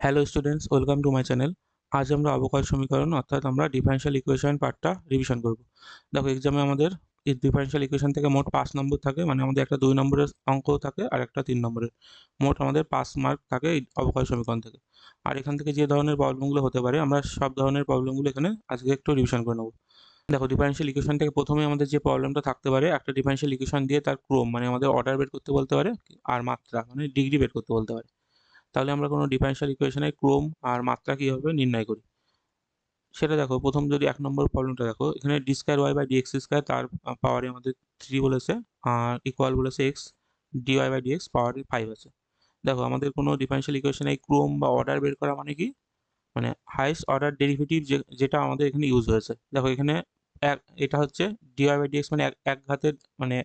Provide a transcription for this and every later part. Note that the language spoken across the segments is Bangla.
Hello students, welcome to my channel. আজ আমরা অবকল সমীকরণ অর্থাৎ আমরা ডিফারেনশিয়াল ইকুয়েশন পার্টটা রিভিশন করব। দেখো, এক্সামে আমাদের এই ডিফারেনশিয়াল ইকুয়েশন থেকে মোট 5 নম্বর থাকে, মানে আমাদের একটা 2 নম্বরের অঙ্ক থাকে আর একটা 3 নম্বরের। মোট আমাদের 5 মার্ক থাকে এই অবকল সমীকরণ থেকে। আর এখান থেকে যে ধরনের প্রবলেমগুলো হতে পারে আমরা সব ধরনের প্রবলেমগুলো এখানে আজকে একটু রিভিশন করে নেবো। দেখো, ডিফারেনশিয়াল ইকুয়েশন থেকে প্রথমে আমাদের যে প্রবলেমটা থাকতে পারে, একটা ডিফারেনশিয়াল ইকুয়েশন দিয়ে তার ক্রম মানে আমাদের অর্ডার বের করতে বলতে পারে, আর মাত্রা মানে ডিগ্রি বের করতে বলতে পারে। তাহলে আমরা কোনো ডিফারেনশিয়াল ইকুয়েশনের ক্রম আর মাত্রা কিভাবে নির্ণয় করি সেটা দেখো। প্রথম যদি 1 নম্বর প্রবলেমটা দেখো, এখানে d square Y by dx square তার পাওয়ারে আমাদের 3 বলেছে, আর ইকুয়াল বলেছে x d y by dx পাওয়ারে 5 আছে। দেখো, আমাদের কোনো ডিফারেনশিয়াল ইকুয়েশনে এই ক্রম বা অর্ডার বের করা মানে কি, মানে হাইয়েস্ট অর্ডার ডেরিভেটিভ যেটা আমাদের এখানে ইউজ হয়েছে। দেখো এখানে এটা হচ্ছে ডি ওয়াই বাই ডিএক্স, মানে এক ঘাতের, মানে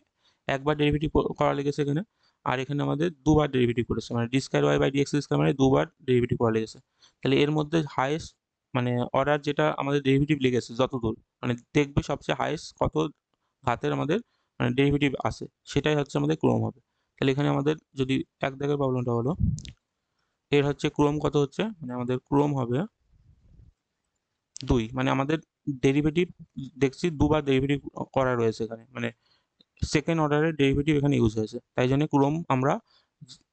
একবার ডেরিভেটিভ করা লেগেছে এখানে। আর এখানে আমাদের দুবার ডেরিভেটিভ করেছে, মানে d square Y by dx square মানে দুবার ডেরিভেটিভ করা লেগেছে। তাহলে এর মধ্যে হাইয়েস্ট মানে অর্ডার যেটা আমাদের ডেরিভেটিভ লেগেছে যত দূর, মানে দেখবে সবচেয়ে হাইয়েস্ট কত ঘাতের আমাদের মানে ডেরিভেটিভ আসে, সেটাই হচ্ছে আমাদের ক্রম হবে। তাহলে এখানে আমাদের যদি এক দাগের প্রবলেমটা হলো, এর হচ্ছে ক্রম কত হচ্ছে, মানে আমাদের ক্রম হবে 2, মানে আমাদের ডেরিভেটিভ দেখছি দুবার ডেরিভেটিভ করা রয়েছে এখানে, মানে সেকেন্ড অর্ডারের ডেরিভেটিভ এখানে ইউজ হয়েছে, তাই জন্য ক্রম আমরা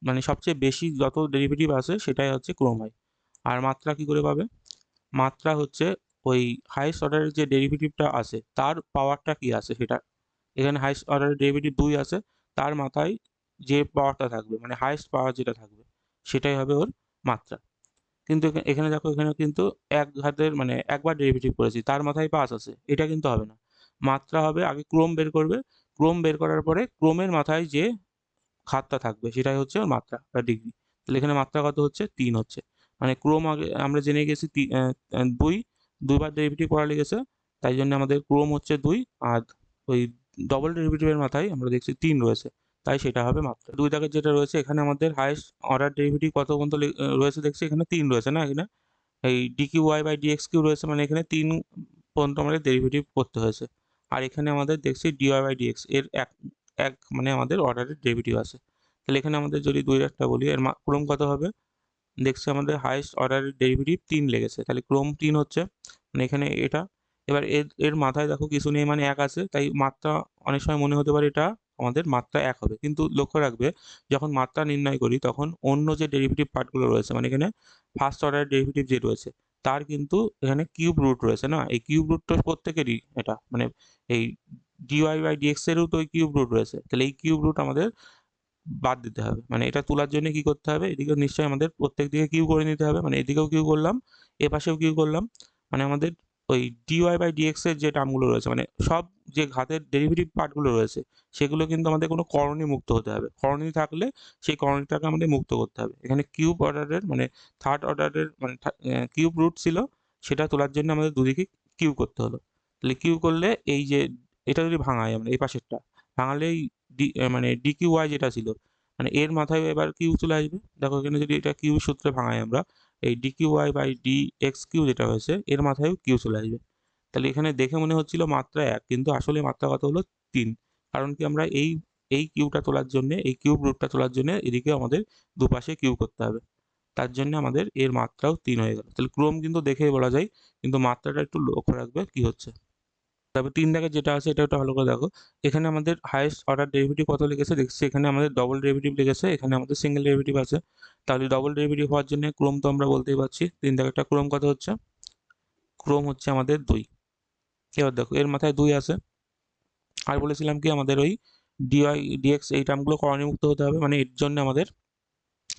মানে সবচেয়ে বেশি যত ডেরিভেটিভ আসে সেটাই হচ্ছে ক্রম হয়। আর মাত্রা কি করে পাবে, মাত্রা হচ্ছে ওই হাইয়েস্ট অর্ডারের যে ডেরিভেটিভটা আছে তার পাওয়ারটা কি আছে সেটা। এখানে হাইয়েস্ট অর্ডারের ডেরিভেটিভ 2 আছে, তার মাথায় যে পাওয়ারটা থাকবে মানে হাইয়েস্ট পাওয়ার যেটা থাকবে সেটাই হবে ওর মাত্রা। কিন্তু এখানে দেখো, এখানে কিন্তু এক ঘাতের মানে একবার ডেরিভেটিভ করেছি, তার মাথায় 5 আছে, এটা কিন্তু হবে না। মাত্রা হবে আগে ক্রম বের করবে, ক্রম বের করার পরে ক্রমের মাথায় যে ঘাতটা থাকবে সেটাই হচ্ছে ওর মাত্রা বা ডিগ্রি। তাহলে এখানে মাত্রা কত হচ্ছে, 3 হচ্ছে। মানে ক্রম আগে আমরা জেনে গেছি 2, দুইবার ডেরিভেটিভ করা লেগেছে, তাই জন্য আমাদের ক্রম হচ্ছে 2। আর ওই ডবল ডেরিভেটিভের মাথায় আমরা দেখছি 3 রয়েছে, তাই সেটা হবে মাত্রা। 2 দাগের যেটা রয়েছে, এখানে আমাদের হাইয়েস্ট অর্ডার ডেরিভেটিভ কত পর্যন্ত রয়েছে দেখছি, এখানে 3 রয়েছে না, এখানে এই d q y by dx q রয়েছে, মানে এখানে 3 পর্যন্ত আমাদের ডেরিভেটিভ করতে হয়েছে। আর এখানে আমাদের দেখছি ডি ওয়াই বাই ডিএক্স এর এক এক মানে আমাদের অর্ডারের ডেরিভেটিভ আছে। তাহলে এখানে আমাদের যদি 2 একটা বলি, এর ক্রম কত হবে, দেখছি আমাদের হাইয়েস্ট অর্ডারের ডেরিভেটিভ 3 লেগেছে, তাহলে ক্রম 3 হচ্ছে, মানে এখানে এটা। এবার এর এর মাথায় দেখো কিছু নেই, মানে 1 আছে, তাই মাত্রা অনেক সময় মনে হতে পারে এটা আমাদের মাত্রা 1 হবে, কিন্তু লক্ষ্য রাখবে যখন মাত্রা নির্ণয় করি তখন অন্য যে ডেরিভেটিভ পার্টগুলো রয়েছে, মানে এখানে ফার্স্ট অর্ডারের ডেরিভেটিভ যে রয়েছে তার কিন্তু এখানে কিউব রুট রয়েছে না, এই কিউব রুটটা প্রত্যেকেরই এটা, মানে এই ডিওয়াই বাই ডিএক্স এরও তো ওই কিউব রুট রয়েছে, তাহলে এই কিউব রুট আমাদের বাদ দিতে হবে। মানে এটা তোলার জন্য কি করতে হবে, এদিকে নিশ্চয়ই আমাদের প্রত্যেক দিকে কিউ করে নিতে হবে, মানে এদিকেও কিউ করলাম, এ পাশেও কিউ করলাম। মানে আমাদের ওই ডিওয়াই বাই ডিএক্স এর যে টার্মগুলো রয়েছে, মানে সব যে ঘাতের ডেরিভেটিভ পার্টগুলো রয়েছে সেগুলো কিন্তু আমাদের কোনো করণী মুক্ত হতে হবে, করণী থাকলে সেই করণীটাকে আমাদের মুক্ত করতে হবে। এখানে কিউব অর্ডারের মানে থার্ড অর্ডারের মানে কিউব রুট ছিল, সেটা তোলার জন্য আমাদের দুদিকে কিউ করতে হলো। তাহলে কিউ করলে এই যে এটা যদি ভাঙাই আমরা এই পাশেরটা, ভাঙালেই মানে ডি কিউ ওয়াই যেটা ছিল, মানে এর মাথায় এবার কিউ চলে আসবে। দেখো এখানে যদি এটা কিউ সূত্রে ভাঙাই আমরা, এই d q y by d x q যেটা হয়েছে এর মাথায়ও কিউ চলে আসবে। তাহলে এখানে দেখে মনে হচ্ছিল মাত্রা 1, কিন্তু আসলে মাত্রা কত হলো 3। কারণ কি, আমরা এই এই কিউটা তোলার জন্য, এই কিউব রুটটা তোলার জন্য এদিকে আমাদের দুপাশে কিউ করতে হবে, তার জন্য আমাদের এর মাত্রাও 3 হয়ে গেল। তাহলে ক্রম কিন্তু দেখেই বলা যায়, কিন্তু মাত্রাটা একটু লক্ষ্য রাখবে কি হচ্ছে। তারপর 3 দাগের যেটা আছে এটা একটু ভালো করে দেখো, এখানে আমাদের হাইয়েস্ট অর্ডার ডেরিভেটিভ কত লিখেছে দেখছি, এখানে আমাদের ডবল ডেরিভেটিভ লিখেছে, এখানে আমাদের সিঙ্গেল ডেরিভেটিভ আছে। তাহলে ডবল ডেরিভেটিভ হওয়ার জন্য ক্রম তো আমরা বলতেই পারছি, 3 দাগেরটা ক্রম কত হচ্ছে, ক্রম হচ্ছে আমাদের 2। এবার দেখো এর মাথায় 2 আছে, আর বলেছিলাম কি আমাদের ওই ডিওয়াই ডিএক্স এই টার্মগুলো করণীমুক্ত হতে হবে, মানে এর জন্য আমাদের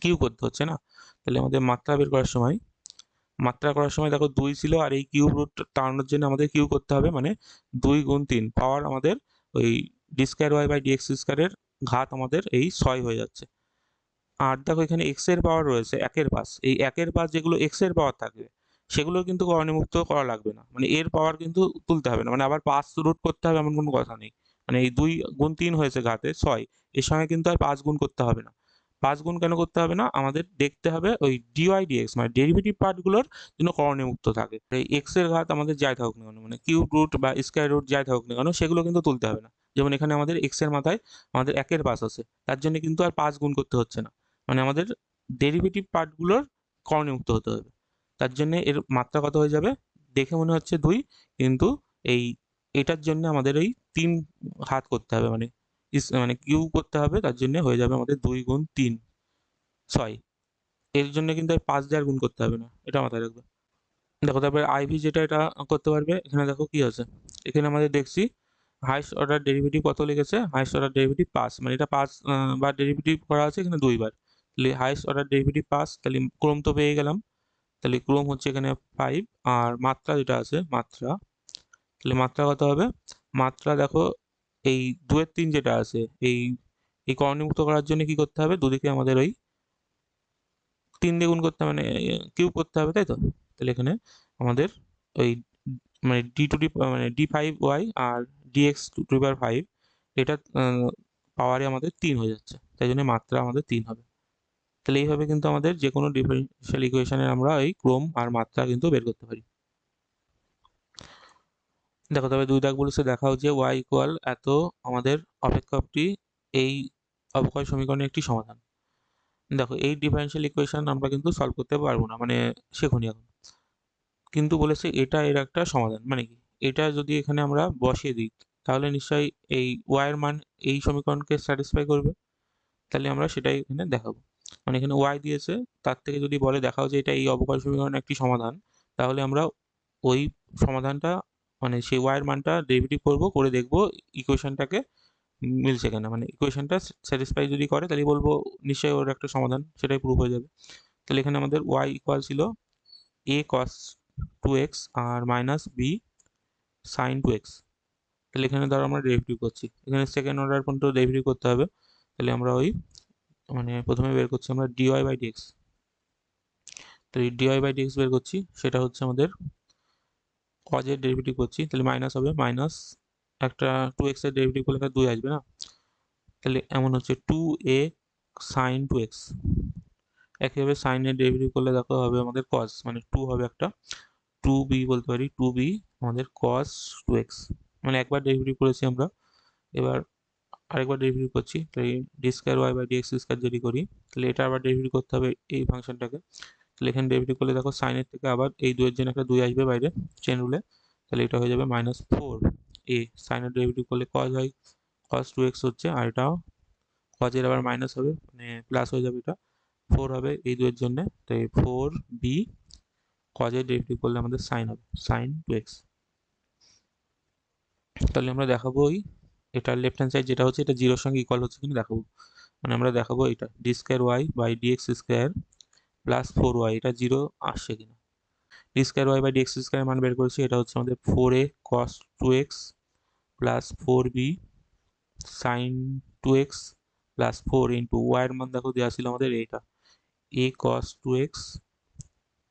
কিউ করতে হচ্ছে না। তাহলে আমাদের মাত্রা বের করার সময়, দেখো 2 ছিল, আর এই কিউব রুট টার্নের জন্য আমাদের কিউ করতে হবে, মানে 2 গুণ 3 পাওয়ার আমাদের ওই D square Y by DX স্কয়ারের ঘাত আমাদের এই 6 হয়ে যাচ্ছে। আর দেখো এখানে এক্স এর পাওয়ার রয়েছে 1 এর পাশ, এই 1 এর পাশ যেগুলো এক্স এর পাওয়ার থাকবে সেগুলো কিন্তু করণীমুক্ত করা লাগবে না, মানে এর পাওয়ার কিন্তু তুলতে হবে না, মানে আবার পাঁচ রুট করতে হবে এমন কোনো কথা নেই। মানে এই 2 গুণ 3 হয়েছে ঘাতে 6, এর সঙ্গে কিন্তু আর 5 গুণ করতে হবে না। 5 গুণ কেন করতে হবে না, আমাদের দেখতে হবে ওই ডিওয়াই ডিএক্স মানে ডেরিভেটিভ পার্টগুলোর যেন করণীমুক্ত থাকে। এই এক্স এর ঘাত আমাদের যাই থাকুক না কেন, মানে কিউব রুট বা স্কয়ার রুট যাই থাকুক না কেন, সেগুলো কিন্তু তুলতে হবে না। যেমন এখানে আমাদের এক্স এর মাথায় আমাদের 1 এর পাশ আছে, তার জন্য কিন্তু আর 5 গুণ করতে হচ্ছে না, মানে আমাদের ডেরিভেটিভ পার্টগুলোর কর্ণমুক্ত হতে হবে। তার জন্য এর মাত্রা কত হয়ে যাবে, দেখে মনে হচ্ছে 2, কিন্তু এটার জন্য আমাদের এই 3 হাত করতে হবে, মানে কিউব করতে হবে। তার জন্য হয়ে যাবে আমাদের 2 গুণ 3 6। এর জন্য কিন্তু 5 দিয়ে আর গুণ করতে হবে না, এটা মাথায় রাখবে। দেখো তারপরে আইভি যেটা এটা করতে পারবে। এখানে দেখো কি আছে, এখানে আমাদের দেখছি হাইস্ট অর্ডার ডেরিভেটিভ কত লিখেছে, হাইস্ট অর্ডার ডেরিভেটিভ 5, মানে এটা 5 বার ডেরিভেটিভ করা আছে এখানে 2 বার। তাহলে হাইস্ট অর্ডার ডেরিভেটিভ 5, তাহলে ক্রম তো পেয়ে গেলাম। তাহলে ক্রম হচ্ছে এখানে 5, আর মাত্রা যেটা আছে মাত্রা, তাহলে মাত্রা কত হবে, মাত্রা দেখো এই 2 এর 3 যেটা আছে, এই কর্ণমুক্ত করার জন্য কি করতে হবে, দুদিকে আমাদের ওই 3 দিয়ে গুণ করতে হবে, মানে কিউব করতে হবে, তাই তো। তাহলে এখানে আমাদের ওই মানে d5y আর dx⁵, এটা পাওয়ারে আমাদের 3 হয়ে যাচ্ছে, তাই জন্য মাত্রা আমাদের 3 হবে। তাহলে এইভাবে কিন্তু আমাদের যে কোনো ডিফারেনশিয়াল ইকুয়েশনের আমরা এই ক্রম আর মাত্রা কিন্তু বের করতে পারি। দেখো তবে 2 দাগ বলেছে দেখাও যে y ইকুয়াল এত আমাদের অপেক্ষকটি এই অবক্ষয় সমীকরণের একটি সমাধান। দেখো এই ডিফারেনশিয়াল ইকুয়েশন আমরা কিন্তু সলভ করতে পারবো না, মানে শেখনি এখন, কিন্তু বলেছে এটা এর একটা সমাধান। মানে কি, এটা যদি এখানে আমরা বসিয়ে দিই তাহলে নিশ্চয়ই এই y এর মান এই সমীকরণকে স্যাটিসফাই করবে। তাহলে আমরা সেটাই এখানে দেখাবো। মানে এখানে y দিয়েছে, তার থেকে যদি বলে দেখাও যে এটা এই অবকলন সমীকরণের একটি সমাধান, তাহলে আমরা ওই সমাধানটা মানে সেই y এর মানটা ডেরিভেটিভ করব, করে দেখব ইকুয়েশনটাকে মিলছে কিনা। মানে ইকুয়েশনটা স্যাটিসফাই যদি করে তাহলে বলবো নিশ্চয়ই ওর একটা সমাধান, সেটাই প্রুফ হয়ে যাবে। তাহলে এখানে আমাদের y ইকুয়াল ছিল a cos 2x আর মাইনাস b sin 2x। তাহলে এখানে ধরো আমরা ডেরিভেটিভ করছি, এখানে সেকেন্ড অর্ডার পর্যন্ত ডেরিভেটিভ করতে হবে। তাহলে আমরা ওই মানে প্রথমে বের করছি আমরা dy বাই dx। তো এই dy বাই dx বের করছি, সেটা হচ্ছে আমাদের cos এর ডেরিভেটিভ করছি, তাহলে মাইনাস হবে, মাইনাস একটা 2x এর ডেরিভেটিভ করলে 2 আসবে না, তাহলে এমন হচ্ছে 2a sin 2x। একইভাবে sin এর ডেরিভেটিভ করলে দেখো হবে আমাদের cos, মানে 2 হবে একটা, 2b বলতে পারি, 2b আমাদের cos 2x। মানে একবার ডেরিভেটিভ করেছি আমরা, এবার আরেকবার ডেরিভেটিভ করছি। তাই d²y/dx² যদি করি, তাহলে এটা আবার ডেরিভেটিভ করতে হবে এই ফাংশনটাকে। তাহলে এখানে ডেরিভেটিভ করলে দেখো sin এর থেকে আবার এই 2 এর জন্য একটা 2 আসবে বাইরে চেন রুলে, তাহলে এটা হয়ে যাবে -4a। sin এর ডেরিভেটিভ করলে cos হয়, cos 2x হচ্ছে, আর এটাও cos এর আবার মাইনাস হবে, মানে প্লাস হয়ে যাবে, এটা 4 হবে এই 2 এর জন্য, তাই 4b cos এর ডেরিভেটিভ করলে আমাদের sin হবে, sin 2x। তাহলে আমরা দেখাবো ওই এটা লেফট হ্যান্ড সাইড যেটা হচ্ছে এটা 0 এর সঙ্গে ইকুয়াল হচ্ছে কিনা দেখাবো। মানে আমরা দেখাবো এটা d²y/dx² প্লাস 4y এটা 0 আসছে কিনা। d²y/dx² এর মান বের করেছি, এটা হচ্ছে আমাদের 4a cos 2x plus 4b sin 2x plus 4 into y এর মান দেখো দেওয়া ছিল আমাদের এটা a cos 2x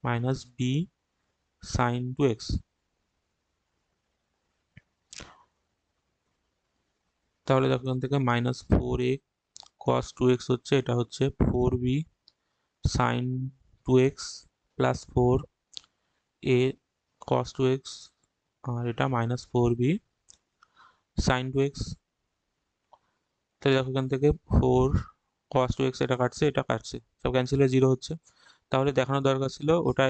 minus b sin 2x। তাহলে দেখো এখান থেকে -4a cos 2x হচ্ছে, এটা হচ্ছে 4b sin 2x plus 4a cos 2x, আর এটা -4b sin 2x। তাহলে দেখো এখান থেকে 4 cos 2x এটা কাটছে, এটা কাটছে, সব ক্যান্সেল হয়ে 0 হচ্ছে। তাহলে দেখানোর দরকার ছিল ওটা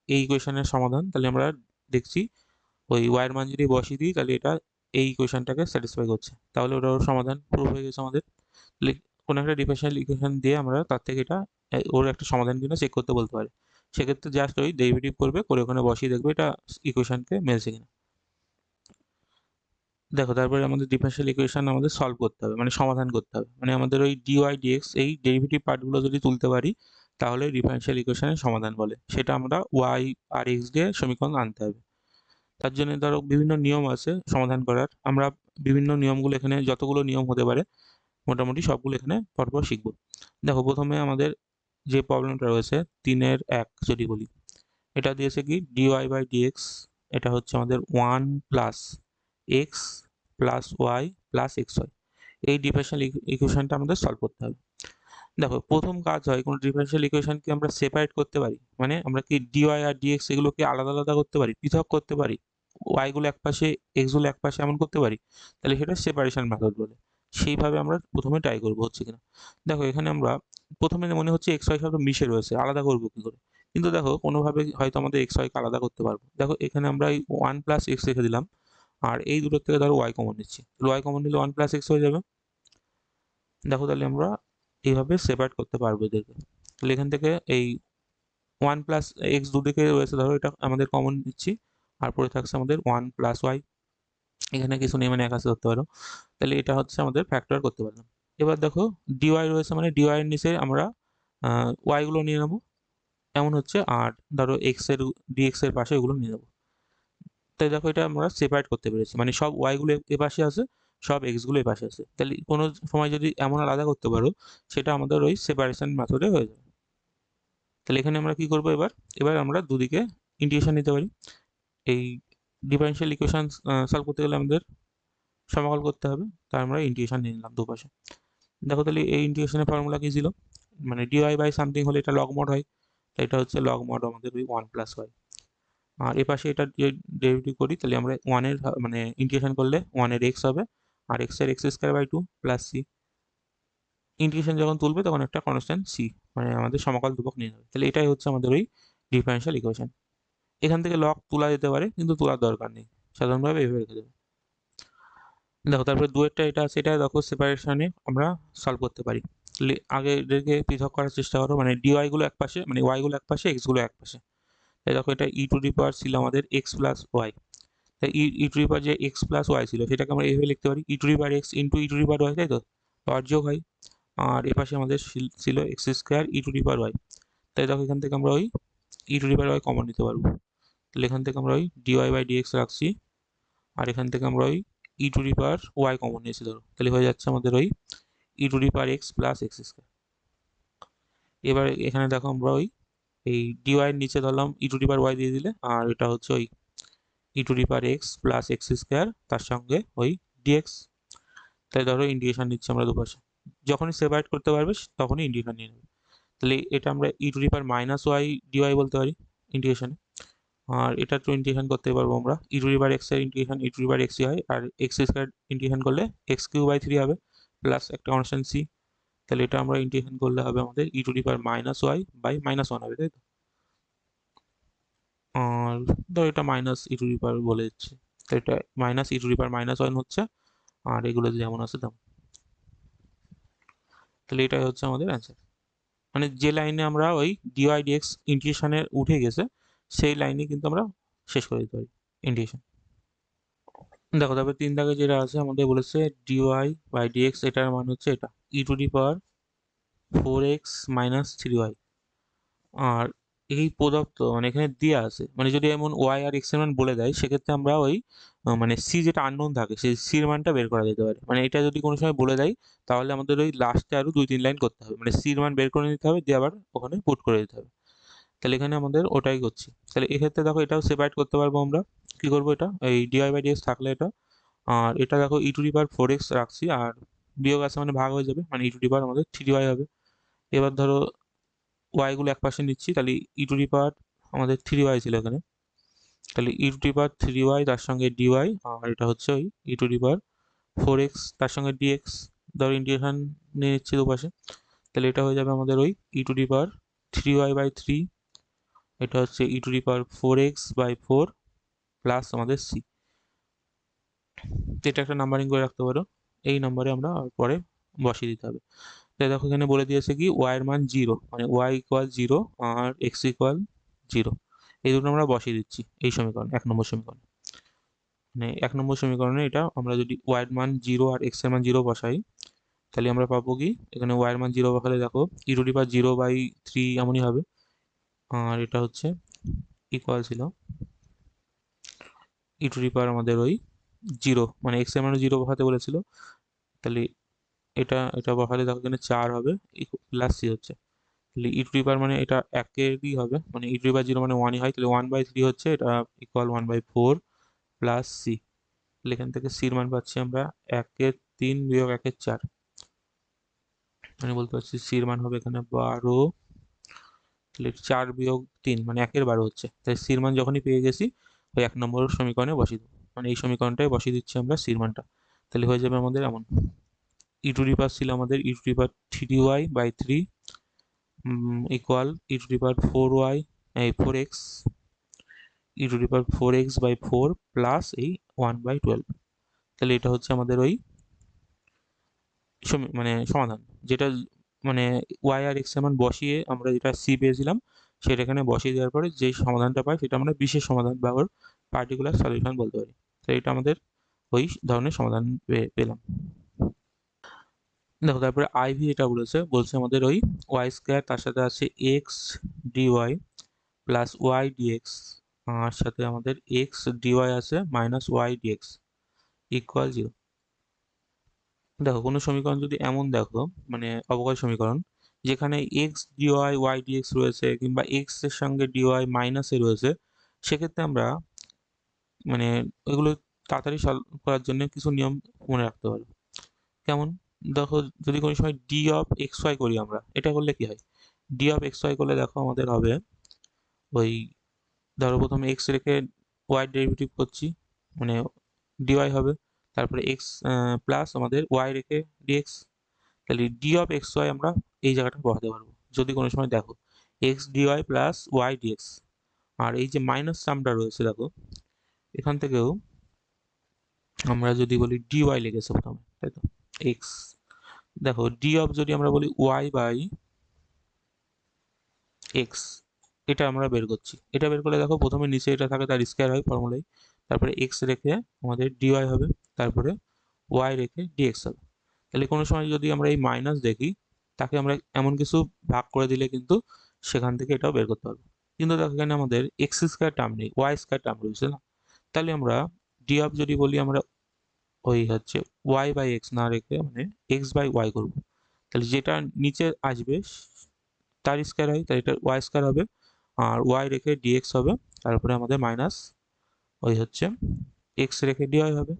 এই ইকুয়েশনের সমাধান। তাহলে আমরা দেখছি ওই y এর মান যদি বসিয়ে দিই তাহলে এটা এই ইকুয়েশনটাকে স্যাটিসফাই করছে, তাহলে ওটা ওর সমাধান প্রুফ হয়ে গেছে আমাদের। তাহলে কোনো একটা ডিফারেনশিয়াল ইকুয়েশন দিয়ে আমরা তার থেকে এটা ওর একটা সমাধান কিনা চেক করতে বলতে পারি। সেক্ষেত্রে জাস্ট ওই ডেরিভেটিভ করবে, করে ওখানে বসিয়ে দেখবে এটা ইকুয়েশনকে মেলছে কিনা। দেখো তারপরে আমাদের ডিফারেনশিয়াল ইকুয়েশন আমাদের সলভ করতে হবে, মানে সমাধান করতে হবে। মানে আমাদের ওই dy dx এই ডেরিভেটিভ পার্টগুলো যদি তুলতে পারি তাহলে ডিফারেনশিয়াল ইকুয়েশনের সমাধান বলে, সেটা আমরা y আর x দিয়ে সমীকরণ আনতে হবে। তার জন্য ধরো বিভিন্ন নিয়ম আছে সমাধান করার, আমরা বিভিন্ন নিয়মগুলো এখানে যতগুলো নিয়ম হতে পারে মোটামুটি সবগুলো এখানে পরপর শিখবো। দেখো প্রথমে আমাদের যে প্রবলেমটা রয়েছে 3-এর 1 যদি বলি, এটা দিয়েছে কি dy বাই dx, এটা হচ্ছে আমাদের 1 plus x plus y plus xy। এই ডিফারেনশিয়াল ইকুয়েশনটা আমাদের সলভ করতে হবে। দেখো প্রথম কাজ হয় কোনো ডিফারেনশিয়াল ইকুয়েশনকে আমরা সেপারেট করতে পারি, মানে আমরা কি dy আর dx এগুলোকে আলাদা আলাদা করতে পারি, পৃথক করতে পারি, y গুলো একপাশে x গুলো একপাশে এমন করতে পারি, তাহলে সেটা সেপারেশন মেথড বলে। সেইভাবে আমরা প্রথমে ট্রাই করবো হচ্ছে কিনা। দেখো এখানে আমরা প্রথমে মনে হচ্ছে x y সব মিশে রয়েছে, আলাদা করবো কি করে, কিন্তু দেখো কোনোভাবে হয়তো আমাদের এক্স ওয়াইকে আলাদা করতে পারবো। দেখো এখানে আমরা এই 1+x রেখে দিলাম, আর এই দুটোর থেকে ধরো ওয়াই কমন নিচ্ছি, ওয়াই কমন নিলে 1+x হয়ে যাবে। দেখো তাহলে আমরা এইভাবে সেপারেট করতে পারবো এদেরকে। তাহলে এখান থেকে এই 1+x দুদিকে রয়েছে, ধরো এটা আমাদের কমন নিচ্ছি, আর পরে থাকছে আমাদের 1+y, এখানে কিছু নেই মানে এক আছে ধরতে পারো। তাহলে এটা হচ্ছে আমাদের ফ্যাক্টর করতে পারলাম। এবার দেখো ডিওয়াই রয়েছে, মানে ডিওয়াই এর নিচে আমরা ওয়াই গুলো নিয়ে নেবো, এমন হচ্ছে, আর ধরো এক্স এর ডিএক্স এর পাশে এগুলো নিয়ে নেবো। তাই দেখো এটা আমরা সেপারেট করতে পেরেছি, মানে সব ওয়াই গুলো এ পাশে আছে, সব এক্স গুলো এ পাশে আছে। তাহলে কোনো সময় যদি এমন আলাদা করতে পারো, সেটা আমাদের ওই সেপারেশন মেথডে হয়ে যাবে। তাহলে এখানে আমরা কি করবো, এবার এবার আমরা দুদিকে ইন্টিগ্রেশন নিতে পারি। এই ডিফারেনশিয়াল ইকুয়েশন সলভ করতে গেলে আমাদের সমাকল করতে হবে, তাই আমরা ইন্টিগ্রেশন নিয়ে নিলাম দুপাশে। দেখো তাহলে এই ইন্টিগ্রেশনের ফর্মুলা কি ছিল, মানে ডিওয়াই বাই সামথিং হলে এটা লগ মড হয়, তাই এটা হচ্ছে লগ মড আমাদের ওই 1+y। আর এ পাশে এটা ডেরিভেটিভ করি, তাহলে আমরা ওয়ানের মানে ইন্টিগ্রেশন করলে ওয়ানের এক্স হবে, আর এক্স এর x² / 2 প্লাস সি। ইন্টিগ্রেশন যখন তুলবে তখন একটা কনস্ট্যান্ট সি, মানে আমাদের সমকাল ধ্রুবক নিয়ে নেবে। তাহলে এটাই হচ্ছে আমাদের ওই ডিফারেনশিয়াল ইকুয়েশন। এখান থেকে লগ তোলা যেতে পারে, কিন্তু তোলার দরকার নেই, সাধারণভাবে এভাবে রেখে দেবে। দেখো তারপরে দুয়েরটা এটা আছে, এটা দেখো সেপারেশনে আমরা সলভ করতে পারি। তাহলে আগে এদেরকে পৃথক করার চেষ্টা করো, মানে ডিওয়াই গুলো এক পাশে, মানে ওয়াই গুলো এক পাশে, এক্স গুলো এক পাশে। তাই দেখো এটা e⁻ ছিল আমাদের x+y, তাই e⁻ যে x+y ছিল সেটাকে আমরা এইভাবে লিখতে পারি e⁻x ইন্টু e⁻y, তাই তো, পাওয়ার যোগ হয়। আর এ পাশে আমাদের ছিল x² e⁻y, তাই দেখো এখান থেকে আমরা ওই e⁻y কমন নিতে পারবো। তাহলে এখান থেকে আমরা ওই dy/dx রাখছি, আর এখান থেকে আমরা ওই e⁻y কমন নিয়েছি ধরো, তাহলে হয়ে যাচ্ছে আমাদের ওই e⁻x প্লাস x²। এবার এখানে দেখো আমরা ওই এই dy এর নিচে ধরলাম e⁻y দিয়ে দিলে, আর এটা হচ্ছে ওই e⁻x প্লাস x², তার সঙ্গে ওই dx। তাই ধরো ইন্টিগ্রেশন নিচ্ছি আমরা দুপাশে, যখনই সেপারেট করতে পারবে তখনই ইন্টিগ্রেশন নিয়ে নেবে। তাহলে এটা আমরা e⁻−y dy বলতে পারি ইন্টিগ্রেশনে। আর এটা তো ইন্টিগ্রেশন করতে পারবো আমরা, e⁻x এর ইন্টিগ্রেশন e⁻x হয়, আর x² ইন্টিগ্রেশন করলে x³/3 হবে, প্লাস একটা কনস্ট্যান্ট c। তাহলে এটা আমরা ইন্টিগ্রেশন করলে হবে আমাদের e⁻−y/−1 হবে, তাই তো। আর ধর এটা মাইনাস e টু দি পাওয়ার বলে দিচ্ছি, তো এটা মাইনাস e টু দি পাওয়ার -1 হচ্ছে, আর এগুলো যেমন আছে তেমন। তাহলে এটাই হচ্ছে আমাদের অ্যান্সার, মানে যে লাইনে আমরা ওই dy/dx ইন্টিগ্রেশনের উঠে গেছে, সেই লাইনে কিন্তু আমরা শেষ করে দিতে পারি ইন্টিগ্রেশন। দেখো তারপরে 3 দাগে যেটা আছে আমাদের বলেছে dy/dx, এটার মান হচ্ছে এটা e⁻4x - 3y। আর এই প্রদত্ত মানে এখানে দেওয়া আছে, মানে যদি এমন ওয়াই আর এক্স এর মান বলে দেয়, সেক্ষেত্রে আমরা ওই মানে সি যেটা আননোন থাকে সেই সির মানটা বের করা যেতে পারে। মানে এটা যদি কোনো সময় বলে দেয়, তাহলে আমাদের ওই লাস্টে আরো 2-3 লাইন করতে হবে, মানে সির মান বের করে নিতে হবে, দিয়ে আবার ওখানে পুট করে দিতে হবে। তাহলে এখানে আমাদের ওটাই করছি। তাহলে এক্ষেত্রে দেখো এটাও সেপারেট করতে পারবো আমরা। কি করবো, এটা এই dy/dx থাকলে এটা, আর এটা দেখো e⁻4x রাখছি, আর বিয়োগ আছে মানে ভাগ হয়ে যাবে, মানে e⁻ আমাদের 3y হবে। এবার ধরো ওয়াই গুলো এক পাশে নিচ্ছি, তাহলে e⁻ আমাদের 3y ছিল এখানে, তাহলে e⁻3y তার সঙ্গে dy, আর এটা হচ্ছে ওই e⁻4x তার সঙ্গে dx। ধরো ইন্টিগ্রেশন নিয়ে নিচ্ছি দুপাশে, তাহলে এটা হয়ে যাবে আমাদের ওই e⁻3y/3, এটা হচ্ছে e⁻4x/4 প্লাস আমাদের c। এটা একটা নাম্বারিং করে রাখতে পারো, এই নাম্বারে আমরা পরে বসিয়ে দিতে হবে। তাই দেখো এখানে বলে দিয়েছে কি y এর মান 0, মানে y = 0 আর x = 0, এই দুটো আমরা বসিয়ে দিচ্ছি এই সমীকরণ 1 নম্বর সমীকরণ। মানে 1 নম্বর সমীকরণে এটা আমরা যদি y এর মান 0 আর x এর মান 0 বসাই, তাহলে আমরা পাবো কি, এখানে y এর মান 0 বসালে দেখো e⁻0/3 এমনই হবে, আর এটা হচ্ছে ইকুয়াল ছিল আমাদের ওই 0, মানে x এর মান 0 বসাতে বলেছিল, তাহলে এটা বসালে দেখো এখানে 4 হবে, প্লাস c হচ্ছে। তাহলে মানে এটা একেরই হবে, মানে e⁻0 মানে 1ই হয়, তাহলে 1/3 হচ্ছে, এটা ইকুয়াল 1/4 প্লাস c। তাহলে এখান থেকে c এর মান পাচ্ছি আমরা 1/3 বিয়োগ 1/4, মানে বলতে পারছি c এর মান হবে এখানে 12। তাহলে 4 বিয়োগ 3 মানে 1/12 হচ্ছে, তাই c এর মান যখনই পেয়ে গেছি ওই 1 নম্বর সমীকরণে বসিয়ে দেবো, মানে এই সমীকরণটাই বসিয়ে দিচ্ছি আমরা c এর মানটা। তাহলে হয়ে যাবে আমাদের এমন, ছিল আমাদের e⁻3y/3 ইকুয়াল e⁻4y এই 4x e⁴ প্লাস এই 1/12। তাহলে এটা হচ্ছে আমাদের ওই মানে সমাধান, যেটা মানে y আর x এর মান বসিয়ে আমরা যেটা c পেয়েছিলাম সেটা এখানে বসিয়ে দেওয়ার পরে যে সমাধানটা পাই সেটা আমরা বিশেষ সমাধান বা ওর পার্টিকুলার সলিউশন বলতে পারি। তো এটা আমাদের ওই ধরনের সমাধান পেলাম। দেখো তারপরে আইভি এটা বলছে আমাদের ওই y² তার সাথে আছে x dy plus y dx, আর সাথে আমাদের x dy আছে মাইনাস y dx ইকুয়াল 0। দেখো কোনো সমীকরণ যদি এমন দেখো মানে অবকল সমীকরণ যেখানে x dy y dx রয়েছে কিংবা x এর সঙ্গে dy মাইনাসে রয়েছে, সেক্ষেত্রে আমরা মানে এগুলো তাড়াতাড়ি সলভ করার জন্য কিছু নিয়ম মনে রাখতে পারো। কেমন? দেখো যদি কোনো সময় d অফ xy করি আমরা, এটা করলে কি হয়? d অফ xy করলে দেখো আমাদের হবে ওই ধরো প্রথমে x রেখে y ডেরিভেটিভ করছি মানে dy হবে, তারপরে x প্লাস আমাদের y রেখে dx, তাহলে d অফ xy আমরা এই জায়গাটা বসাতে পারবো যদি কোনো সময় দেখো x dy plus y dx। আর এই যে মাইনাস সামটা রয়েছে দেখো এখান থেকেও আমরা যদি বলি dy লিখেছে প্রথমে, তাই তো x, দেখো d অফ যদি আমরা বলি y বাই x, এটা আমরা বের করছি। এটা বের করলে দেখো প্রথমে নিচে এটা থাকে তার স্কয়ার হয় ফর্মুলায়, তারপরে x রেখে আমাদের dy হবে, তারপরে y রেখে dx হবে। তাহলে কোনো সময় যদি আমরা এই মাইনাস দেখি তাকে আমরা এমন কিছু ভাগ করে দিলে কিন্তু সেখান থেকে এটাও বের করতে পারবো। কিন্তু দেখো এখানে আমাদের x² টার্ম নেই, y² টার্ম রয়েছে না, তাহলে আমরা d অফ যদি বলি আমরা ওই হচ্ছে y বাই x না রেখে মানে x বাই y করবো। তাহলে যেটা নিচে আসবে তার স্কয়ার হয়, তাহলে এটা y² হবে, আর y রেখে dx হবে, তারপরে আমাদের মাইনাস ওই হচ্ছে x রেখে dy হবে।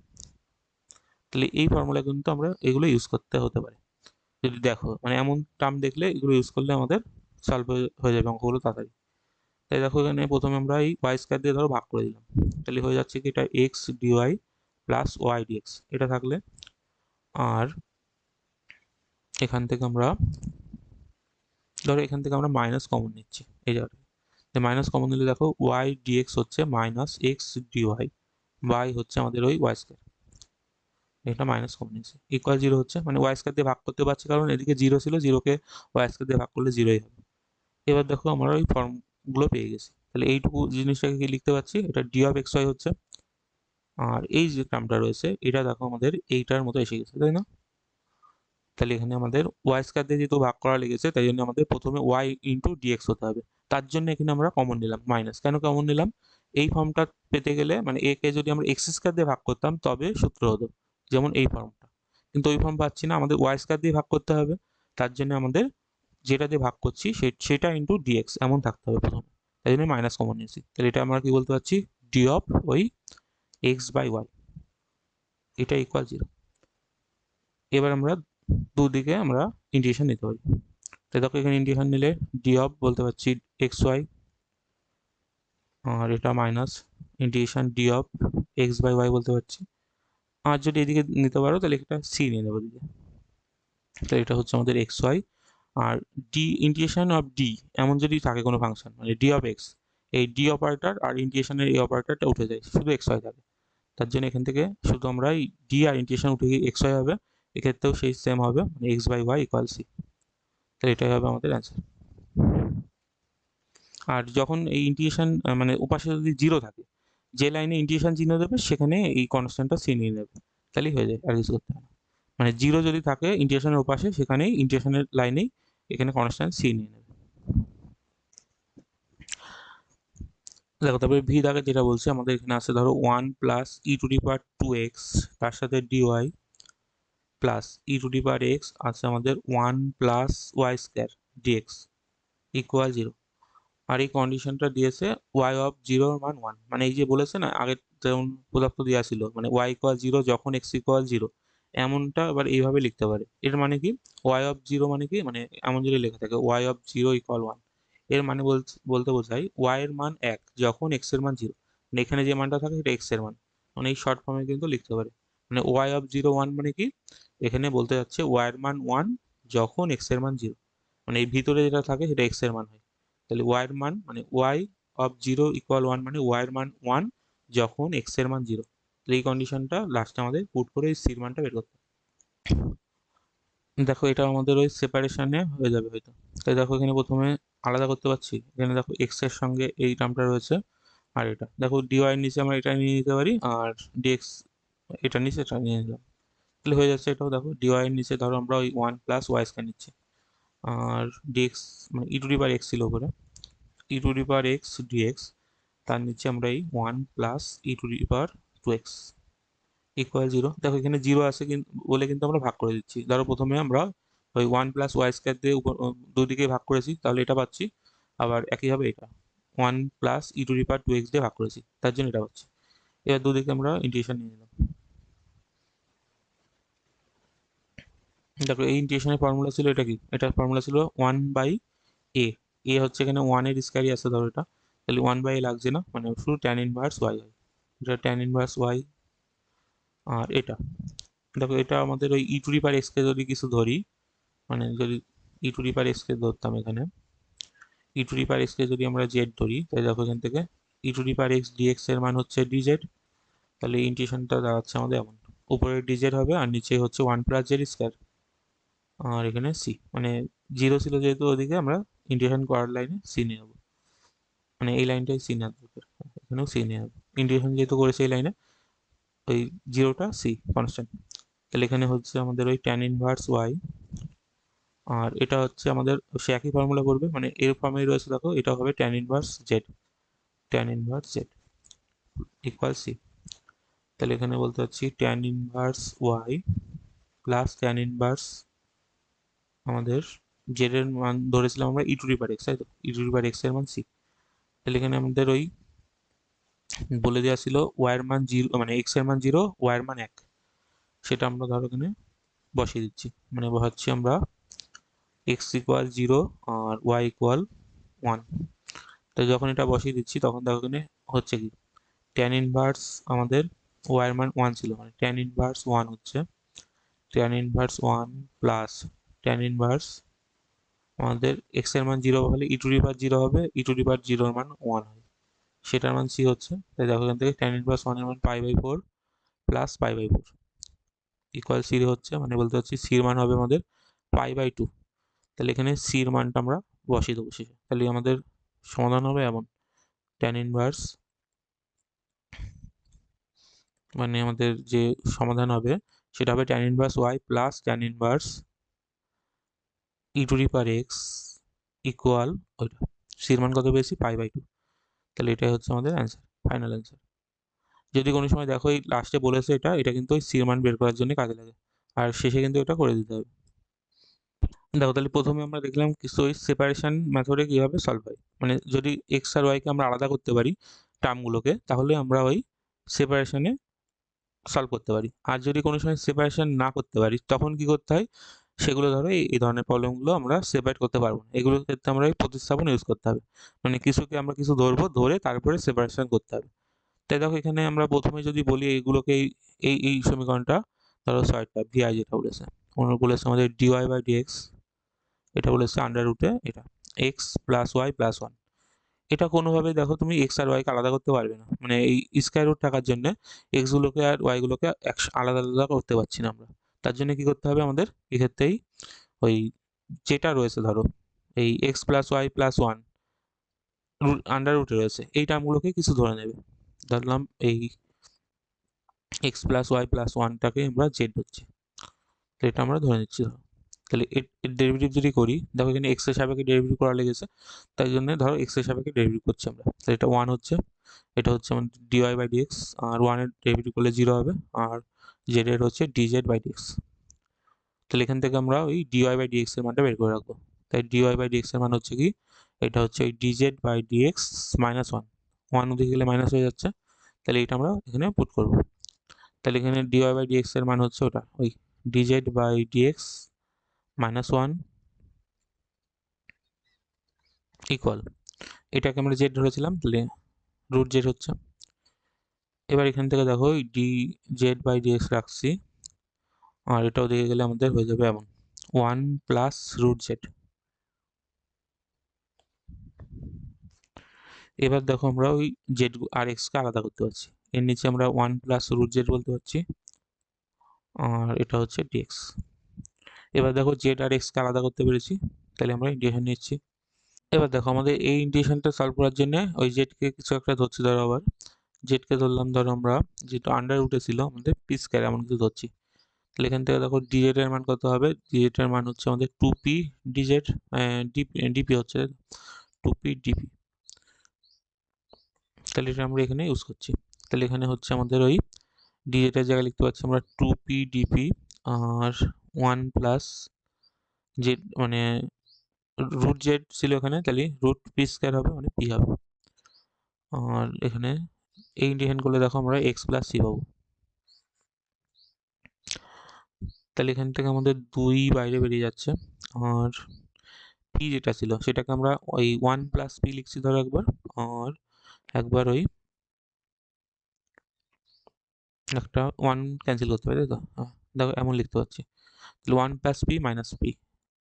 তাহলে এই ফর্মুলা কিন্তু আমরা এগুলো ইউজ করতে হতে পারে যদি দেখো মানে এমন টার্ম দেখলে এগুলো ইউজ করলে আমাদের সলভ হয়ে যাবে অঙ্কগুলো তাড়াতাড়ি। তাই দেখো এখানে প্রথমে আমরা এই y² দিয়ে ধরো ভাগ করে দিলাম, তাহলে হয়ে যাচ্ছে কি এটা x dy plus y dx এটা থাকলে, আর এখান থেকে আমরা ধরো এখান থেকে আমরা মাইনাস কমন নিচ্ছি এই জায়গাটা, মাইনাস কমন নিলে দেখো y dx হচ্ছে মাইনাস x dy, y হচ্ছে আমাদের ওই y², এটা মাইনাস কমন নিয়েছে ইকুয়াল 0 হচ্ছে মানে y² দিয়ে ভাগ করতে পারছি কারণ এদিকে 0 ছিল, 0কে y² দিয়ে ভাগ করলে 0ই হবে। এবার দেখো আমরা ওই ফর্মগুলো পেয়ে গেছি, তাহলে এইটুকু জিনিসটাকে কি লিখতে পারছি, এটা d অফ xy হচ্ছে, আর এই যে টার্মটা রয়েছে এটা দেখো আমাদের এইটার মতো এসে গেছে তাই না। তাহলে এখানে আমাদের y² দিয়ে যেহেতু ভাগ করা লেগেছে তাই জন্য আমাদের প্রথমে y ইন্টু dx হতে হবে, তার জন্য এখানে আমরা কমন নিলাম মাইনাস। কেন কমন নিলাম? এই ফর্মটা পেতে গেলে মানে a কে যদি আমরা x² দিয়ে ভাগ করতাম তবে সূত্র হতো, যেমন এই ফর্মটা, কিন্তু ওই ফর্ম পাচ্ছি না, আমাদের y² দিয়ে ভাগ করতে হবে, তার জন্য আমাদের যেটা দিয়ে ভাগ করছি সেটা ইন্টু dx এমন থাকতে হবে প্রথমে, তাই জন্য মাইনাস কমন নিয়েছি। তাহলে এটা আমরা কি বলতে পারছি, d অফ ওই x বাই y, এটা ইকুয়াল 0। এবার আমরা দুদিকে আমরা ইন্টিগ্রেশন নিতে পারি, তাই দেখো এখানে ইন্টিগ্রেশন নিলে d অফ বলতে পারছি xy, আর এটা minus integration d of x by y বলতে পারছি, আর যদি এদিকে নিতে পারো তাহলে এটা c নিয়ে নেবো দিকে, তাহলে এটা হচ্ছে আমাদের xy, আর d ইন্টিগ্রেশন অফ d এমন যদি থাকে কোনো ফাংশন মানে d অফ x, এই d অপারেটর আর ইন্টিগ্রেশনের এই অপারেটরটা উঠে যায়, শুধু xy থাকে, তার জন্য এখান থেকে শুধু আমরা এই d আর ইন্টিগ্রেশন উঠে গিয়ে xy হবে, এক্ষেত্রেও সেই সেম হবে মানে x by y equal c। তাহলে এটাই হবে আমাদের অ্যান্সার। আর যখন এই ইন্টিগ্রেশন মানে ওপাশে যদি 0 থাকে, যে লাইনে ইন্টিগ্রেশন চিহ্ন দেবে সেখানে এই কনস্ট্যান্টটা c নিয়ে নেবে, তাহলেই হয়ে যায়, আর কিছু করতে হবে না। মানে 0 যদি থাকে ইন্টিগ্রেশনের ওপাশে সেখানেই ইন্টিগ্রেশনের লাইনেই এখানে কনস্ট্যান্ট c নিয়ে নেবে। দেখো তারপরে ভি দাগে যেটা বলছে আমাদের এখানে আছে ধরো 1 প্লাস e⁴ তার সাথে dy প্লাস e⁴x আছে আমাদের 1 প্লাস y² dx ইকুয়াল 0। আর এই কন্ডিশনটা দিয়েছে y অফ 0 এর মান 1, মানে এই যে বলেছে না আগে যেমন প্রদত্ত দেওয়া ছিল মানে y ইকুয়াল 0 যখন x ইকুয়াল 0, এমনটা এবার এইভাবে লিখতে পারে। এর মানে কি y অফ 0 মানে কি, মানে এমন যদি লেখা থাকে y অফ 0 ইকুয়াল 1, এর মানে বলতে বোঝায় y এর মান 1 যখন x এর মান 0, মানে এখানে যে মানটা থাকে সেটা x এর মান, মানে এই শর্ট ফর্মে কিন্তু লিখতে পারে। মানে y অফ 0 1 মানে কি, এখানে বলতে যাচ্ছে y এর মান 1 যখন x এর মান 0, মানে এই ভিতরে যেটা থাকে সেটা x এর মান হয়, তাহলে y এর মান মানে y অফ 0 ইকুয়াল 1 মানে y এর মান 1 যখন x এর মান 0। তাহলে এই কন্ডিশনটা লাস্টে আমাদের পুট করে এই c এর মানটা বের করতে হবে। দেখো এটা আমাদের ওই সেপারেশনে হয়ে যাবে হয়তো। তাই দেখো এখানে প্রথমে আলাদা করতে পারছি, এখানে দেখো x এর সঙ্গে এই টার্মটা রয়েছে, আর এটা দেখো dy এর নিচে আমরা এটা নিয়ে নিতে পারি, আর dx এটা নিচে এটা নিয়ে নিলাম, তাহলে হয়ে যাচ্ছে। এটাও দেখো dy এর নিচে ধরো আমরা ওই 1 প্লাস ওয়াই স্কয়ার নিচ্ছি, আর dx মানে e to the power X ছিল উপরে, e to the power X DX, তার নিচে আমরা এই 1 plus e to the power 2x equal 0। দেখো এখানে 0 আছে কিন্তু বলে কিন্তু আমরা ভাগ করে দিচ্ছি। ধরো প্রথমে আমরা ওই 1 প্লাস ওয়াই স্কয়ার দিয়ে দুদিকে ভাগ করেছি, তাহলে এটা পাচ্ছি। আবার একইভাবে এটা 1 plus e to the power 2x দিয়ে ভাগ করেছি, তার জন্য এটা পাচ্ছি। এবার দুদিকে আমরা ইন্টিগ্রেশন নিয়ে নিলাম। দেখো এই ইন্টিগ্রেশনের ফর্মুলা ছিল এটা কি, এটার ফর্মুলা ছিল 1 বাই এ। এ হচ্ছে এখানে 1 এর স্কয়ারই আছে ধরো এটা, তাহলে 1 বাই এ লাগছে না, মানে শুধু ট্যান ইনভার্স ওয়াই হয়। এটা ট্যান ইনভার্স ওয়াই। আর এটা দেখো এটা আমাদের ওই e to the power x কে যদি কিছু ধরি, মানে যদি ই টু দি পাওয়ার এক্স কে ধরতাম, এখানে e to the power x কে যদি আমরা জেড ধরি, তাই দেখো এখান থেকে e to the power X DX এর মান হচ্ছে ডিজেড। তাহলে ইন্টিগ্রেশনটা দাঁড়াচ্ছে আমাদের এমন, উপরে ডিজেড হবে আর নিচে হচ্ছে 1 প্লাস জেড স্কয়ার, আর এখানে সি মানে 0 ছিল যেহেতু ওদিকে আমরা ইন্টিগ্রেশন করার লাইনে সি নিয়ে যাবো, মানে এই লাইনটাই সি নেওয়া দরকার, এখানেও সি নিয়ে যাবো। ইন্টিগ্রেশন যেহেতু করেছে এই লাইনে, ওই জিরোটা সি কনস্ট্যান্ট। তাহলে এখানে হচ্ছে আমাদের ওই ট্যান ইনভার্স ওয়াই, আর এটা হচ্ছে আমাদের সে একই ফর্মুলা করবে, মানে এর ফর্মেই রয়েছে দেখো, এটা হবে tan inverse z, tan inverse z equal c. তাহলে এখানে বলতে পারছি tan inverse y plus tan inverse আমাদের জেড এর মান ধরেছিলাম আমরা e to the power x, তাই তো ই টু দি পাওয়ার এক্স এর মান সি। তাহলে এখানে আমাদের ওই বলে দেওয়া ছিল ওয়াই এর মান 0 মানে এক্স এর মান 0, ওয়াই এর মান 1, সেটা আমরা ধরো এখানে বসিয়ে দিচ্ছি। মানে বসাচ্ছি আমরা এক্স ইকুয়াল 0 আর ওয়াই ইকুয়াল 1। তো যখন এটা বসিয়ে দিচ্ছি তখন দেখো এখানে হচ্ছে কি, ট্যান ইনভার্স আমাদের ওয়াই এর মান 1 ছিল, মানে ট্যান ইনভার্স 1 হচ্ছে tan inverse 1 plus tan inverse আমাদের এক্স এর মান 0 হলে ই টু দি পাওয়ার 0 হবে, ই টু দি পাওয়ার 0 এর মান 1 হয়, সেটার মান সি হচ্ছে। তাই দেখো এখান থেকে ট্যান ইনভার্স 1 এর মান pi by 4 plus pi by 4 equal c হচ্ছে, মানে বলতে হচ্ছে সি এর মান হবে আমাদের পাই বাই 2। তাহলে এখানে সি এর মানটা আমরা বসিয়ে দেবো শেষে, তাহলে আমাদের সমাধান হবে এমন, ট্যান ইনভার্স মানে আমাদের যে সমাধান হবে সেটা হবে tan inverse y plus tan inverse e to the power x equal ওইটা সির মান কত পেয়েছি পাই বাই 2। তাহলে এটাই হচ্ছে আমাদের অ্যান্সার, ফাইনাল অ্যান্সার। যদি কোনো সময় দেখো এই লাস্টে বলেছে এটা, এটা কিন্তু ওই সির মান বের করার জন্য কাজে লাগে, আর শেষে কিন্তু এটা করে দিতে হবে। দেখো তাহলে প্রথমে আমরা দেখলাম কিছু ওই সেপারেশন মেথডে কীভাবে সলভ হয়, মানে যদি এক্স আর ওয়াইকে আমরা আলাদা করতে পারি টার্মগুলোকে, তাহলে আমরা ওই সেপারেশনে সলভ করতে পারি। আর যদি কোনো সময় সেপারেশন না করতে পারি তখন কি করতে হয়, সেগুলো ধরো এই ধরনের প্রবলেমগুলো আমরা সেপারেট করতে পারবো না, এগুলোর ক্ষেত্রে আমরা এই প্রতিস্থাপন ইউজ করতে হবে, মানে কিছুকে আমরা কিছু ধরবো, ধরে তারপরে সেপারেশন করতে হবে। তাই দেখো এখানে আমরা প্রথমে যদি বলি এইগুলোকে এই এই সমীকরণটা ধরো ছয়টা ভিআই যেটা বলেছে, ওনার বলেছে আমাদের ডিওয়াই বাই ডিএক্স, এটা বলেছে আন্ডার রুটে এটা এক্স প্লাস ওয়াই প্লাস 1। এটা কোনোভাবে দেখো তুমি এক্স আর ওয়াইকে আলাদা করতে পারবে না, মানে এই স্কয়ার রুট থাকার জন্য এক্সগুলোকে আর ওয়াইগুলোকে আলাদা আলাদা করতে পারছি না আমরা। তার জন্য কি করতে হবে আমাদের এক্ষেত্রেই ওই যেটা রয়েছে ধরো এই X plus Y plus 1 under রুটে রয়েছে এই টার্মগুলোকে কিছু ধরে নেবে। ধরলাম এই এক্স প্লাস ওয়াই প্লাস 1টাকে আমরা জেড হচ্ছে, তো এটা আমরা ধরে নিচ্ছি ধরো। তাহলে এর ডেরিভেটিভ যদি করি, দেখো এখানে এক্স এর সাপেক্ষে ডেরিভেটিভ করা লেগেছে, তাই জন্য ধরো এক্স এর সাপেক্ষে ডেরিভেটিভ করছি আমরা, তাহলে এটা 1 হচ্ছে, এটা হচ্ছে আমাদের ডিওয়াই বাই ডিএক্স, আর 1 এর ডেরিভেটিভ করলে 0 হবে, আর জেড এর হচ্ছে ডিজেড বাই ডিএক্স। তাহলে এখান থেকে আমরা ওই ডিওয়াই বাই ডিএক্স এর মানটা বের করে রাখবো। তাই ডিওয়াই বাই ডিএক্স এর মান হচ্ছে কি, এটা হচ্ছে ওই ডিজেড বাই ডিএক্স মাইনাস 1, 1 ওদিকে গেলে মাইনাস হয়ে যাচ্ছে, তাহলে এটা আমরা এখানে পুট করবো। তাহলে এখানে ডিওয়াই বাই ডিএক্স এর মান হচ্ছে ওটা ওই dz by dx minus 1 equal, এটাকে আমরা জেড ধরেছিলাম, তাহলে রুট জেড হচ্ছে। এবার এখান থেকে দেখো ডি জেড বাই ডিএক্স রাখছি, আর এটাও দিকে গেলে আমাদের হয়ে যাবে এমন 1 প্লাস রুট জেড। এবার দেখো আমরা ওই জেড আর এক্সকে আলাদা করতে পারছি। এর নিচে আমরা 1+√z বলতে পারছি, আর এটা হচ্ছে ডিএক্স। এবার দেখো জেড আর এক্সকে আলাদা করতে পেরেছি, তাহলে আমরা ইন্টিগ্রেশন নিচ্ছি। এবার দেখো আমাদের এই ইন্টিগ্রেশনটা সলভ করার জন্য ওই জেডকে কিছু একটা ধরছি, ধরো আবার জেডকে ধরলাম, ধরো আমরা যেটা আন্ডার রুটে ছিল আমাদের পি স্কয়ার এমন কিছু ধরছি। তাহলে এখান থেকে দেখো ডিজেড এর মান কত হবে, ডিজেড এর মান হচ্ছে আমাদের 2p ডিজেড, ডিপি হচ্ছে 2p ডিপি। তাহলে এটা আমরা এখানে ইউজ করছি। তাহলে এখানে হচ্ছে আমাদের ওই ডিজেড এর জায়গায় লিখতে পারছি আমরা 2p ডিপি আর 1 প্লাস জেড, মানে রুট জেড ছিল এখানে, তাহলে রুট পি স্কয়ার হবে, মানে পি হবে। আর এখানে এই ইন্টিগ্রেশন করলে দেখো আমরা এক্স প্লাস সি পাবো। তাহলে এখান থেকে আমাদের 2 বাইরে বেরিয়ে যাচ্ছে, আর পি যেটা ছিল সেটাকে আমরা ওই 1+p লিখছি ধরো একবার, আর একবার ওই একটা 1 ক্যান্সেল করতে পারি, তাই তো? দেখো এমন লিখতে পারছি, তাহলে 1+p মাইনাস পি,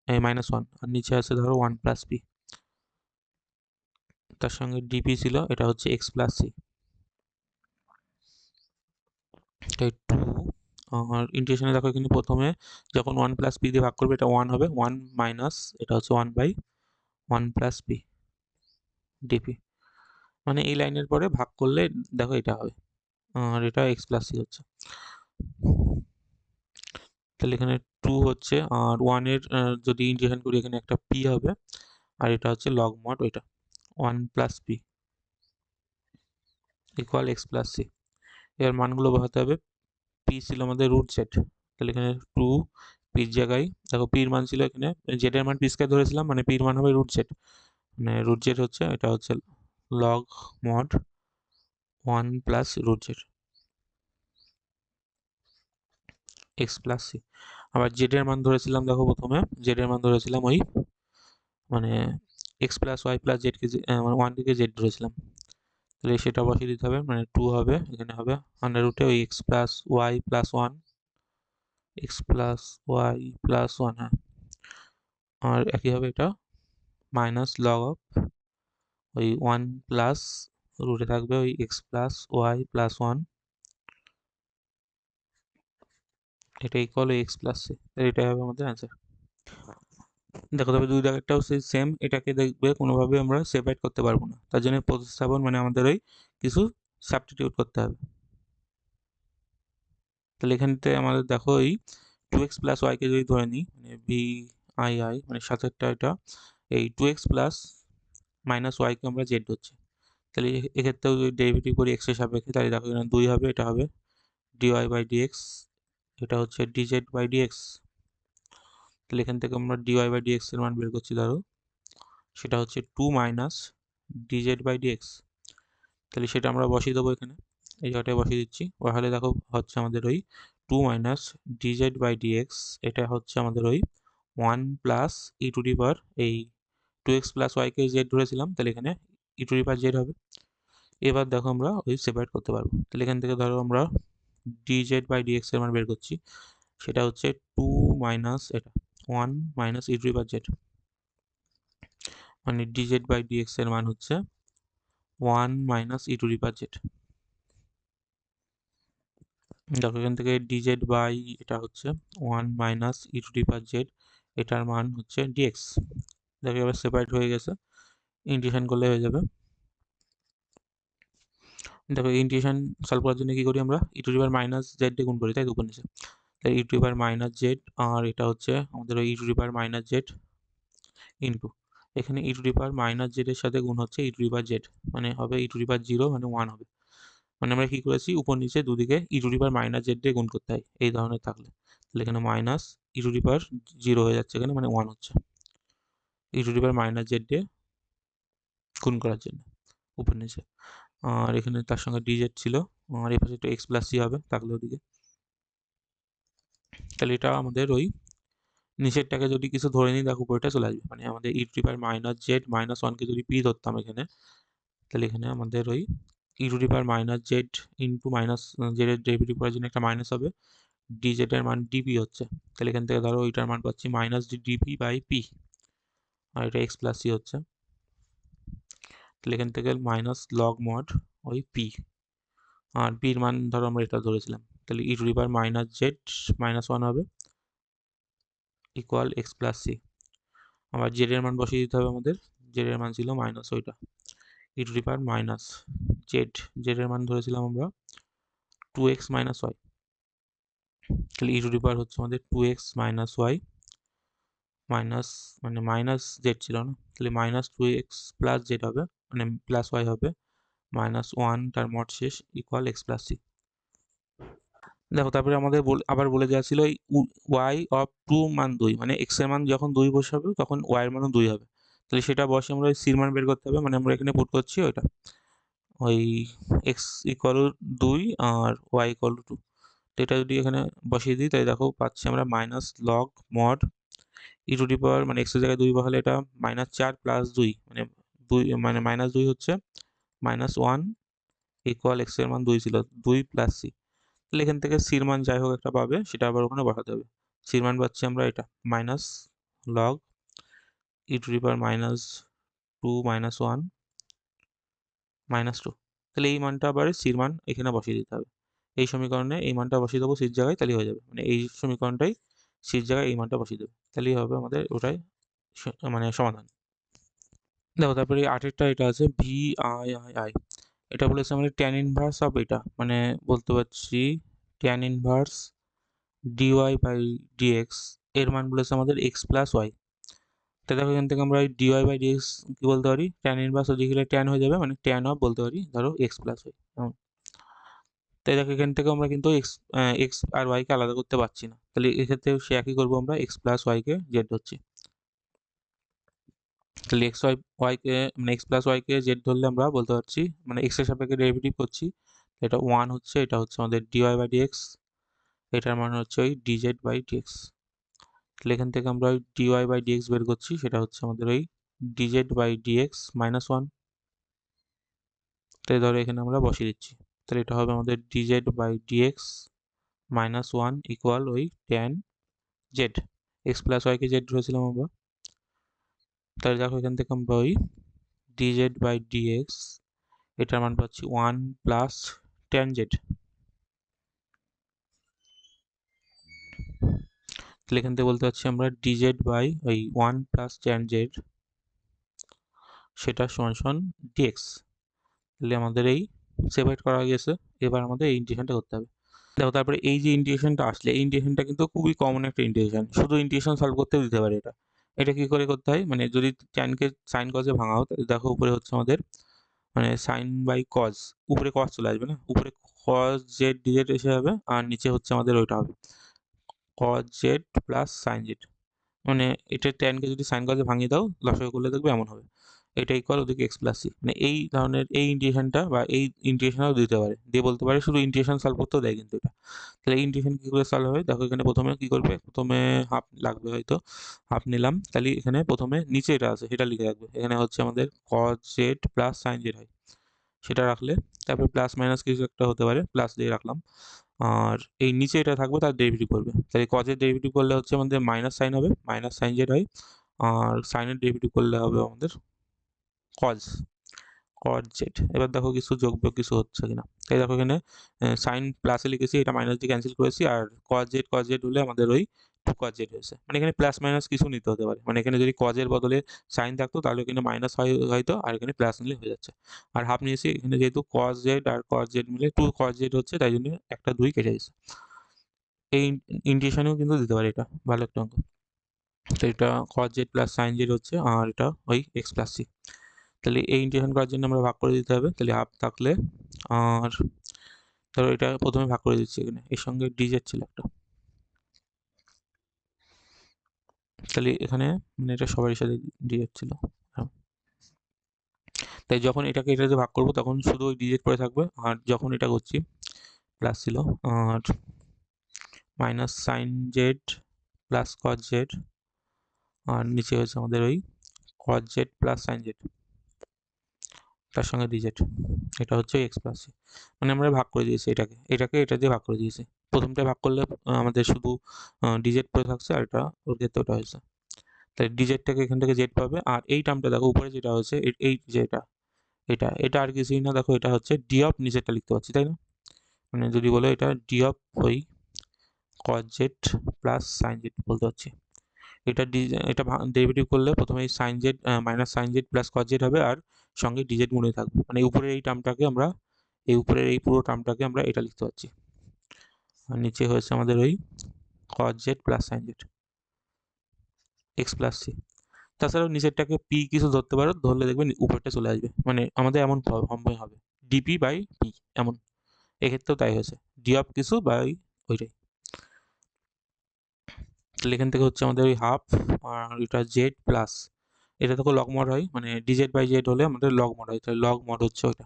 -1, আর নিচে আছে ধরো 1+p, তার সঙ্গে ডিপি ছিল, এটা হচ্ছে এক্স প্লাস সি। তাই 2, আর ইন্টিগ্রেশনে দেখো এখানে প্রথমে যখন 1+p দিয়ে ভাগ করবে এটা 1 হবে, 1 মাইনাস এটা হচ্ছে 1/1+p ডিপি, মানে এই লাইনের পরে ভাগ করলে দেখো এটা হবে, আর এটা এক্স প্লাস সি হচ্ছে। তাহলে এখানে 2 হচ্ছে, আর 1 এর যদি ইন্টিগ্রেশন করি এখানে একটা p হবে, আর এটা হচ্ছে লগ মড ওইটা 1+p equal x plus C. এর মানগুলো বসাতে হবে। p ছিল আমাদের রুট জেড, তাহলে এখানে 2 পির জায়গায় দেখো পির মান ছিল এখানে, জেড এর মান পি স্কয়ার ধরেছিলাম, মানে পির মান হবে রুট জেড, মানে রুট জেড হচ্ছে এটা হচ্ছে log mod 1+√z x plus C. আবার জেড এর মান ধরেছিলাম, দেখো প্রথমে জেড এর মান ধরেছিলাম ওই, মানে X plus Y plus Z কে, মানে 1 থেকে জেড ধরেছিলাম, তাহলে সেটা বসিয়ে দিতে হবে, মানে 2 হবে, এখানে হবে আন্ডার রুটে ওই x plus Y plus 1, x+y+1, হ্যাঁ, আর একই হবে এটা মাইনাস লগ অফ ওই 1 প্লাস রুটে থাকবে ওই এক্স প্লাস ওয়াই প্লাস 1, এটা ইকুয়াল এক্স প্লাস সি, এটাই হবে আমাদের অ্যান্সার। দেখো তবে দুই দাগেরটাও সেই সেম, এটাকে দেখবে কোনোভাবে আমরা সেপারেট করতে পারবো না, তার জন্য প্রতিস্থাপন মানে আমাদের ওই কিছু সাবস্টিটিউট করতে হবে। তাহলে এখানতে আমাদের দেখো এই 2x প্লাস ওয়াইকে যদি ধরে নিই, মানে VII, মানে সাথেরটা এটা, এই 2x প্লাস মাইনাস ওয়াইকে আমরা জেড ধরছি, তাহলে এক্ষেত্রেও যদি ডেরিভেটিভ করি এক্স এর সাপেক্ষে, তাহলে দেখো এখানে 2 হবে, এটা হবে dy/dx, এটা হচ্ছে dz/dx। তাহলে এখান থেকে আমরা dy/dx এর মান বের করছি, ধরো সেটা হচ্ছে 2 মাইনাস dz/dx, তাহলে সেটা আমরা বসিয়ে দেবো এখানে, এই জায়গাটায় বসিয়ে দিচ্ছি, বসালে দেখো হচ্ছে আমাদের ওই 2 মাইনাস dz/dx, এটা হচ্ছে আমাদের ওই 1 প্লাস ই টু দি পাওয়ার এই 2x প্লাস ওয়াইকে জেড ধরেছিলাম, তাহলে এখানে e to the power Z হবে। এবার দেখো আমরা ওই সেপারেট করতে পারবো, তাহলে এখান থেকে ধরো আমরা dz/dx এর মান বের করছি, সেটা হচ্ছে 2 মাইনাস এটা 1 minus e to the power Z, মানে dz/dx এর মান হচ্ছে 1 minus e to the power Z. দেখো এখান থেকে dz বাই এটা হচ্ছে 1 minus e to the power Z, এটার মান হচ্ছে dx। দেখো এবার সেপারেট হয়ে গেছে, ইন্টিগ্রেশন করলে হয়ে যাবে। দেখো ইন্টিগ্রেশন সলভ করার জন্য কি করি আমরা, e to the power minus Z দিয়ে গুণ করি, তাই উপর নিচে, তাই e to the power minus Z, আর এটা হচ্ছে আমাদের e to the power minus Z into, এখানে e to the power minus Z এর সাথে গুণ হচ্ছে e to the power Z, মানে হবে ই টু দি পাওয়ার 0, মানে 1 হবে, মানে আমরা কি করেছি উপর নিচে দুদিকে e to the power minus Z দিয়ে গুণ করতে হয় এই ধরনের থাকলে, তাহলে এখানে মাইনাস ই টু দি পাওয়ার 0 হয়ে যাচ্ছে এখানে, মানে 1 হচ্ছে e to the power minus Z দিয়ে গুণ করার জন্য উপর নিচে, আর এখানে তার সঙ্গে ডিজেড ছিল, আর এই পাশে একটা এক্স প্লাস সি হবে থাকলে ওদিকে, তাহলে এটা আমাদের ওই নিচেরটাকে যদি কিছু ধরে নিই দেখো উপরেটা চলে আসবে, মানে আমাদের e to the power minus Z minus 1কে যদি পি ধরতাম এখানে, তাহলে এখানে আমাদের ওই e to the power minus Z into minus Z এর ডেরিভেটিভ করার জন্য একটা মাইনাস হবে, ডিজেড এর মান ডিপি হচ্ছে, তাহলে এখান থেকে ধরো ওইটার মান পাচ্ছি মাইনাস ডিপি বাই পি, আর এটা এক্স প্লাস সি হচ্ছে, তাহলে এখান থেকে মাইনাস লগ মড ওই পি, আর পির মান ধরো আমরা এটা ধরেছিলাম, তাহলে e to the power minus Z minus one হবে ইকুয়াল এক্স প্লাস সি। আবার জেড এর মান বসিয়ে দিতে হবে আমাদের, জেড এর মান ছিল মাইনাস ওইটা, e to the power minus Z, Z এর মান ধরেছিলাম আমরা টু এক্স মাইনাস ওয়াই, তাহলে ই টু দি পাওয়ার হচ্ছে আমাদের two x minus y minus, মানে মাইনাস জেড ছিল না, তাহলে minus two x plus z হবে, মানে প্লাস ওয়াই হবে, মাইনাস ওয়ান তার মড শেষ ইকুয়াল এক্স প্লাস সি। দেখো তারপরে আমাদের আবার বলে দেওয়া ছিল এই ওয়াই অফ টু মান দুই, মানে এক্স এর মান যখন দুই বসাবে তখন ওয়াই এর মানও দুই হবে, তাহলে সেটা বসে আমরা ওই সির মান বের করতে হবে, মানে আমরা এখানে পুট করছি ওইটা ওই এক্স ইকুয়াল দুই আর ওয়াই ইকুয়াল টু, তো এটা যদি এখানে বসিয়ে দিই তাই দেখো পাচ্ছি আমরা minus log mod e to the power, মানে এক্স এর জায়গায় দুই বসালে এটা মাইনাস চার প্লাস দুই, মানে দুই মানে মাইনাস দুই হচ্ছে মাইনাস ওয়ান ইকুয়াল এক্স এর মান দুই ছিল দুই প্লাস সি, তাহলে এখান থেকে সির মান যাই হোক একটা পাবে সেটা আবার ওখানে বসাতে হবে, সির মান পাচ্ছি আমরা এটা minus log e to the power minus two minus one minus two, তাহলে এই মানটা আবার সির মান এখানে বসিয়ে দিতে হবে, এই সমীকরণে এই মানটা বসিয়ে দেবো সির জায়গায়, তাহলেই হয়ে যাবে, মানে এই সমীকরণটাই সির জায়গায় এই মানটা বসিয়ে দেবে, তাহলেই হবে আমাদের ওটাই মানে সমাধান। দেখো তারপরে আটেরটা এটা আছে ভি আই আই আই, এটা বলেছে আমাদের ট্যান ইনভার্স অফ এটা, মানে বলতে পারছি tan inverse dy by dx এর মান বলেছে আমাদের এক্স প্লাস ওয়াই, তাই দেখো এখান থেকে আমরা ডিওয়াই বাই ডিএক্স কি বলতে পারি, ট্যান ইনভার্স ওদিকে ট্যান হয়ে যাবে, মানে ট্যান অফ বলতে পারি ধরো এক্স প্লাস ওয়াই, তাই দেখো এখান থেকে আমরা কিন্তু এক্স এক্স আর ওয়াইকে আলাদা করতে পারছি না, তাহলে এক্ষেত্রে সে একই করবো, আমরা এক্স প্লাস ওয়াইকে জেড ধরছি, তাহলে এক্স ওয়াইকে মানে এক্স প্লাস ওয়াইকে জেড ধরলে আমরা বলতে পারছি মানে এক্স এর সাপেক্ষে ডেরিভেটিভ করছি, এটা ওয়ান হচ্ছে, এটা হচ্ছে আমাদের ডিওয়াই বাই ডিএক্স, এটার মানে হচ্ছে ওই ডিজেড বাই ডিএক্স, তাহলে এখান থেকে আমরা ওই ডিওয়াই বাই ডিএক্স বের করছি, সেটা হচ্ছে আমাদের ওই dz by dx minus one, তাই ধরো এখানে আমরা বসিয়ে দিচ্ছি, তাহলে এটা হবে আমাদের DZ by dx minus one equal ওই ট্যান জেড, এক্স প্লাস ওয়াইকে জেড ধরেছিলাম আমরা, তাহলে দেখো এখান থেকে আমরা ওই ডিজেড বাই ডিএক্স এটার মান পাচ্ছি ওয়ান প্লাস ট্যান জেড, তাহলে এখান থেকে বলতে পারছি আমরা ডিজেড বাই ওই ওয়ান প্লাস ট্যান জেড সেটা সমান সমান ডিএক্স, তাহলে আমাদের এই সেপারেট করা গেছে, এবার আমাদের এই ইন্টিগ্রেশনটা করতে হবে। দেখো তারপরে এই যে ইন্টিগ্রেশনটা আসলে এই ইন্টিগ্রেশনটা কিন্তু খুবই কমন একটা ইন্টিগ্রেশন, শুধু ইন্টিগ্রেশন সলভ করতেও দিতে পারে এটা, এটা কি করে করতে হয়, মানে যদি ট্যানকে সাইন কজে ভাঙাও তাহলে দেখো উপরে হচ্ছে আমাদের মানে সাইন বাই কজ, উপরে কজ চলে আসবে না, উপরে কজ জেড ডিজেড এসে যাবে, আর নিচে হচ্ছে আমাদের ওইটা হবে cos Z plus sine z, মানে এটা ট্যানকে যদি সাইন কজে ভাঙিয়ে দাও লসাগু করলে দেখবে এমন হবে, এটা ইকুয়াল ওদিকে এক্স প্লাস সি, মানে এই ধরনের এই ইন্টিগ্রেশনটা বা এই ইন্টিগ্রেশনও দিতে পারে, দিয়ে বলতে পারে শুধু ইন্টিগ্রেশন সলভ করতেও দেয় কিন্তু এটা, তাহলে এই ইন্টিগ্রেশন কী করে সলভ হবে দেখো, এখানে প্রথমে কী করবে, প্রথমে হাফ লাগবে হয়তো, হাফ নিলাম, তাহলে এখানে প্রথমে নিচে এটা আছে সেটা লিখে রাখবে, এখানে হচ্ছে আমাদের cos Z plus sine z হয় সেটা রাখলে, তারপরে প্লাস মাইনাস কিছু একটা হতে পারে প্লাস দিয়ে রাখলাম, আর এই নিচে এটা থাকবে তার ডেরিভেটিভ করবে, তাহলে কজের ডেরিভেটিভ করলে হচ্ছে আমাদের মাইনাস সাইন হবে, মাইনাস সাইন জেড হয়, আর সাইনের ডেরিভেটিভ করলে হবে আমাদের কজ, কজ জেড, এবার দেখো কিছু যোগ বিয়োগ কিছু হচ্ছে কিনা, তাই দেখো এখানে সাইন প্লাসে লিখেছি, এটা মাইনাস দিয়ে ক্যান্সেল করেছি, আর কজ জেড হলে আমাদের ওই টু কজ জেড হয়েছে, মানে এখানে প্লাস মাইনাস কিছু নিতে হতে পারে, মানে এখানে যদি কজের বদলে সাইন থাকতো তাহলে এখানে মাইনাস হয় হয়তো, আর এখানে প্লাস নিলে হয়ে যাচ্ছে, আর হাফ নিয়েছি এখানে যেহেতু কজ জেড আর কজ জেড মিলে টু কজ জেড হচ্ছে, তাই জন্য একটা দুই কেটে গেছে, এই ইন্টিগ্রেশনেও কিন্তু দিতে পারে, এটা ভালো একটা অঙ্ক, তো এটা cos Z plus sine z হচ্ছে, আর এটা ওই এক্স প্লাস সি, তাহলে এই ইন্টিগ্রেশন করার জন্য আমরা ভাগ করে দিতে হবে, তাহলে হাফ থাকলে আর ধরো এটা প্রথমে ভাগ করে দিচ্ছি, এখানে এর সঙ্গে ডিজেড ছিল একটা, তাহলে এখানে মানে এটা সবারই সাথে ডিজেড ছিল, হ্যাঁ। তাই যখন এটাকে এটাতে ভাগ করব তখন শুধু ওই ডিজেড পড়ে থাকবে, আর যখন এটা করছি প্লাস ছিল, আর minus sine Z plus cos Z, আর নিচে হয়েছে আমাদের ওই cos Z plus sine Z তার সঙ্গে ডিজেড, এটা হচ্ছে এক্স প্লাস সি, মানে আমরা ভাগ করে দিয়েছি এটাকে এটাকে এটা দিয়ে ভাগ করে দিয়েছি, প্রথমটা ভাগ করলে আমাদের শুধু ডিজেড পড়ে থাকছে, আর এটা ওর ক্ষেত্রে ওটা হয়েছে, তাই ডিজেডটাকে এখান থেকে জেড পাবে, আর এই টার্মটা দেখো উপরে যেটা হয়েছে এই যেটা এটা এটা আর কিছুই না, দেখো এটা হচ্ছে ডি অফ নিচেরটা লিখতে পারছি, তাই না? মানে যদি বলো এটা ডি অফ ওই cos z plus sine z বলতে পারছি। এটা এটা ডেরিভেটিভ করলে প্রথমে sine z minus sine Z plus cos z হবে, আর সঙ্গে ডিজেড গুণে থাকবে, মানে উপরের এই টার্মটাকে আমরা উপরের এই পুরো টার্মটাকে আমরা এটা লিখতে পারছি। আর নিচে হয়েছে আমাদের ওই cos Z plus sine Z X plus C. তাছাড়াও নিচেরটাকে পি কিছু ধরতে পারো, ধরলে দেখবে উপরটা চলে আসবে, মানে আমাদের এমন ফর্মে হবে ডিপি বাই পি এমন। এক্ষেত্রেও তাই হয়েছে, ডি অফ কিছু বাই ওইটাই। তাহলে এখান থেকে হচ্ছে আমাদের ওই হাফ, আর এটা জেড প্লাস, এটা দেখো লগ মড হয়, মানে ডিজেড বাই জেড হলে আমাদের লগ মড হয়, তাহলে লগ মড হচ্ছে ওইটা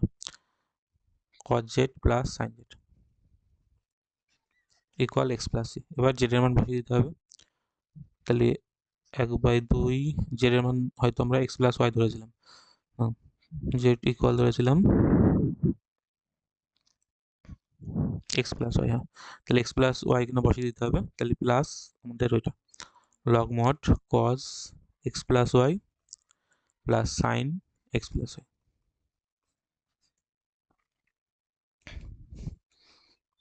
cos z plus sine z equal x plus c. এবার জেড এর মান বসিয়ে দিতে হবে, তাহলে 1/2 জেড এর মান হয়তো আমরা এক্স প্লাস ওয়াই ধরেছিলাম, জেড ইকুয়াল ধরেছিলাম এক্স প্লাস ওয়াই। হ্যাঁ, তাহলে এক্স প্লাস ওয়াই কিন্তু বসিয়ে দিতে হবে, তাহলে প্লাস আমাদের ওইটা log mod cos x plus Y plus sine x plus y,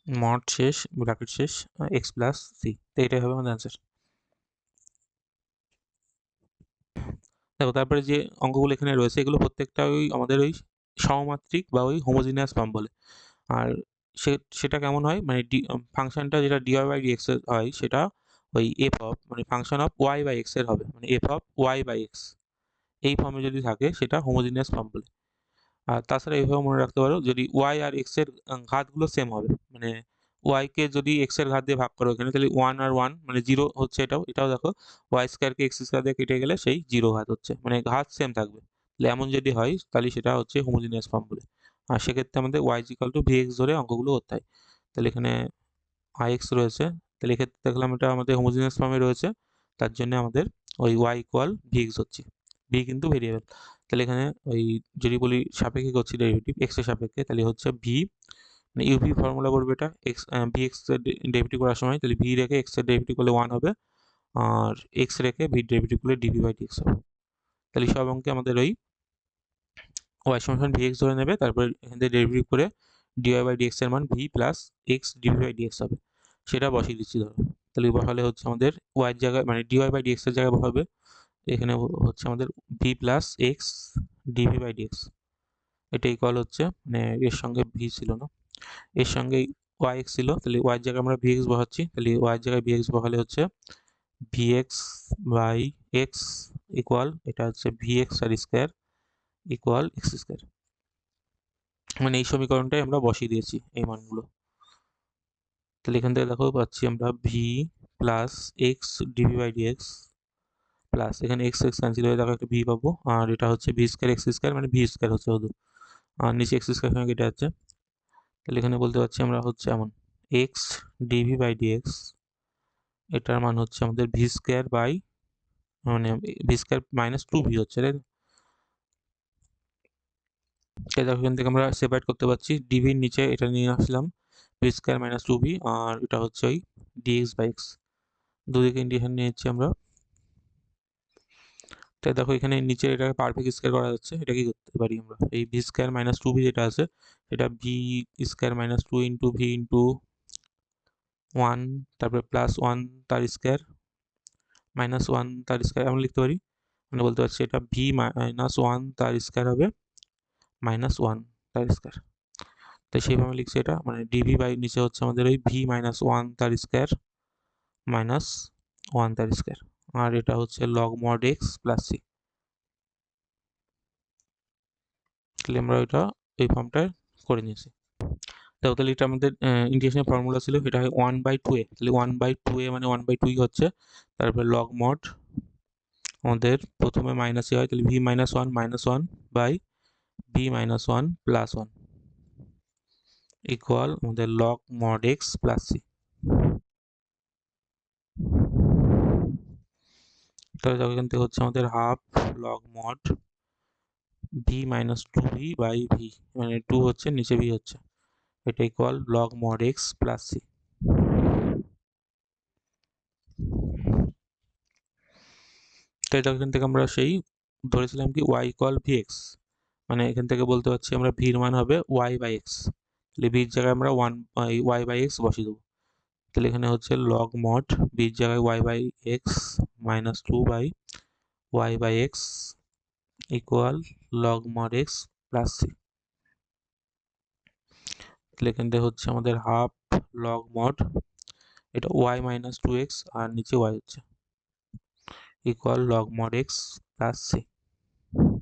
mod শেষ ব্র্যাকেট শেষ এক্স প্লাস সি। তো এটাই হবে আমাদের অ্যান্সার। দেখো তারপরে যে অঙ্কগুলো এখানে রয়েছে এগুলো প্রত্যেকটা ওই আমাদের ওই সমমাত্রিক বা ওই হোমোজিনিয়াস ফর্ম বলে। আর সেটা কেমন হয়, মানে ফাংশনটা যেটা d y by d x এর হয় সেটা ওই এফ অফ মানে function of y by x এর হবে, মানে f of y by x এই ফর্মে যদি থাকে সেটা হোমোজিনিয়াস ফর্ম বলে। আর তাছাড়া এইভাবে মনে রাখতে পারো, যদি ওয়াই আর এক্স এর ঘাতগুলো সেম হবে, মানে ওয়াই কে যদি এক্স এর ঘাত দিয়ে ভাগ করো এখানে, তাহলে ওয়ান আর ওয়ান মানে জিরো হচ্ছে, এটাও দেখো ওয়াই স্কোয়ারকে এক্স স্কোয়ার দিয়ে কেটে গেলে সেই জিরো ঘাত হচ্ছে, মানে ঘাত সেম থাকবে। তাহলে এমন যদি হয় তাহলে সেটা হচ্ছে হোমোজিনিয়াস ফর্ম বলে। আর সেক্ষেত্রে আমাদের y equal to v x ধরে অঙ্কগুলো করতে হয়। তাহলে এখানে আই এক্স রয়েছে, তাহলে এক্ষেত্রে দেখলাম এটা আমাদের হোমোজিনিয়াস ফর্মে রয়েছে, তার জন্য আমাদের ওই ওয়াই ইকুয়াল ভি এক্স হচ্ছে, ভি কিন্তু ভেরিয়েবল। তাহলে এখানে ওই যদি বলি সাপেক্ষে করছি ডেরিভেটিভ এক্স এর সাপেক্ষে, তাহলে হচ্ছে ভি মানে ইউভি ফর্মুলা করবে এটা এক্স ভি এক্স এর ডেরিভেটিভ করার সময়, তাহলে ভি রেখে এক্স এর ডেরিভেটিভ করলে ওয়ান হবে, আর এক্স রেখে ভি ডেরিভেটিভ করলে ডিভি বাই ডিএক্স হবে। তাহলে সব অঙ্কে আমাদের ওই ওয়াই সমান ভি এক্স ধরে নেবে, তারপর এখান থেকে ডেরিভেটিভ করে ডিওয়াই বাই ডিএক্স এর মান v plus x dv by dx হবে, সেটা বসিয়ে দিচ্ছি ধরো। তাহলে বসালে হচ্ছে আমাদের ওয়াই এর জায়গায় মানে ডিওয়াই বাই ডিএক্স এর জায়গায় বসাবে, এখানে হচ্ছে আমাদের v plus x dv by dx. এটা ইকুয়াল হচ্ছে মানে এর সঙ্গে ভি ছিল না, এর সঙ্গে ওয়াই এক্স ছিল, তাহলে ওয়াই এর জায়গায় আমরা ভি এক্স বসাচ্ছি, তাহলে ওয়াই এর জায়গায় ভি এক্স বসালে হচ্ছে v x by x equal এটা হচ্ছে ভি এক্স আর স্কোয়ার ইকুয়াল এক্স স্কোয়ার। মানে এই সমীকরণটাই আমরা বসিয়ে দিয়েছি এই মানগুলো। তাহলে এখান থেকে দেখো পাচ্ছি আমরা v plus x dv by dx plus এখানে এক্স এক্স ক্যান্সেল হয়ে দেখো একটা ভি পাবো, আর এটা হচ্ছে ভি স্কোয়ার এক্স স্কোয়ার মানে ভি স্কোয়ার হচ্ছে শুধু, আর নিচে এক্স স্কোয়ার সঙ্গে কেটে যাচ্ছে। তাহলে এখানে বলতে পারছি আমরা হচ্ছে এমন এক্স ডিভি বাই ডিএক্স এটার মান হচ্ছে আমাদের ভি স্কোয়ার বাই মানে v square minus two v হচ্ছে, তাই তো? তাই দেখো এখান থেকে আমরা সেপারেট করতে পারছি, ডিভির নিচে এটা নিয়ে আসলাম V square minus two V, আর এটা হচ্ছে ওই ডিএক্স বাই এক্স, দুদিকে ইন্ডিকেশন নিয়েছি আমরা। তাই দেখো এখানে নিচে এটাকে পারফেক্ট স্কোয়ার করা যাচ্ছে, এটা কি করতে পারি আমরা এই v square minus two v যেটা আছে এটা v square minus two into v into one, তারপরে প্লাস ওয়ান তার স্কোয়ার মাইনাস ওয়ান তার স্কোয়ার এমন লিখতে পারি, মানে বলতে পারছি এটা ভি মাইনাস ওয়ান তার স্কোয়ার হবে মাইনাস ওয়ান তার স্কোয়ার। তাই সেইভাবে লিখছি এটা, মানে ডিভি বাই নিচে হচ্ছে আমাদের ওই ভি মাইনাস ওয়ান তার স্কোয়ার মাইনাস ওয়ান তার স্কোয়ার, আর এটা হচ্ছে log mod x plus C. তাহলে আমরা ওইটা এই ফর্মটায় করে নিয়েছি। দেখো তাহলে এটা আমাদের ইন্টিগ্রেশনের ফর্মুলা ছিল, এটা হয় ওয়ান বাই টু এ, তাহলে ওয়ান বাই টু এ মানে ওয়ান বাই টুই হচ্ছে, তারপরে লগ মড আমাদের প্রথমে মাইনাসই হয়, তাহলে V minus one by V minus one plus one equal আমাদের log mod x plus C. তাহলে দেখো এখান থেকে হচ্ছে আমাদের half log mod V minus two V by V, মানে টু হচ্ছে নিচে ভি হচ্ছে, এটা equal log mod x plus C. তাই দেখো এখান থেকে আমরা সেই ধরেছিলাম কি ওয়াই ইকুয়াল ভি এক্স, মানে এখান থেকে বলতে পারছি আমরা ভির মান হবে y/x, তাহলে ভির জায়গায় আমরা y/x বসিয়ে দেবো। তাহলে এখানে হচ্ছে লগ মড ভির জায়গায় y/x minus 2/y/x equal log mod x plus c। তাহলে এখান থেকে হচ্ছে আমাদের হাফ লগ মড, এটা y মাইনাস 2x আর নিচে y হচ্ছে equal log mod x plus c।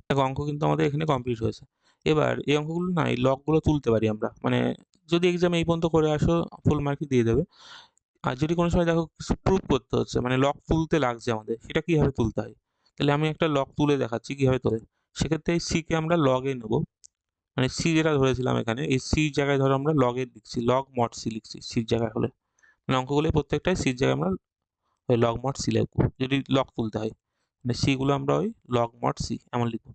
দেখো অঙ্ক কিন্তু আমাদের এখানে কমপ্লিট হয়েছে। এবার এই অঙ্কগুলো না, এই লগগুলো তুলতে পারি আমরা, মানে যদি এক্সামে এই পর্যন্ত করে আসো ফুল মার্কই দিয়ে দেবে। আর যদি কোনো সময় দেখো কিছু প্রুফ করতে হচ্ছে, মানে লগ তুলতে লাগছে আমাদের, সেটা কিভাবে তুলতে হয়, তাহলে আমি একটা লগ তুলে দেখাচ্ছি কিভাবে তোলে। সেক্ষেত্রে এই সিকে আমরা লগে নেব, মানে সি যেটা ধরেছিলাম এখানে, এই সি জায়গায় ধরো আমরা লগে লিখছি, লগ মড সি লিখছি সির জায়গায় হলে, মানে অঙ্কগুলো প্রত্যেকটাই সির জায়গায় আমরা ওই লগ মড সি লিখবো যদি লগ তুলতে হয়, মানে সি গুলো আমরা ওই লগ মড সি এমন লিখবো।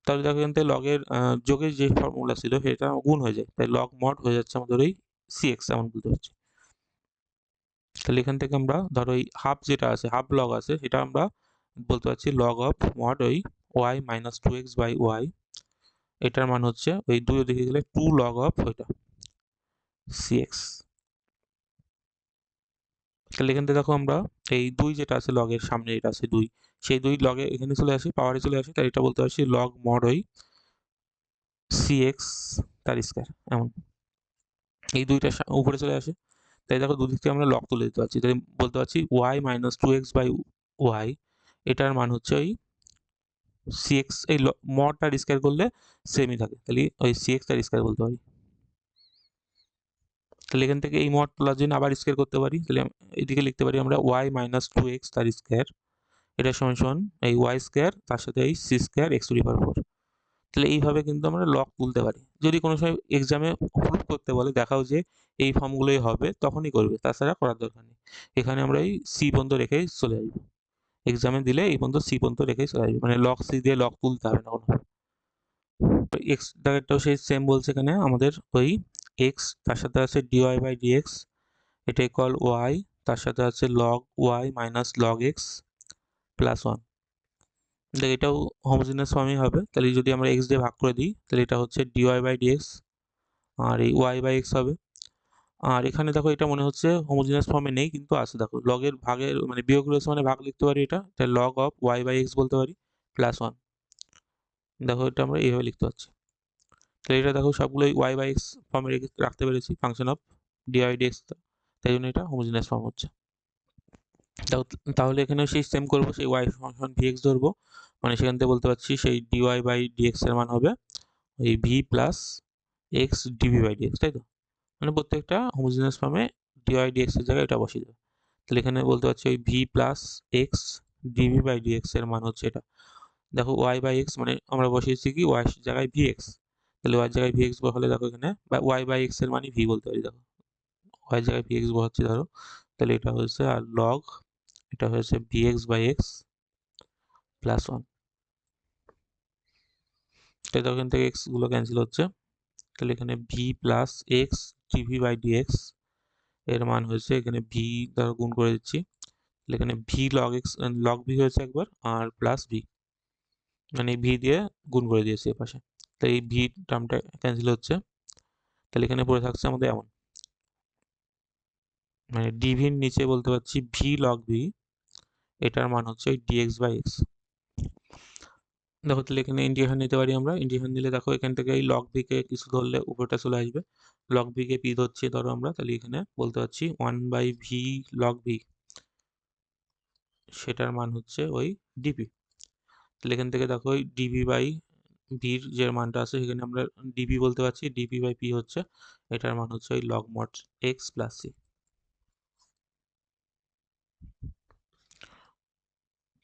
তাহলে দেখো এখান থেকে লগের যোগের যে ফর্মুলা ছিল সেটা গুণ হয়ে যায়, তাই লগ মড হয়ে যাচ্ছে আমাদের ওই সি এক্স এমন বলতে পারছি। তাহলে এখান থেকে আমরা ধরো ওই হাফ যেটা আছে, হাফ লগ আছে, সেটা আমরা বলতে পারছি লগ অফ মড ওই y minus 2x by y, এটার মান হচ্ছে ওই 2 দিকে গেলে 2 লগ অফ ওইটা cx। তাহলে এখান থেকে দেখো আমরা এই 2 যেটা আছে লগের সামনে যেটা আছে 2, সেই 2 লগে এখানে চলে আসে, পাওয়ারে চলে আসে, তাই এটা বলতে পারছি লগ মড ওই cx তার স্কয়ার এমন, এই 2টা উপরে চলে আসে, তাই দেখো দুদিক থেকে আমরা লগ তুলে দিতে পারছি, তাই বলতে পারছি y minus 2x by y, এটার মান হচ্ছে ওই cx, এই মডটার স্কয়ার করলে সেমই থাকে, তাহলে ওই cx তার স্কয়ার বলতে পারি। তাহলে এখান থেকে এই মড তোলার জন্য আবার স্কয়ার করতে পারি, তাহলে এদিকে লিখতে পারি আমরা y মাইনাস 2x তার স্কয়ার, এটা সমান সমান এই y স্কয়ার তার সাথে এই c square x to the power 4। তাহলে এইভাবে কিন্তু আমরা লগ তুলতে পারি। যদি কোনো সময় এক্সামে প্রুফ করতে বলে দেখাও যে এই ফর্মগুলোই হবে, তখনই করবে, তাছাড়া করার দরকার নেই। এখানে আমরা এই সি পর্যন্ত রেখেই চলে আসবো, এক্সামে দিলে এই পর্যন্ত সি পর্যন্ত রেখেই চলে আসবে, মানে লগ সি দিয়ে লগ তুলতে হবে না কোনো। এক্স ডাইরেক্টটাও সেই সেম বলছে এখানে আমাদের, ওই এক্স তার সাথে আছে ডিওয়াই বাই ডিএক্স, এটা ইকুয়াল ওয়াই তার সাথে আছে log y minus log x plus 1। দেখ এটাও হোমোজিনিয়াস ফর্মই হবে, তাহলে যদি আমরা এক্স দিয়ে ভাগ করে দিই তাহলে এটা হচ্ছে ডিওয়াই বাই ডিএক্স আর এই ওয়াই বাই এক্স হবে। আর এখানে দেখো এটা মনে হচ্ছে হোমোজিনিয়াস ফর্মে নেই, কিন্তু আছে, দেখো লগের ভাগের মানে বিয়োগ রয়েছে মানে ভাগ লিখতে পারি, এটা log of y by x বলতে পারি প্লাস 1। দেখো এটা আমরা এইভাবে লিখতে পারছি। তাহলে এটা দেখো সবগুলোই ওয়াই বাই এক্স ফর্মে রাখতে পেরেছি, ফাংশন অফ ডিওয়াই ডিএক্স, তাই জন্য এটা হোমোজিনিয়াস ফর্ম হচ্ছে। তাহলে এখানে সেই সেম করবো, সেই ওয়াই ফাংশন ভিএক্স ধরবো, মানে সেখান থেকে বলতে পারছি সেই ডিওয়াই বাই ডিএক্স এর মান হবে ওই v plus x dv by dx, তাই তো, মানে প্রত্যেকটা হোমোজিনিয়াস ফর্মে ডিওয়াই ডিএক্স এর জায়গায় এটা বসিয়ে দেবে। তাহলে এখানে বলতে পারছি ওই v plus x dv by dx এর মান হচ্ছে এটা। দেখো ওয়াই বাই এক্স মানে আমরা বসিয়েছি কি ওয়াই জায়গায় ভি এক্স, তাহলে ওয়াই জায়গায় ভি এক্স বসালে দেখো এখানে ওয়াই বাই এক্স এর মানে ভি বলতে পারি, দেখো ওয়াই জায়গায় ভি এক্স বসাচ্ছি ধরো, তাহলে এটা হচ্ছে আর লগ এটা হয়েছে v x by x plus 1। তাই দেখো এখান থেকে এক্স গুলো ক্যান্সেল হচ্ছে, তাহলে এখানে v plus x dv by dx এর মান হয়েছে এখানে ভি দ্বারা গুণ করে দিচ্ছি, তাহলে এখানে V log x log V হয়েছে একবার আর প্লাস ভি, মানে ভি দিয়ে গুণ করে দিয়েছি এপাশে, তাই এই ভি টার্মটা ক্যান্সেল হচ্ছে, তাহলে এখানে পড়ে থাকছে আমাদের এমন, মানে ডিভির নিচে বলতে পারছি ভি লগ ভি, এটার মান হচ্ছে ডিএক্স বাই এক্স। দেখো তাহলে এখানে ইন্টিগ্রেশন নিতে পারি আমরা, ইন্টিগ্রেশন নিলে দেখো এখান থেকে এই লগ ভি কে কিছু ধরলে উপরটা চলে আসবে, লগ ভি কে পি ধরছি ধরো আমরা, তাহলে এখানে বলতে পারছি 1 বাই ভি লগ ভি, সেটার মান হচ্ছে ওই ডিপি। তাহলে এখান থেকে দেখো ওই ডিভি বাই ভির যে মানটা আছে সেখানে আমরা ডিপি বলতে পারছি, ডিপি বাই পি হচ্ছে এটার মান হচ্ছে ওই log mod x plus C.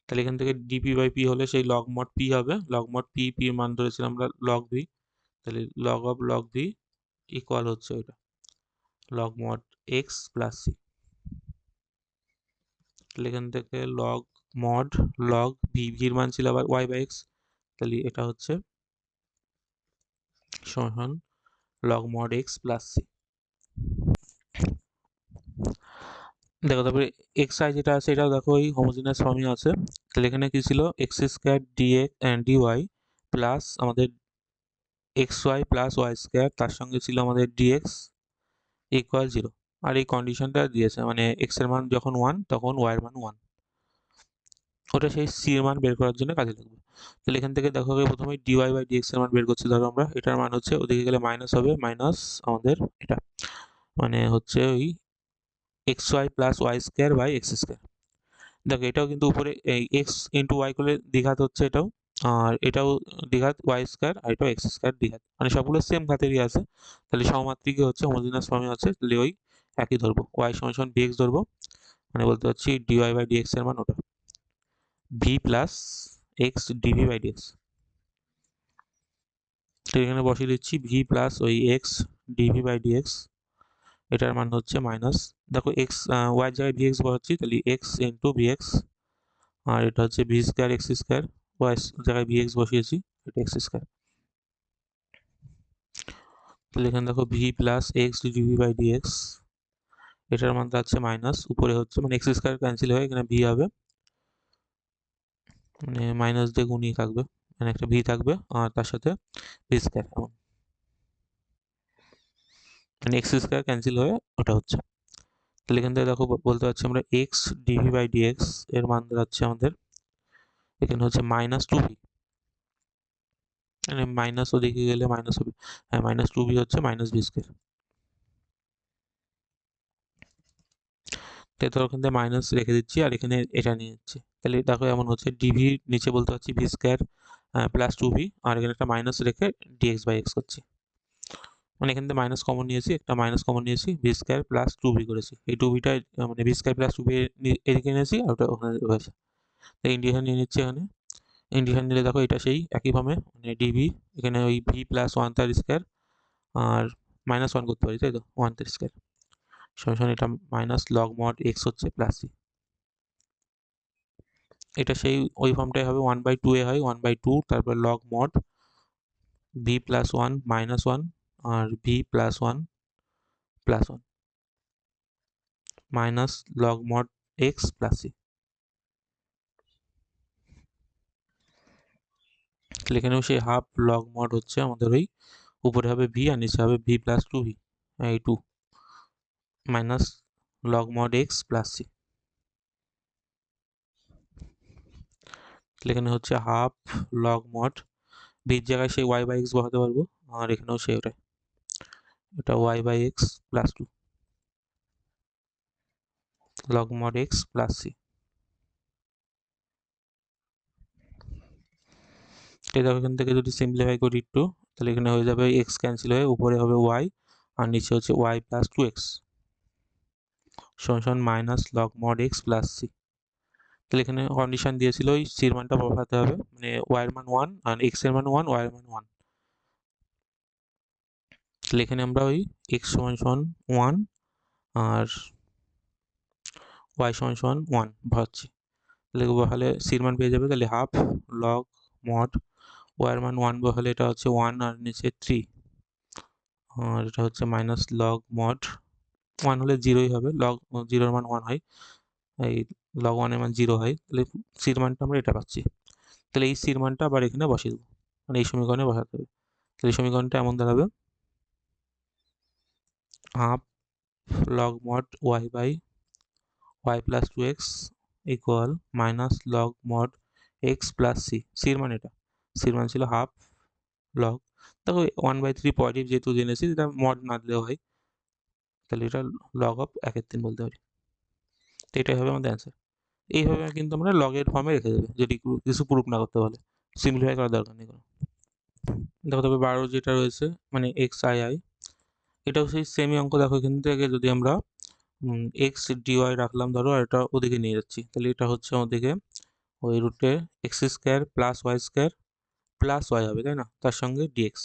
তাহলে এখান থেকে ডিপি বাই পি হলে সেই লগ মড পি হবে, লগ মড পি, পি এর মান ধরেছিলাম আমরা লগ ভি, তাহলে log of log v equal হচ্ছে ওইটা log mod x plus C. তাহলে এখান থেকে লগ মড লগ ভি, ভির মান ছিল আবার ওয়াই বাই এক্স, তাহলে এটা হচ্ছে সমান log mod x plus C. দেখো তারপরে এক্স আই যেটা আছে এটাও দেখো ওই হোমোজিনিয়াস ফর্মই আছে, তাহলে এখানে কি ছিল X square DX and DY plus আমাদের X Y plus Y square, তার সঙ্গে ছিল আমাদের ডিএক্স ইকুয়াল 0। আর এই কন্ডিশনটা দিয়েছে, মানে এক্স এর মান যখন 1 তখন ওয়াই এর মান 1। ওটা সেই সি এর মান বের করার জন্য কাজে লাগবে। তাহলে এখান থেকে দেখো প্রথমে ডিওয়াই বাই ডিএক্স এর মান বের করছি। ধরো আমরা এটার মান হচ্ছে, ওদিকে গেলে মাইনাস হবে, মাইনাস আমাদের এটা মানে হচ্ছে ওই x Y plus Y square by x square. দেখো এটাও কিন্তু উপরে এই এক্স ইন্টু ওয়াই করলে দ্বিঘাত হচ্ছে এটাও, আর এটাও দ্বিঘাত ওয়াই স্কোয়ার, আর এটাও এক্স স্কোয়ার দ্বিঘাত, মানে সবগুলো সেম ঘাতেরই আছে। তাহলে সমমাত্রিকে হচ্ছে, হোমোজিনিয়াস ফর্মে আছে, তাহলে ওই একই ধরবো, ওয়াই সমান সমান ডিএক্স ধরবো, মানে বলতে পারছি ডিওয়াই বাই ডিএক্স এর মান ওটা v plus x dv by dx. তো এখানে বসিয়ে দিচ্ছি ভি প্লাস ওই এক্স ডিভি বাই ডিএক্স, এটার মান হচ্ছে মাইনাস, দেখো এক্স ওয়াই জায়গায় ভিএক্স বসাচ্ছি, তাহলে এক্স ইন্টু ভিএক্স, আর এটা হচ্ছে v square x square, y জায়গায় ভিএক্স বসিয়েছি, এটা এক্স স্কোয়ার। তাহলে এখানে দেখো v plus x dv by dx, এটার মান যাচ্ছে মাইনাস, উপরে হচ্ছে মানে এক্স স্কোয়ার ক্যান্সেল হয়ে এখানে ভি হবে, মানে মাইনাস দিয়ে গুণিয়ে থাকবে, মানে একটা ভি থাকবে আর তার সাথে ভি স্কোয়ার, এমন মানে এক্স স্কোয়ার ক্যান্সেল হয়ে ওটা হচ্ছে। তাহলে এখান থেকে দেখো বলতে পারছি আমরা এক্স ডিভি বাই ডিএক্স এর মান দাঁড়াচ্ছে আমাদের এখানে হচ্ছে মাইনাস টু ভি, মানে মাইনাস ওদিকে গেলে মাইনাস হবে, হ্যাঁ মাইনাস টু ভি হচ্ছে মাইনাস ভি স্কোয়ার। তো ওখান থেকে মাইনাস রেখে দিচ্ছি আর এখানে এটা নিয়ে যাচ্ছি, তাহলে দেখো এমন হচ্ছে ডিভি নিচে বলতে পারছি V square plus two V, আর এখানে একটা মাইনাস রেখে ডিএক্স বাই এক্স করছি, মানে এখান থেকে মাইনাস কমন নিয়েছি, একটা মাইনাস কমন নিয়েছি, v square plus two v করেছি, এই টু ভিটা মানে v square plus two v এদিকে নিয়েছি আর ওটা ওখানে রয়েছে। তো ইন্ডিকেশন নিয়ে নিচ্ছি এখানে, ইন্ডিকেশন নিলে দেখো এটা সেই একইভাবে মানে ডিভি, এখানে ওই ভি প্লাস ওয়ান তার স্কোয়ার আর মাইনাস ওয়ান করতে পারি, তাই তো ওয়ান তার স্কোয়ার সমান এটা মাইনাস লগ মড এক্স হচ্ছে প্লাস সি, এটা সেই ওই ফর্মটাই হবে, ওয়ান বাই টু এ হয়, ওয়ান বাই টু তারপর log mod V plus one minus one আর V plus one plus one minus log mod x plus C. তাহলে এখানেও সেই হাফ লগ মড হচ্ছে আমাদের ওই উপরে হবে ভি আর নিচে হবে ভি প্লাস টু ভি, এই two minus log mod x plus C. তাহলে এখানে হচ্ছে হাফ লগ মড ভির জায়গায় সেই ওয়াই বাই এক্স বসাতে পারবো, আর এখানেও সেই ওটাই, এটা y by x plus two log mod x plus c. এটা এখান থেকে যদি সিম্পলিফাই করি একটু, তাহলে এখানে হয়ে যাবে এক্স ক্যান্সেল হয়ে উপরে হবে ওয়াই আর নিচে হচ্ছে ওয়াই প্লাস টু এক্স সমান minus log mod x plus C. তাহলে এখানে কন্ডিশন দিয়েছিল ওই সির মানটা বসাতে হবে, মানে ওয়াই এর মান ওয়ান আর এক্স এর মান ওয়ান, ওয়াই এর মান ওয়ান। তাহলে এখানে আমরা ওই এক্স সমান সমান ওয়ান আর ওয়াই সমান সমান ওয়ান বসাচ্ছি, তাহলে বসালে সির মান পেয়ে যাবে, তাহলে হাফ লগ মড ওয়াই এর মান ওয়ান বসালে এটা হচ্ছে ওয়ান আর নিচে থ্রি, আর এটা হচ্ছে মাইনাস লগ মড ওয়ান হলে জিরোই হবে, লগ জিরোর মান ওয়ান হয়, এই লগ ওয়ানের মান জিরো হয়, তাহলে সির মানটা আমরা এটা পাচ্ছি। তাহলে এই সির মানটা আবার এখানে বসিয়ে দেবো, মানে এই সমীকরণে বসাতে হবে। তাহলে এই সমীকরণটা এমন দাঁড়াবে half log mod Y by Y plus two X equal minus log mod x plus C, সির মান এটা, সির মান ছিল হাফ লগ, দেখো ওয়ান বাই থ্রি পজিটিভ যেহেতু জেনেছি এটা মড না দিলেও হয়, তাহলে এটা লগ অফ একের তিন বলতে পারি। তো এটাই হবে আমাদের অ্যান্সার। এইভাবে কিন্তু আমরা লগের ফর্মে রেখে দেবে যদি কিছু প্রুফ না করতে বলে, সিম্পলিফাই করার দরকার নেই কোনো। দেখো তবে 12 যেটা রয়েছে মানে এক্স আই আই, এটাও সেই সেমই অঙ্ক। দেখো এখান থেকে যদি আমরা এক্স ডিওয়াই রাখলাম ধরো, আর এটা ওদিকে নিয়ে যাচ্ছি, তাহলে এটা হচ্ছে ওদিকে ওই রুটে x square plus Y square plus y হবে, তাই না, তার সঙ্গে ডিএক্স।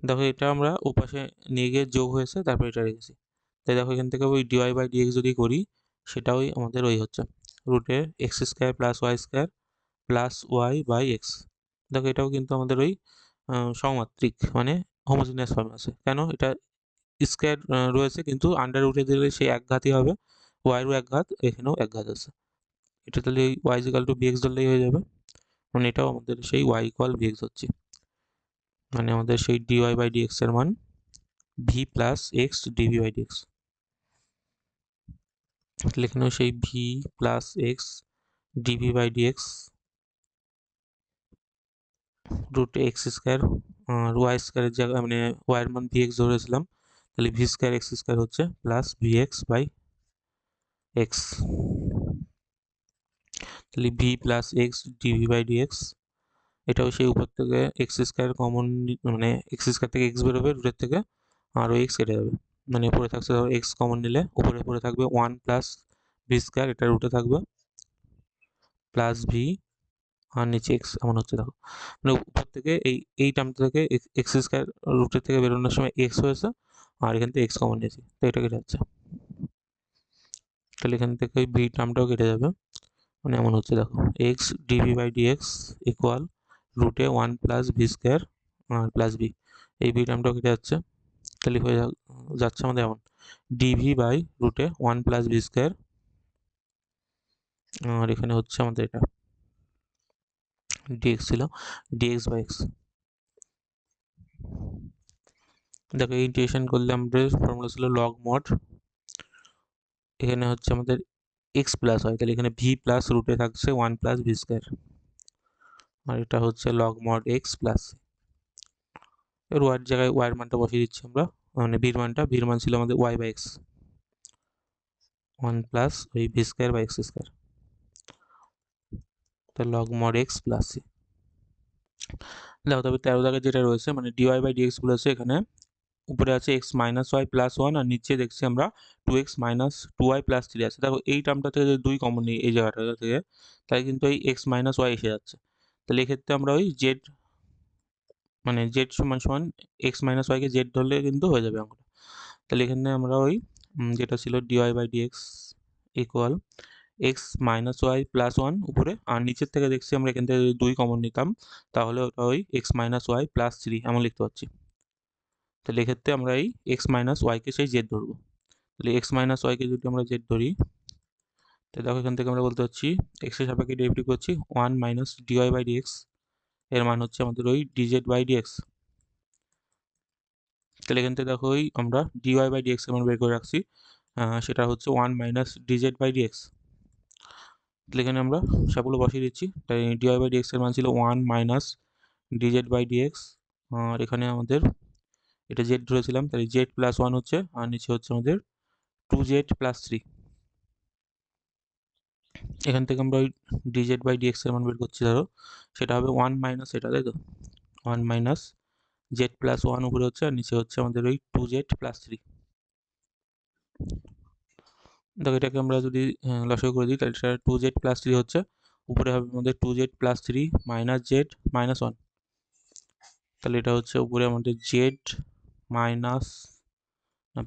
দেখো এটা আমরা ওপাশে নিয়ে গিয়ে যোগ হয়েছে, তারপর এটা রেখেছি, তাই দেখো এখান থেকে ওই ডিওয়াই বাই ডিএক্স যদি করি, সেটা ওই আমাদের ওই হচ্ছে রুটে x square plus Y square plus y by x. দেখো এটাও কিন্তু আমাদের ওই সমমাত্রিক, মানে হোমোজিনিয়াস ফর্মে আছে, কেন এটা স্কোয়ার রয়েছে কিন্তু আন্ডার রুটে দিলে সেই এক ঘাতই হবে, ওয়াইয়েরও এক ঘাত, এখানেও এক ঘাত আছে, এটা তাহলে ওয়াই ইজিক্যাল টু বিএক্স ধরলেই হয়ে যাবে, মানে এটাও আমাদের সেই y ইকুয়াল vx হচ্ছে, মানে আমাদের সেই dy বাই dx এর মান v plus x dv by dx। তাহলে এখানেও সেই v plus x dv by dx root x square, আর ওয়াই স্কোয়ারের জায়গায় মানে ওয়াইয়ের মান vx ধরেছিলাম, তাহলে ভি স্কোয়ার এক্স স্কোয়ার হচ্ছে প্লাস vx বাই এক্স। তাহলে v plus x dv by dx, এটাও সেই উপর থেকে এক্স স্কোয়ার কমন, মানে এক্স স্কোয়ার থেকে এক্স বেরোবে রুটের থেকে, আর ওই এক্স কেটে যাবে, মানে উপরে থাকছে ধরো এক্স কমন নিলে উপরে উপরে থাকবে ওয়ান প্লাস ভি স্কোয়ার, এটা রুটে থাকবে প্লাস ভি, আর নিচে এক্স এমন হচ্ছে দেখো, মানে উপর থেকে এই টার্মটা থেকে এক্স স্কোয়ার রুটের থেকে বেরোনোর সময় এক্স হয়েছে, আর এখান থেকে এক্স কমন নিয়েছি, তো এটা কেটে যাচ্ছে, তাহলে এখান থেকে ওই ভি টার্মটাও কেটে যাবে, মানে এমন হচ্ছে দেখো x dv by dx equal রুটে ওয়ান প্লাস ভি স্কোয়ার আর প্লাস বি, এই বি টার্মটাও কেটে যাচ্ছে, তাহলে হয়ে যাচ্ছে আমাদের এমন ডিভি বাই রুটে ওয়ান প্লাস ভি স্কোয়ার, আর এখানে হচ্ছে আমাদের এটা ডিএক্স ছিল ডিএক্স বাই এক্স। দেখো এই ইন্টিগ্রেশন করলে আমাদের ফর্মুলা ছিল লগ মড, এখানে হচ্ছে আমাদের এক্স প্লাস হয়, তাহলে এখানে ভি প্লাস রুটে থাকছে ওয়ান প্লাস ভি স্কোয়ার, আর এটা হচ্ছে লগ মড এক্স প্লাস, এর ওয়ার জায়গায় ওয়ার মানটা বসিয়ে দিচ্ছি আমরা, মানে ভির মান ছিল আমাদের Y by X, one plus ওই V square by x square, তো log mod x plus C. দেখো তবে 13 দাগে যেটা রয়েছে মানে ডিওয়াই বাই ডিএক্স বলেছে, এখানে উপরে আছে X minus Y plus one, আর নিচে দেখছি আমরা two x minus two Y plus three আছে। দেখো এই টার্মটা থেকে যদি দুই কমন নিই এই জায়গাটা থেকে, তাই কিন্তু এই এক্স মাইনাস ওয়াই এসে যাচ্ছে, তাহলে এক্ষেত্রে আমরা ওই জেড মানে জেড সমান সমান এক্স মাইনাস ওয়াইকে জেড ধরলে কিন্তু হয়ে যাবে অঙ্কটা। তাহলে এখানে আমরা ওই যেটা ছিল dy by dx equal x minus Y plus one উপরে, আর নিচের থেকে দেখছি আমরা এখান থেকে যদি দুই কমন নিতাম তাহলে ওটা ওই x minus Y plus three এমন লিখতে পারছি। তাহলে এক্ষেত্রে আমরা এই এক্স মাইনাস ওয়াইকে সেই জেড ধরবো, তাহলে এক্স মাইনাস ওয়াইকে যদি আমরা জেড ধরি, তাহলে দেখো এখান থেকে আমরা বলতে পারছি এক্সের সাপেক্ষে ডেরিভেটিভ করছি one minus dy by dx, এর মান হচ্ছে আমাদের ওই ডিজেড বাই ডিএক্স। তাহলে এখান থেকে দেখো ওই আমরা ডিওয়াই বাই ডিএক্স এর মান বের করে রাখছি, সেটা হচ্ছে one minus DZ by dx. তাহলে এখানে আমরা সবগুলো বসিয়ে দিচ্ছি, তাই ডিওয়াই বাই ডিএক্স এর মান ছিল one minus DZ by DX, আর এখানে আমাদের এটা জেড ধরেছিলাম, তাহলে জেড প্লাস ওয়ান হচ্ছে, আর নিচে হচ্ছে আমাদের টু জেড প্লাস থ্রি। এখান থেকে আমরা ওই ডিজেড বাই ডিএক্স এর মান বের করছি, ধরো সেটা হবে ওয়ান মাইনাস এটা, তাই তো one minus Z plus one উপরে হচ্ছে, আর নিচে হচ্ছে আমাদের ওই টু জেড প্লাস থ্রি। দেখো এটাকে আমরা যদি লসাগু করে দিই তাহলে সেটা টু জেড প্লাস থ্রি হচ্ছে, উপরে হবে আমাদের two z plus three minus Z minus one, তাহলে এটা হচ্ছে উপরে আমাদের জেড মাইনাস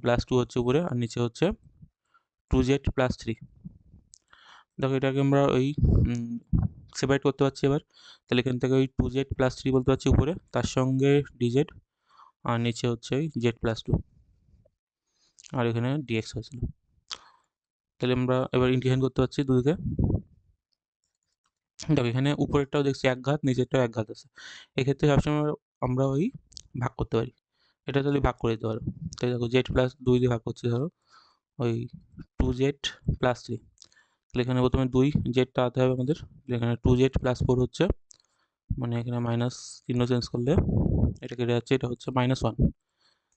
প্লাস টু হচ্ছে উপরে, আর নিচে হচ্ছে টু জেড প্লাস থ্রি। দেখো এটাকে আমরা ওই সেপারেট করতে পারছি এবার, তাহলে এখান থেকে ওই টু জেড প্লাস থ্রি বলতে পারছি উপরে, তার সঙ্গে ডিজেড, আর নিচে হচ্ছে ওই জেড প্লাস টু, আর এখানে ডিএক্স হয়েছিল। তাহলে আমরা এবার ইন্টিগ্রেশন করতে পারছি দুদিকে। দেখো এখানে উপরেরটাও দেখছি এক ঘাত, নিচেরটাও এক ঘাত আছে, এক্ষেত্রে সবসময় আমরা ওই ভাগ করতে পারি, এটা তাহলে ভাগ করে দিতে পারো। তাই দেখো জেড প্লাস দুই দিয়ে ভাগ করছি, ধরো ওই টু জেড প্লাস থ্রি, তাহলে এখানে প্রথমে দুই জেডটা আনতে হবে আমাদের, এখানে টু জেড প্লাস ফোর হচ্ছে, মানে এখানে মাইনাস চিহ্ন চেঞ্জ করলে এটা কেটে যাচ্ছে, এটা হচ্ছে মাইনাস ওয়ান।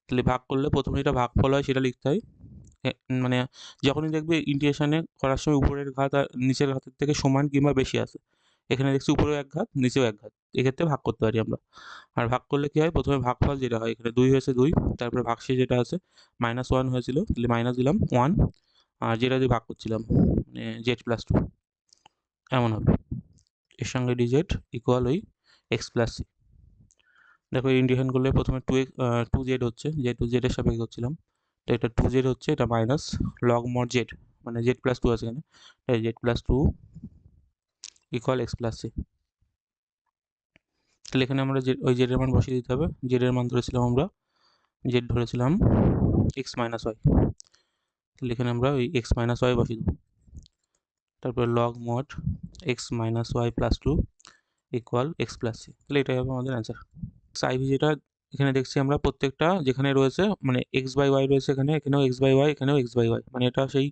তাহলে ভাগ করলে প্রথমে এটা ভাগফল হয় সেটা লিখতে হয়, মানে যখনই দেখবে ইন্টিগ্রেশনে করার সময় উপরের ঘাত আর নিচের ঘাতের থেকে সমান কিংবা বেশি আসে, এখানে দেখছি উপরেও এক ঘাত নিচেও এক ঘাত, এক্ষেত্রে ভাগ করতে পারি আমরা। আর ভাগ করলে কি হয়, প্রথমে ভাগফল যেটা হয় এখানে দুই হয়েছে দুই, তারপরে ভাগশেষ যেটা আছে মাইনাস ওয়ান হয়েছিল, তাহলে মাইনাস দিলাম ওয়ান, আর যেটা দিয়ে ভাগ করছিলাম মানে জেড প্লাস টু এমন হবে, এর সঙ্গে ডিজেড ইকুয়াল ওই এক্স প্লাস সি। দেখো ইন্টিগ্রেশন করলে প্রথমে টু জেড হচ্ছে, যেহেতু জেডের সাপেক্ষে করছিলাম, তো এটা টু জেড হচ্ছে, এটা মাইনাস লগ মড জেড মানে জেড প্লাস টু আছে এখানে, তাই z plus two equal x plus C. তাহলে এখানে আমরা ওই জেডের মান বসিয়ে দিতে হবে, জেডের মান ধরেছিলাম আমরা জেড ধরেছিলাম এক্স মাইনাস ওয়াই, তাহলে এখানে আমরা ওই এক্স মাইনাস ওয়াই বসিয়ে দেবো, তারপরে log mod x minus Y plus two, equal x plus C, তাহলে এটাই হবে আমাদের অ্যান্সার। আইভি যেটা এখানে দেখছি আমরা প্রত্যেকটা যেখানে রয়েছে মানে এক্স বাই ওয়াই রয়েছে, এখানেও এক্স বাই ওয়াই, এখানেও এক্স বাই ওয়াই, মানে এটা সেই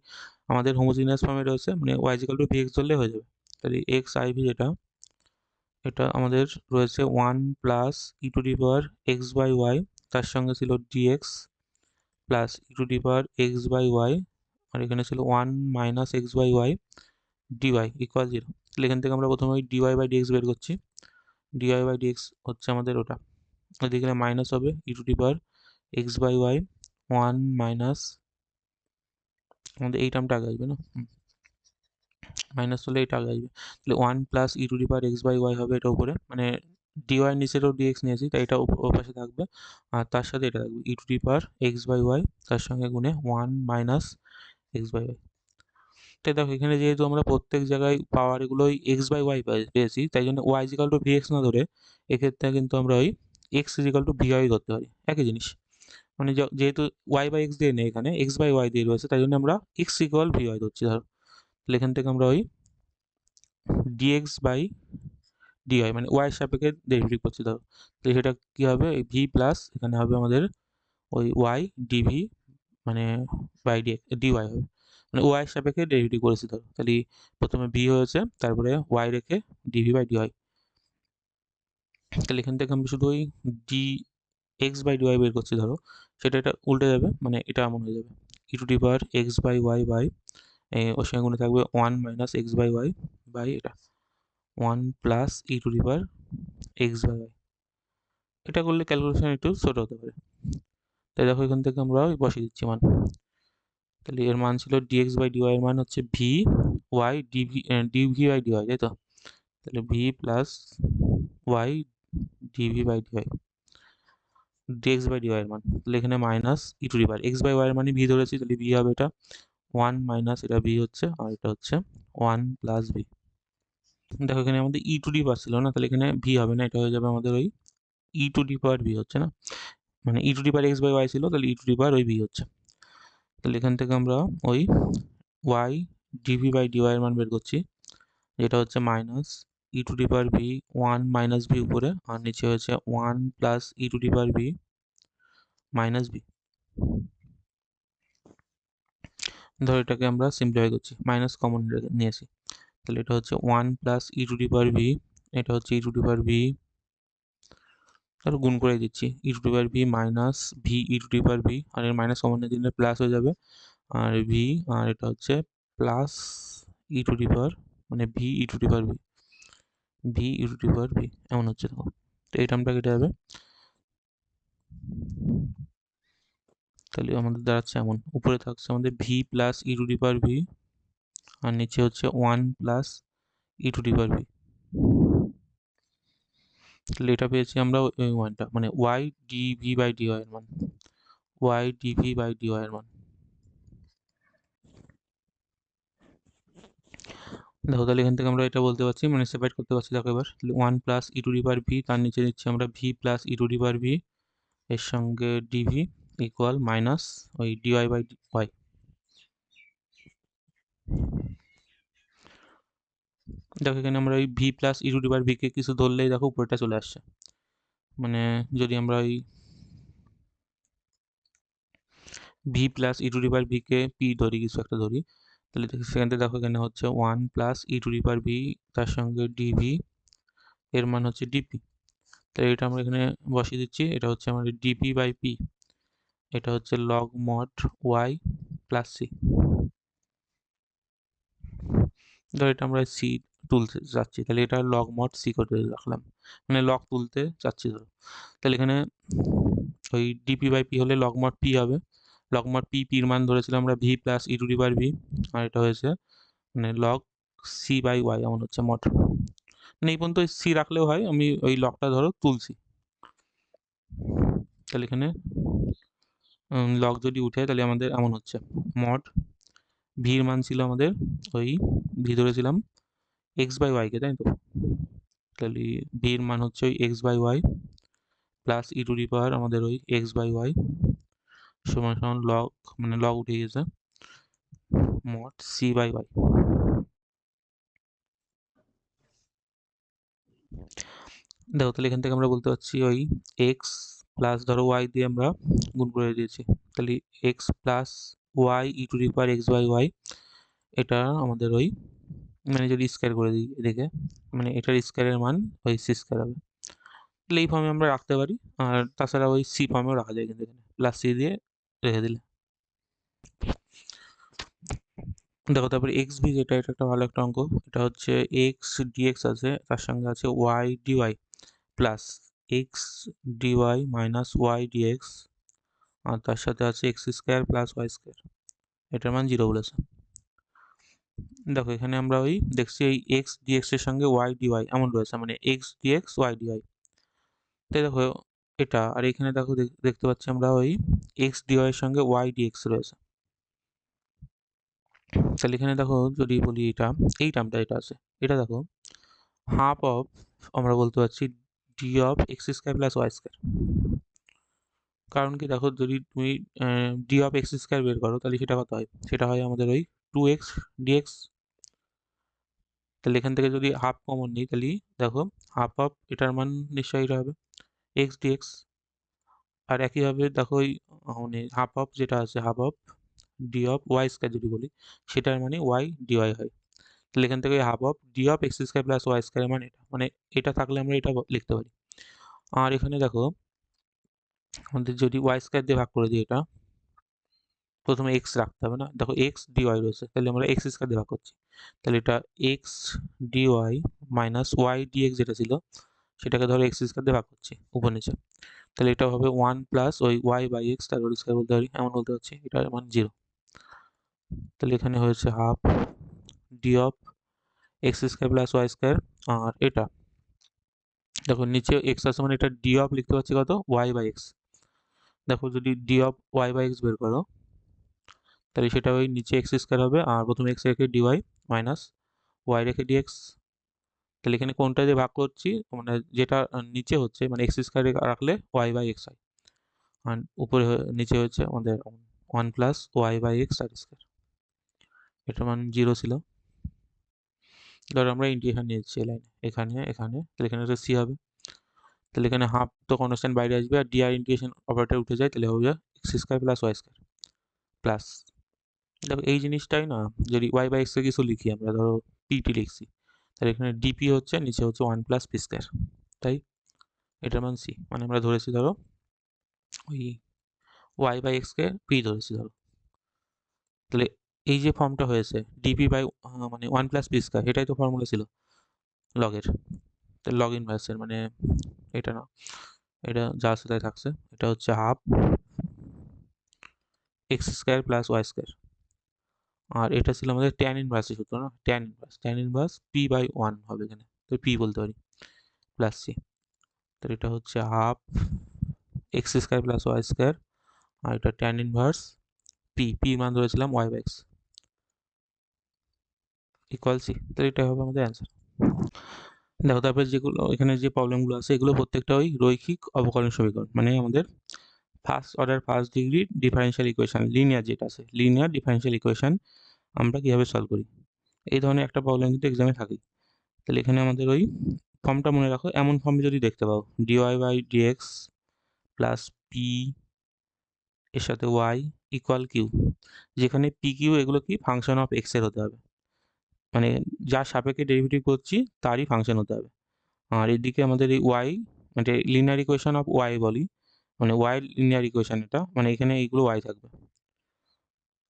আমাদের হোমোজিনিয়াস ফর্মে রয়েছে, মানে y equal to v x ধরলে হয়ে যাবে। তাহলে এক্স আইভি যেটা এটা আমাদের রয়েছে 1 plus e to the power x by Y, তার সঙ্গে ছিল DX plus e to the power x by Y, আর এখানে ছিল 1 minus x by Y DY equal 0। তাহলে এখান থেকে আমরা প্রথমে ওই ডিওয়াই বাই ডিএক্স বের করছি। ডিওয়াই বাই ডিএক্স হচ্ছে আমাদের ওটা, এদিকে মাইনাস হবে e to the power x by Y 1 minus, আমাদের এই টার্মটা আগে আসবে না, মাইনাস হলে এটা আগে আসবে, তাহলে 1 plus e to the power x by y হবে এটা উপরে, মানে ডিওয়াই নিচেরও ডিএক্স নিয়েছি তাই এটা ওর পাশে থাকবে, আর তার সাথে এটা থাকবে e to the power x by Y, তার সঙ্গে গুণে 1 মাইনাস এক্স বাই ওয়াই। তাই দেখো এখানে যেহেতু আমরা প্রত্যেক জায়গায় পাওয়ার এগুলোই এক্স বাই ওয়াই পেয়েছি, তাই জন্য y equal to v x না ধরে এক্ষেত্রে কিন্তু আমরা ওই x equal to v y ধরতে পারি, একই জিনিস। মানে যেহেতু ওয়াই বাই এক্স দিয়ে নেই, এখানে এক্স বাই ওয়াই দিয়ে রয়েছে, তাই জন্য আমরা এক্স ইকুয়াল ভি ওয়াই ধরছি ধরো। তাহলে এখান থেকে আমরা ওই ডিএক্স বাই ডিওয়াই মানে ওয়াই সাপেক্ষে ডেরিভেটিভ করছি ধরো, তাহলে সেটা কী হবে, এই ভি প্লাস এখানে হবে আমাদের ওই ওয়াই ডিভি মানে বাই ডিওয়াই হবে, মানে ওয়াই সাপেক্ষে ডেরিভেটিভ করেছি ধরো, তাহলে প্রথমে ভি হয়েছে তারপরে ওয়াই রেখে ডিভি বাই ডিওয়াই। তাহলে এখান থেকে আমি শুধু ওই ডি এক্স বাই ডিওয়াই বের করছি ধরো, সেটা এটা উল্টে যাবে, মানে এটা এমন হয়ে যাবে e to the power x by Y by ওর সঙ্গে গুণে থাকবে 1 minus x by Y by এটা 1 plus e to the power x by Y. এটা করলে ক্যালকুলেশন একটু ছোট হতে পারে, তাই দেখো এখান থেকে আমরা বসিয়ে দিচ্ছি মান। তাহলে এর মান ছিল ডিএক্স বাই ডিওয়াই এর মান হচ্ছে v y dv by dy, তাই তো। তাহলে v plus y dv by dy, dx by dy এর মান, তাহলে এখানে minus e to the power x by y এর মানে ভি ধরেছি, তাহলে ভি হবে এটা 1 মাইনাস এটা ভি হচ্ছে, আর এটা হচ্ছে 1 প্লাস ভি। দেখো এখানে আমাদের ই টু দি পাওয়ার ছিল না, তাহলে এখানে ভি হবে না, এটা হয়ে যাবে আমাদের ওই e to the power V হচ্ছে না, মানে e to the power x by Y ছিল, তাহলে ই টু দি পাওয়ার ওই ভি হচ্ছে। তাহলে এখান থেকে আমরা ওই ওয়াই ডিভি বাই ডিওয়াই এর মান বের করছি, যেটা হচ্ছে minus e to the power V 1 minus V উপরে, আর নিচে হচ্ছে 1 plus e to the power V minus V. ধর এটাকে আমরা সিম্পলিফাই করছি, মাইনাস কমন নিয়েছি, তাহলে এটা হচ্ছে 1 plus e to the power V, এটা হচ্ছে e to the power V, আর গুণ করে দিচ্ছি e to the power V minus V e to the power V, আর এর মাইনাস কমন নিয়ে দিলে প্লাস হয়ে যাবে, আর ভি, আর এটা হচ্ছে plus e to the power মানে V e to the power V, V e to the power V এমন হচ্ছে দেখো। তো এই টার্মটা কেটে যাবে, তাহলে আমাদের দাঁড়াচ্ছে এমন, উপরে থাকছে আমাদের v plus e to the power V, আর নিচে হচ্ছে 1 plus e to the power v. তাহলে এটা পেয়েছি আমরা ওই ওয়ানটা মানে ওয়াই ডিভি বাই ডিওয়াই এর মান, ওয়াই ডিভি বাই ডিওয়াই এর মান। দেখো তাহলে এখান থেকে আমরা এটা বলতে পারছি, মানে সেপারেট করতে পারছি। দেখো এবার 1 plus e to the power V, তার নিচে দিচ্ছি আমরা v plus e to the power V, এর সঙ্গে ডিভি ইকুয়াল মাইনাস ওই ডিওয়াই বাই ওয়াই। দেখো এখানে আমরা ওই v plus e to the power V K কিছু ধরলেই দেখো উপরেটা চলে আসছে, মানে যদি আমরা ওই v plus e to the power V K P ধরি, কিছু একটা ধরি, তাহলে সেখান থেকে দেখো এখানে হচ্ছে 1 plus e to the power V, তার সঙ্গে ডিভি এর মান হচ্ছে ডিপি, তাহলে এটা আমরা এখানে বসিয়ে দিচ্ছি, এটা হচ্ছে আমাদের ডিপি বাই পি, এটা হচ্ছে log mod y plus c. ধর এটা আমরা সি তুলতে যাচ্ছি, তাহলে এটা লগ মড সি করে রাখলাম, মানে লগ তুলতে চাচ্ছি ধরো, তাহলে এখানে ওই ডিপি বাই পি হলে লগ মড পি হবে, লগ মড পি, পির মান ধরেছিলাম আমরা v plus e to the power V, আর এটা হয়েছে মানে লগ সি বাই ওয়াই এমন হচ্ছে মড, মানে এই পর্যন্ত সি রাখলেও হয়, আমি ওই লগটা ধরো তুলছি। তাহলে এখানে লগ যদি উঠে তাহলে আমাদের এমন হচ্ছে মড ভির মান ছিল আমাদের ওই ভি ধরেছিলাম এক্স বাই ওয়াইকে, তাই তো, তাহলে ভির মান হচ্ছে ওই x by Y plus e to the power আমাদের ওই এক্স বাই ওয়াই সমান সমান লগ, মানে লগ উঠে গেছে মড সি বাই ওয়াই। দেখো তাহলে এখান থেকে আমরা বলতে পারছি ওই এক্স প্লাস ধরো ওয়াই দিয়ে আমরা গুণ করে দিয়েছি, তাহলে x plus y e to the power x by Y, এটা আমাদের ওই মানে যদি স্কোয়ার করে দিই এদিকে, মানে এটার স্কোয়ারের মান ওই সি স্কোয়ার হবে। তাহলে এই ফর্মে আমরা রাখতে পারি, আর তাছাড়া ওই সি ফর্মেও রাখা যায়, কিন্তু এখানে প্লাস সি দিয়ে রেখে দিলে। দেখো তারপরে এক্স ভি যেটা, এটা একটা ভালো একটা অঙ্ক। এটা হচ্ছে এক্স ডিএক্স আছে, তার সঙ্গে আছে y d y plus x dy minus y d x, আর তার সাথে আছে x square plus Y square, এটার মান 0 বলেছে। দেখো এখানে আমরা ওই দেখছি এই এক্স ডিএক্স এর সঙ্গে ওয়াই ডিওয়াই এমন রয়েছে, মানে এক্স ডিএক্স ওয়াই ডিওয়াই। তাই দেখো এটা, আর এখানে দেখো দেখতে পাচ্ছি আমরা ওই এক্স ডিওয়াই এর সঙ্গে ওয়াই ডিএক্স রয়েছে। তাহলে এখানে দেখো যদি বলি এটা, এই টার্মটা এটা আছে, এটা দেখো হাফ অফ, আমরা বলতে পারছি d of x square plus Y square. কারণ কি দেখো, যদি তুমি ডি অফ এক্স স্কোয়ার বের করো তাহলে সেটা কত হয়, সেটা হয় আমাদের ওই 2x ডিএক্স। তাহলে এখান থেকে যদি হাফ কমন নিই তাহলে দেখো হাফ অফ এটার মান নিশ্চয়ই এটা হবে এক্স ডিএক্স। আর একইভাবে দেখো ওই মানে হাফ অফ যেটা আছে half of d of y square যদি বলি, সেটার মানে ওয়াই ডিওয়াই হয়। তাহলে এখান থেকে half of d of x square plus Y square মানে এটা, মানে এটা থাকলে আমরা এটা লিখতে পারি। আর এখানে দেখো আমাদের যদি ওয়াই স্কোয়ার দিয়ে ভাগ করে দিই, এটা প্রথমে এক্স রাখতে হবে না, দেখো এক্স ডিওয়াই রয়েছে, তাহলে আমরা এক্স স্কোয়ার দিয়ে ভাগ করছি, তাহলে এটা x dy minus y dx যেটা ছিল সেটাকে ধরো এক্স স্কোয়ার দিয়ে ভাগ করছি উপর নিচে, তাহলে এটা হবে 1 প্লাস ওই ওয়াই বাই এক্স, তার হোল স্কোয়ার বলতে পারি, এমন বলতে পারছি, এটার মান 0। তাহলে এখানে হয়েছে half d of x square plus Y square. আর এটা দেখো নিচে এক্স আছে, মানে এটা ডি অফ লিখতে পারছি কত, ওয়াই বাই এক্স। দেখো যদি d of y by x বের করো তাহলে সেটা ওই নিচে এক্স স্কোয়ার হবে, আর প্রথমে এক্স রেখে ডিওয়াই মাইনাস ওয়াই রেখে ডিএক্স। তাহলে এখানে কোনটা দিয়ে ভাগ করছি, মানে যেটা নিচে হচ্ছে মানে এক্স স্কোয়ার রাখলে ওয়াই বাই এক্স হয়, আর উপরে নিচে হচ্ছে আমাদের 1 প্লাস ওয়াই বাই এক্স আর স্কোয়ার, এটার মান 0 ছিল। ধরো আমরা ইন্টিগ্রেশন নিয়েছি এই লাইনে, এখানে এখানে, তাহলে এখানে একটা সি হবে, তাহলে এখানে হাফ তো কনস্ট্যান্ট বাইরে আসবে, আর ডি আর ইন্টিগ্রেশন অপারেটর উঠে যায়, তাহলে হবে x square plus Y square plus, দেখো এই জিনিসটাই না, যদি ওয়াই বাই এক্স এর কিছু লিখি আমরা, ধরো পিটি লিখছি, তাহলে এখানে ডিপি হচ্ছে নিচে হচ্ছে 1 প্লাস পি স্কোয়ার, তাই এটার মান সি, মানে আমরা ধরেছি ধরো ওই ওয়াই বাই এক্স কে পি ধরেছি ধরো। তাহলে এই যে ফর্মটা হয়েছে ডিপি বাই মানে 1 প্লাস পি স্কোয়ার, এটাই তো ফর্মুলা ছিল লগের, তো লগ ইনভার্সের, মানে এটা না, এটা যা আছে তাই থাকছে, এটা হচ্ছে half x square plus Y square, আর এটা ছিল আমাদের ট্যান ইনভার্সের সূত্র না, ট্যান ইনভার্স পি বাই 1 হবে এখানে, তো পি বলতে পারি প্লাস সি। তো এটা হচ্ছে half x square plus Y square, আর এটা ট্যান ইনভার্স পি মান ধরেছিলাম y by x equal c, তো এটা হবে আমাদের অ্যান্সার। দেখো তারপরে যেগুলো এখানে যে প্রবলেমগুলো আছে এগুলো প্রত্যেকটা ওই রৈখিক অবকলন সমীকরণ, মানে আমাদের first order first degree differential equation, linear যেটা আছে লিনিয়ার ডিফারেনশিয়াল ইকুয়েশন আমরা কীভাবে সলভ করি, এই ধরনের একটা প্রবলেম কিন্তু এক্সামে থাকে। তাহলে এখানে আমাদের ওই ফর্মটা মনে রাখো, এমন ফর্মে যদি দেখতে পাও dy by dx plus p এর সাথে ওয়াই ইকুয়াল কিউ, যেখানে পি কিউ এগুলো কি ফাংশন অফ এক্স এর হতে হবে, মানে যার সাপেক্ষে ডেরিভেটিভ করছি তারই ফাংশন হতে হবে। আর এদিকে আমাদের এই ওয়াই মানে লিনিয়ার ইকুয়েশন অফ ওয়াই বলি, মানে ওয়াই লিনিয়ার ইকুয়েশন এটা, মানে এখানে এইগুলো ওয়াই থাকবে।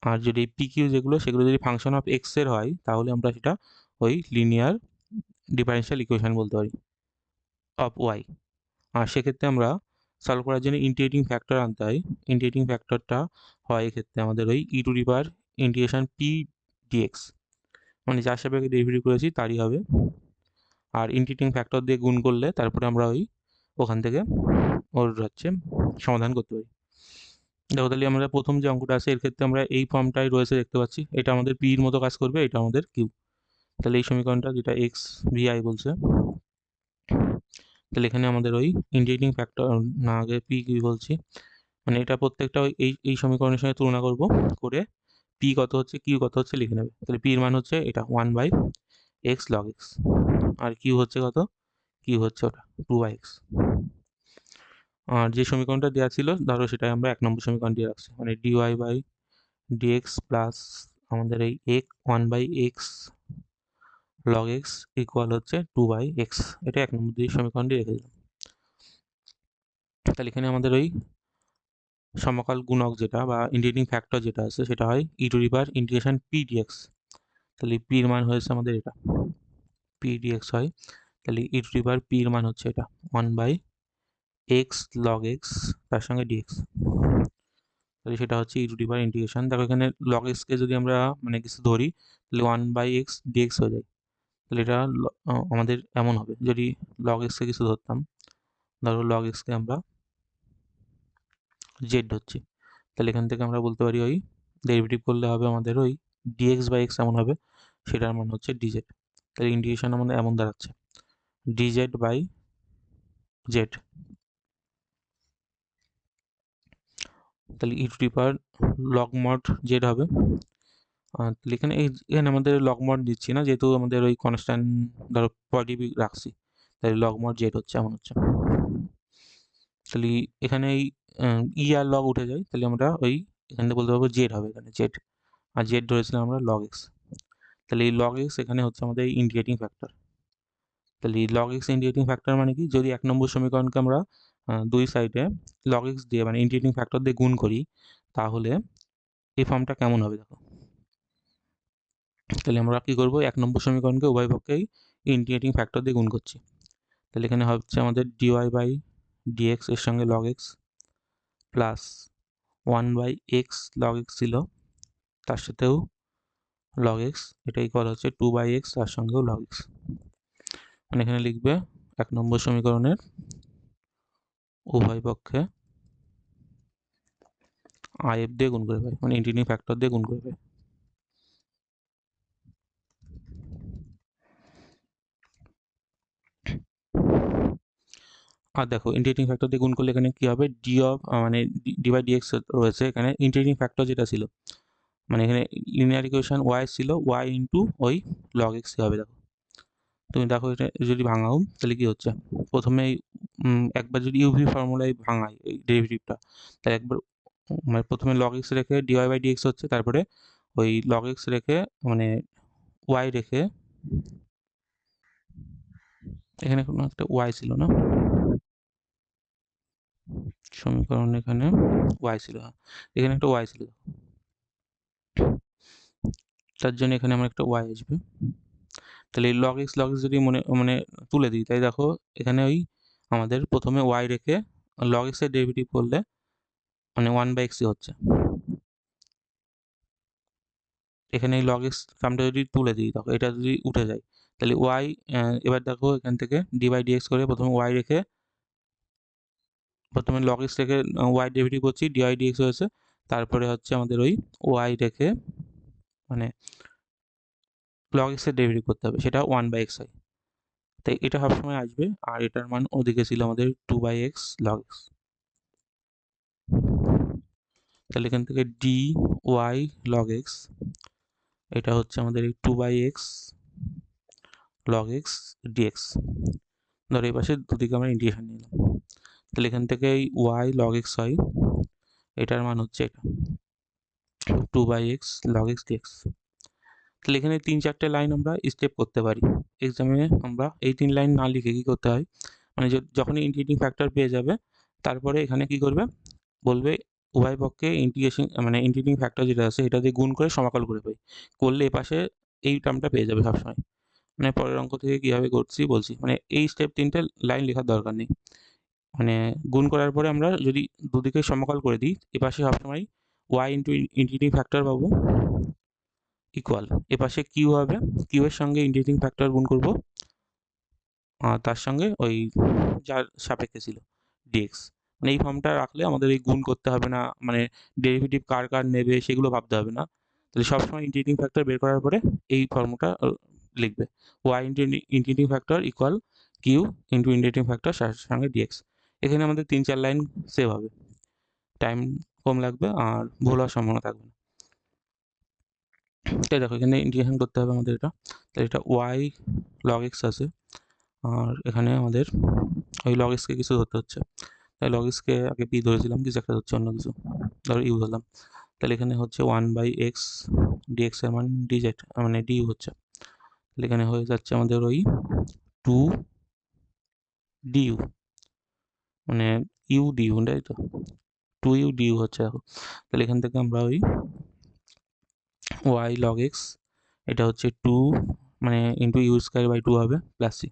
আর যদি পি কিউ যেগুলো সেগুলো যদি ফাংশন অফ এক্স এর হয় তাহলে আমরা সেটা ওই লিনিয়ার ডিফারেনশিয়াল ইকুয়েশন বলতে পারি অফ ওয়াই। আর সেক্ষেত্রে আমরা সলভ করার জন্য ইন্টিগ্রেটিং ফ্যাক্টর আনতে হয়, ইন্টিগ্রেটিং ফ্যাক্টরটা হয় এক্ষেত্রে আমাদের ওই e to the power integration p d x, মানে যার সাপেক্ষে ডেরিভেটিভ করেছি তারই হবে, আর ইন্টিগ্রেটিং ফ্যাক্টর দিয়ে গুণ করলে তারপরে আমরা ওই ওখান থেকে ওর হচ্ছে সমাধান করতে পারি। দেখো তাহলে আমরা প্রথম যে অঙ্কটা আছে এর ক্ষেত্রে আমরা এই ফর্মটাই রয়েছে দেখতে পাচ্ছি, এটা আমাদের পির মতো কাজ করবে, এটা আমাদের কিউ। তাহলে এই সমীকরণটা যেটা এক্স ভি আই বলছে, তাহলে এখানে আমাদের ওই ইন্টিগ্রেটিং ফ্যাক্টর না, আগে পি কিউ বলছি, মানে এটা প্রত্যেকটা ওই এই সমীকরণের সঙ্গে তুলনা করব, করে পি কত হচ্ছে কিউ কত হচ্ছে লিখে নেবে। তাহলে পির মান হচ্ছে এটা 1 বাই এক্স লগ এক্স, আর কিউ হচ্ছে কত কিউ হচ্ছে ওটা 2x। আর যে সমীকরণটা দেওয়া ছিল ধরো সেটাই আমরা 1 নম্বর সমীকরণ দিয়ে রাখছি, মানে dy/dx প্লাস আমাদের এই 1/x log x ইকুয়াল হচ্ছে 2/x। এটা 1 নম্বর দিয়ে সমীকরণটি রেখে দিলাম। তাহলে এখানে আমাদের ওই সমকাল গুণক যেটা বা ইন্টিগ্রেটিং ফ্যাক্টর যেটা আছে সেটা হয় e⁻∫p dx। তাহলে p এর মান হয়েছে আমাদের এটা p dx হয়। তাহলে e⁻p এর মান হচ্ছে এটা 1/x log x তার সঙ্গে dx। তাহলে সেটা হচ্ছে e⁻ইন্টিগ্রেশন। দেখো এখানে log x কে যদি আমরা মানে কিছু ধরি তাহলে 1/x dx হয়ে যায়। তাহলে এটা আমাদের এমন হবে, যদি log x কে কিছু ধরতাম, ধরো log x কে আমরা z ধরছি, তাহলে এখান থেকে আমরা বলতে পারি ওই ডেরিভেটিভ করলে হবে আমাদের ওই dx/x এমন হবে, সেটার মান হচ্ছে dz। তাহলে ইন্টিগ্রেশন আমাদের এমন দাঁড়াচ্ছে dz/z। তাহলে log mod z হবে। তাহলে এখানে আমাদের লগ মড দিচ্ছি না, যেহেতু আমাদের ওই কনস্ট্যান্ট ধরো পজিটিভ রাখছি, তাহলে লগ মড জেড হচ্ছে এমন হচ্ছে। তাহলে এখানে এই আর লগ উঠে যায়, তাহলে আমরা ওই এখান থেকে বলতে পারবো জেড হবে, এখানে জেড, আর জেড ধরেছিলাম আমরা লগ এক্স। তাহলে এই লগ এক্স এখানে হচ্ছে আমাদের ইন্টিগ্রেটিং ফ্যাক্টর। তাহলে এই লগ এক্স ইন্টিগ্রেটিং ফ্যাক্টর মানে কি, যদি 1 নম্বর সমীকরণকে আমরা দুই সাইডে লগ এক্স দিয়ে মানে ইন্টিগ্রেটিং ফ্যাক্টর দিয়ে গুণ করি, তাহলে এই ফর্মটা কেমন হবে দেখো। তাহলে আমরা কি করব, 1 নম্বর সমীকরণকে উভয় পক্ষেই ইন্টিগ্রেটিং ফ্যাক্টর দিয়ে গুণ করছি। তাহলে এখানে হচ্ছে আমাদের dy/dx এর সঙ্গে log x plus 1/x log x ছিল, তার সাথেও log x, এটা ইকুয়াল হচ্ছে 2/x তার সঙ্গেও log x। মানে এখানে লিখবে 1 নম্বর সমীকরণের উভয় পক্ষে if দিয়ে গুণ করে পাই, মানে ইন্টিগ্রেটিং ফ্যাক্টর দিয়ে গুণ করে পাই। আর দেখো ইন্টিগ্রেটিং ফ্যাক্টর দিয়ে গুণ করলে এখানে কি হবে, মানে d/dx রয়েছে, এখানে ইন্টিগ্রেটিং ফ্যাক্টর যেটা ছিল মানে এখানে লিনিয়ার ইকুয়েশন y ছিল y ইন্টু ওই log x হবে। দেখো তুমি দেখো এটা যদি ভাঙাও তাহলে কি হচ্ছে, প্রথমে একবার যদি ইউভি ফর্মুলায় ভাঙাই এই ডেরিভেটিভটা, তাহলে একবার মানে প্রথমে log x রেখে dy/dx হচ্ছে, তারপরে ওই log x রেখে মানে y রেখে, এখানে কোনো একটা y ছিল না সমীকরণ, এখানে y ছিল, এখানে একটা y ছিল, তার জন্য এখানে আমার একটা y আসবে। তাহলে এই log x যদি মনে মানে তুলে দিই, তাই দেখো এখানে ওই আমাদের প্রথমে y রেখে log x এর ডেরিভেটিভ করলে মানে 1/x হচ্ছে। এখানে এই log x টার্মটা যদি তুলে দিই, দেখো এটা যদি উঠে যায়, তাহলে y এবার দেখো এখান থেকে d/dx করে প্রথমে y রেখে, প্রথমে log x রেখে y ডেরিভেটিভ করছি, d/dx হয়েছে, তারপরে হচ্ছে আমাদের ওই y রেখে মানে log x এর ডেরিভেটিভ করতে হবে, সেটা 1/x হয়। তাই এটা সবসময় আসবে, আর এটার মান ওদিকে ছিল আমাদের 2/x log x। তাহলে এখান থেকে dy log x, এটা হচ্ছে আমাদের এই 2/x log x dx। ধরো এই পাশে দুদিকে আমরা ইন্টিগ্রেশন নিলাম, তাহলে এখান থেকে এই y log x হয়, এটার মান হচ্ছে এটা 2/x log x dx। তাহলে এখানে 3-4টে লাইন আমরা স্টেপ করতে পারি। এক্সামে আমরা এই 3 লাইন না লিখে কি করতে হয়, মানে যখনই ইন্টিগ্রেটিং ফ্যাক্টর পেয়ে যাবে, তারপরে এখানে কি করবে, বলবে উভয় পক্ষে ইন্টিগ্রেশন মানে ইন্টিগ্রেটিং ফ্যাক্টর যেটা আছে এটা দিয়ে গুণ করে সমাকল করে পাই, করলে এপাশে এই টার্মটা পেয়ে যাবে সবসময়। মানে পরের অঙ্ক থেকে কীভাবে করছি বলছি, মানে এই স্টেপ 3টে লাইন লেখার দরকার নেই। মানে গুণ করার পরে আমরা যদি দুদিকে সমাকল করে দিই, এপাশে সবসময় y ইন্টু ইন্টিগ্রেটিং ফ্যাক্টর পাবো ইকুয়াল, এপাশে কিউ হবে, কিউ এর সঙ্গে ইন্টিগ্রেটিং ফ্যাক্টর গুণ করব, তার সঙ্গে ওই যার সাপেক্ষে ছিল dx। মানে এই ফর্মটা রাখলে আমাদের এই গুণ করতে হবে না, মানে ডেরিভেটিভ কার কার নেবে সেগুলো ভাবতে হবে না। তাহলে সবসময় ইন্টিগ্রেটিং ফ্যাক্টর বের করার পরে এই ফর্মটা লিখবে, y into integrating factor equal q into integrating factor সঙ্গে dx। এখানে আমাদের 3-4 লাইন সেভ হবে, টাইম কম লাগবে আর ভুল হওয়ার সম্ভাবনা থাকবে না। তাই দেখো এখানে ইন্টিগ্রেশন করতে হবে আমাদের এটা, তাহলে এটা y log x আছে, আর এখানে আমাদের ওই log x কে কিছু ধরতে হচ্ছে, তাই log x কে আগে p ধরেছিলাম, কিছু একটা ধরছি অন্য কিছু, ধরো u ধরলাম। তাহলে এখানে হচ্ছে 1/x dx এর মান dz মানে du হচ্ছে, তাহলে এখানে হয়ে যাচ্ছে আমাদের ওই 2 du মানে u du, তাই তো 2u du হচ্ছে দেখো। তাহলে এখান থেকে আমরা ওই y log x, এটা হচ্ছে 2 মানে ইন্টু ইউ স্কোয়ার বাই 2 হবে প্লাস সি,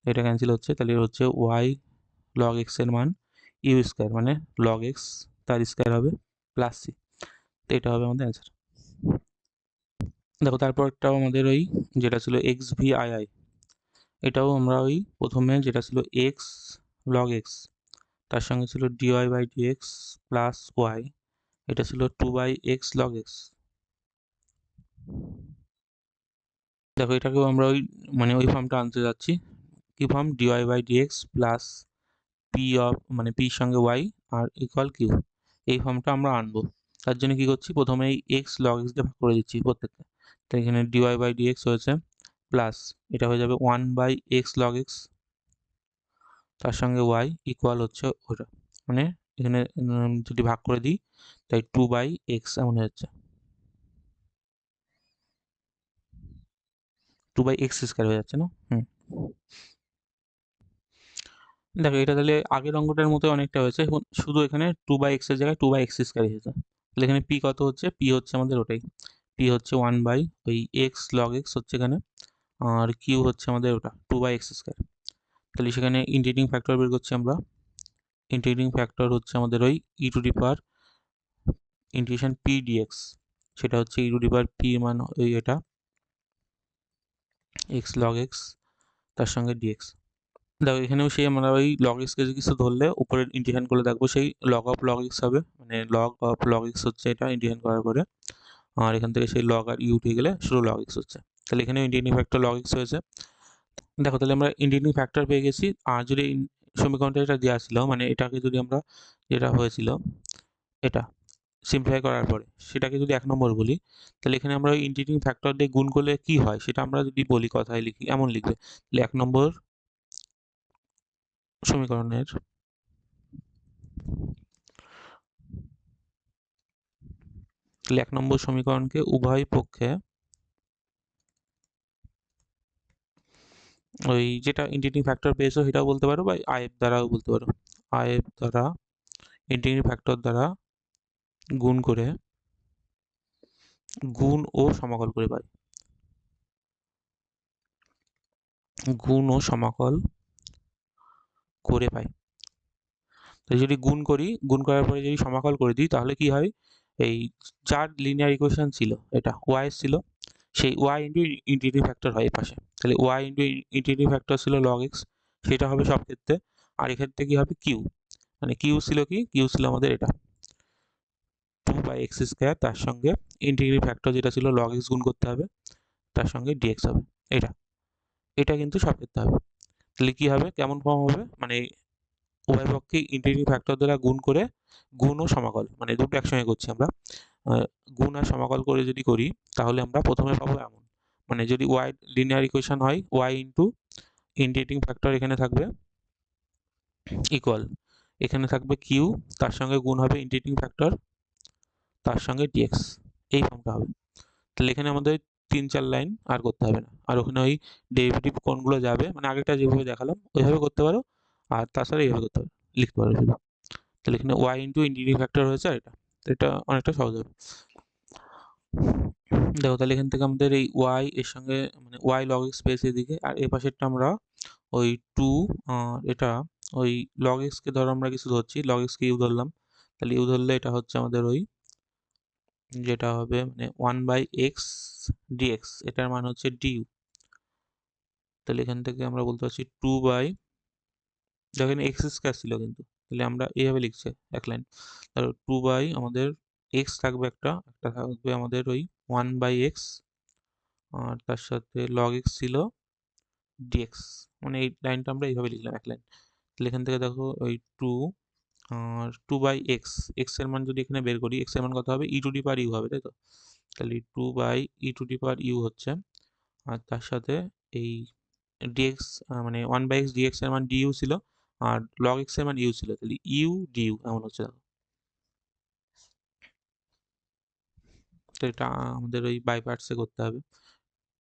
এটা ক্যান্সেল হচ্ছে, তাহলে হচ্ছে y log x এর মান ইউ স্কোয়ার মানে log x তার স্কোয়ার হবে প্লাস সি, তো এটা হবে আমাদের অ্যান্সার। দেখো তারপরটাও আমাদের ওই যেটা ছিল এক্স ভি আই আই, এটাও আমরা ওই প্রথমে যেটা ছিল এক্স লগ এক্স, তার সঙ্গে ছিল dy by dx plus y, এটা ছিল 2/x log x। দেখো এটাকেও আমরা ওই মানে ওই ফর্মটা আনতে যাচ্ছি, কি ফর্ম, dy by dx plus p of মানে পির সঙ্গে ওয়াই আর ইকুয়াল কিউ, এই ফর্মটা আমরা আনবো। তার জন্য কি করছি, প্রথমে এই এক্স লগ এক্স দিয়ে ভাগ করে দিচ্ছি প্রত্যেকটা, তো এখানে ডিওয়াই বাই ডিএক্স হয়েছে প্লাস এটা হয়ে যাবে 1/x log x, তার সঙ্গে ওয়াই ইকুয়াল হচ্ছে ওটা, মানে এখানে যদি ভাগ করে দিই তাই 2/x এমন হয়ে যাচ্ছে, 2/x স্কোয়ার হয়ে যাচ্ছে না। দেখো এটা তাহলে আগের অঙ্কটার মতো অনেকটা হয়েছে, এখন শুধু এখানে 2/x এর জায়গায় 2/x স্কোয়ার হয়েছে, তাহলে এখানে পি কত হচ্ছে, পি হচ্ছে আমাদের ওটাই, পি হচ্ছে 1 বাই ওই x log x হচ্ছে এখানে, আর কিউ হচ্ছে আমাদের ওটা 2/x স্কোয়ার। তাহলে সেখানে ইন্টিগ্রেটিং ফ্যাক্টর বের করছি আমরা, ইন্টিগ্রেটিং ফ্যাক্টর হচ্ছে আমাদের ওই e to the power integration p d x, সেটা হচ্ছে e to the power P মান ওই এটা x log x তার সঙ্গে ডিএক্স। দেখো এখানেও সেই আমরা ওই log x কে কিছু ধরলে উপরে ইন্টিগ্রেশন করলে দেখবো সেই log অফ log x হবে, মানে log অফ log x হচ্ছে এটা ইন্টিগ্রেশন করার পরে, আর এখান থেকে সেই log আর ইউ উঠে গেলে শুধু log x হচ্ছে, তাহলে এখানে ইন্টিগ্রেটিং ফ্যাক্টর log x হয়েছে। দেখো তাহলে আমরা ইন্টিগ্রেটিং ফ্যাক্টর পেয়ে গেছি, আর যদি সমীকরণটা এটা দেওয়া ছিল মানে এটাকে যদি আমরা যেটা হয়েছিল এটা সিম্পলিফাই করার পরে সেটাকে যদি 1 নম্বর বলি, তাহলে এখানে আমরা ওই ইন্টিগ্রেটিং ফ্যাক্টর দিয়ে গুণ করলে কি হয় সেটা আমরা যদি বলি কথায় লিখি এমন লিখবে, তাহলে 1 নম্বর সমীকরণের তাহলে 1 নম্বর সমীকরণকে উভয় পক্ষে ওই যেটা ইন্টিগ্রেটিং ফ্যাক্টর পেয়েছো সেটাও বলতে পারো বা আইএফ দ্বারাও বলতে পারো, আইএফ দ্বারা ইন্টিগ্রেটিং ফ্যাক্টর দ্বারা গুণ করে গুণ ও সমাকল করে পাই, গুণ ও সমাকল করে পাই। তাই যদি গুণ করি, গুণ করার পরে যদি সমাকল করে দিই তাহলে কি হয়, এই যার লিনিয়ার ইকুয়েশন ছিল এটা ওয়াই ছিল, সেই ওয়াই ইন্টু ইন্টিগ্রেটিং ফ্যাক্টর হয় এই পাশে, তাহলে ওয়াই ইন্টু ইন্টিগ্রেটিং ফ্যাক্টর ছিল লগ এক্স, সেটা হবে সব ক্ষেত্রে, আর এক্ষেত্রে কি হবে কিউ, মানে কিউ ছিল কি, কিউ ছিল আমাদের এটা 2/x স্কোয়ার, তার সঙ্গে ইন্টিগ্রেটিং ফ্যাক্টর যেটা ছিল লগ এক্স গুণ করতে হবে, তার সঙ্গে ডিএক্স হবে, এটা এটা কিন্তু সব ক্ষেত্রে হবে। তাহলে কি হবে, কেমন ফর্ম হবে, মানে উভয় পক্ষে ইন্টিগ্রেটিং ফ্যাক্টর দ্বারা গুণ করে গুণ ও সমাকল মানে দুটো একসঙ্গে করছি আমরা, গুণ আর সমাকল করে যদি করি তাহলে আমরা প্রথমে পাবো এমন, মানে যদি ওয়াই লিনিয়ার ইকুয়েশন হয় ওয়াই ইন্টু ইন্টিগ্রেটিং ফ্যাক্টর এখানে থাকবে ইকুয়াল, এখানে থাকবে কিউ, তার সঙ্গে গুণ হবে ইন্টিগ্রেটিং ফ্যাক্টর তার সঙ্গে ডিএক্স, এই ফর্মটা হবে। তাহলে এখানে আমাদের 3-4 লাইন আর করতে হবে না, আর ওখানে ওই ডেরিভেটিভ কোনগুলো যাবে মানে আগেরটা যেভাবে দেখালাম ওইভাবে করতে পারো, আর তাছাড়া এইভাবে করতে পারো, লিখতে পারো শুধু। তাহলে এখানে ওয়াই ইন্টু ইন্টিগ্রেটিং ফ্যাক্টর হয়েছে আর এটা অনেকটা সহজ হবে। দেখো তাহলে এখান থেকে আমাদের এই ওয়াই এর সঙ্গে মানে ওয়াই লগ এক্স পেয়েছে এদিকে, আর এই পাশেরটা আমরা ওই 2 এটা ওই লগ এক্স কে ধরো আমরা কিছু ধরছি, লগ এক্স কে ইউ ধরলাম, তাহলে ইউ ধরলে এটা হচ্ছে আমাদের ওই যেটা হবে মানে 1/x dx, এটার মান হচ্ছে du, তাহলে এখান থেকে আমরা বলতে পারছি 2 বাই, দেখেন এক্স স্কোয়ার ছিল কিন্তু, তাহলে আমরা এইভাবে লিখছি এক লাইন, তাহলে 2 বাই আমাদের এক্স থাকবে একটা, একটা থাকবে আমাদের ওই 1/x, আর তার সাথে log x ছিল dx, মানে এই লাইনটা আমরা এইভাবে লিখলাম এক লাইন। তাহলে এখান থেকে দেখো ওই 2 আর 2/x, এক্স এর মান যদি এখানে বের করি এক্স এর মান কত হবে, e to the power you হবে, তাই তো, তাহলে 2/e two the power you হচ্ছে, আর তার সাথে এই ডিএক্স মানে 1/x ডিএক্স এর মান ডিইউ ছিল, আর লগ এক্স এর মান ইউ ছিল, তাহলে ইউ ডিইউ এমন হচ্ছে দেখো। তো এটা আমাদের ওই বাই পার্টসে করতে হবে।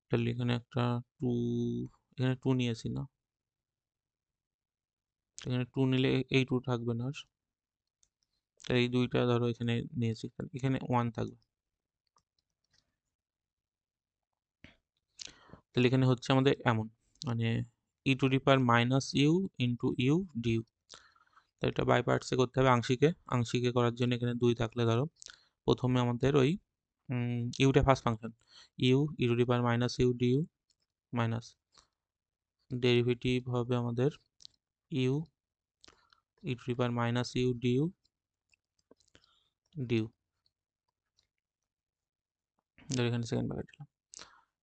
তাহলে এখানে একটা টু, এখানে টু নিয়েছি না, এখানে টু নিলে এই টু থাকবে না আর, তাহলে এই দুইটা ধরো এখানে নিয়েছি, তাহলে এখানে ওয়ান থাকবে। তাহলে এখানে হচ্ছে আমাদের এমন, মানে e to the power minus u into u d u. তো এটা বাই পার্টসে করতে হবে আংশিকে। আংশিকে করার জন্য এখানে দুই থাকলে ধরো প্রথমে আমাদের ওই ইউটা first function, u e to the power minus u du minus derivative হবে আমাদের u e to the power minus u du du. ধর এখানে সেকেন্ড ব্র্যাকেট দিলাম,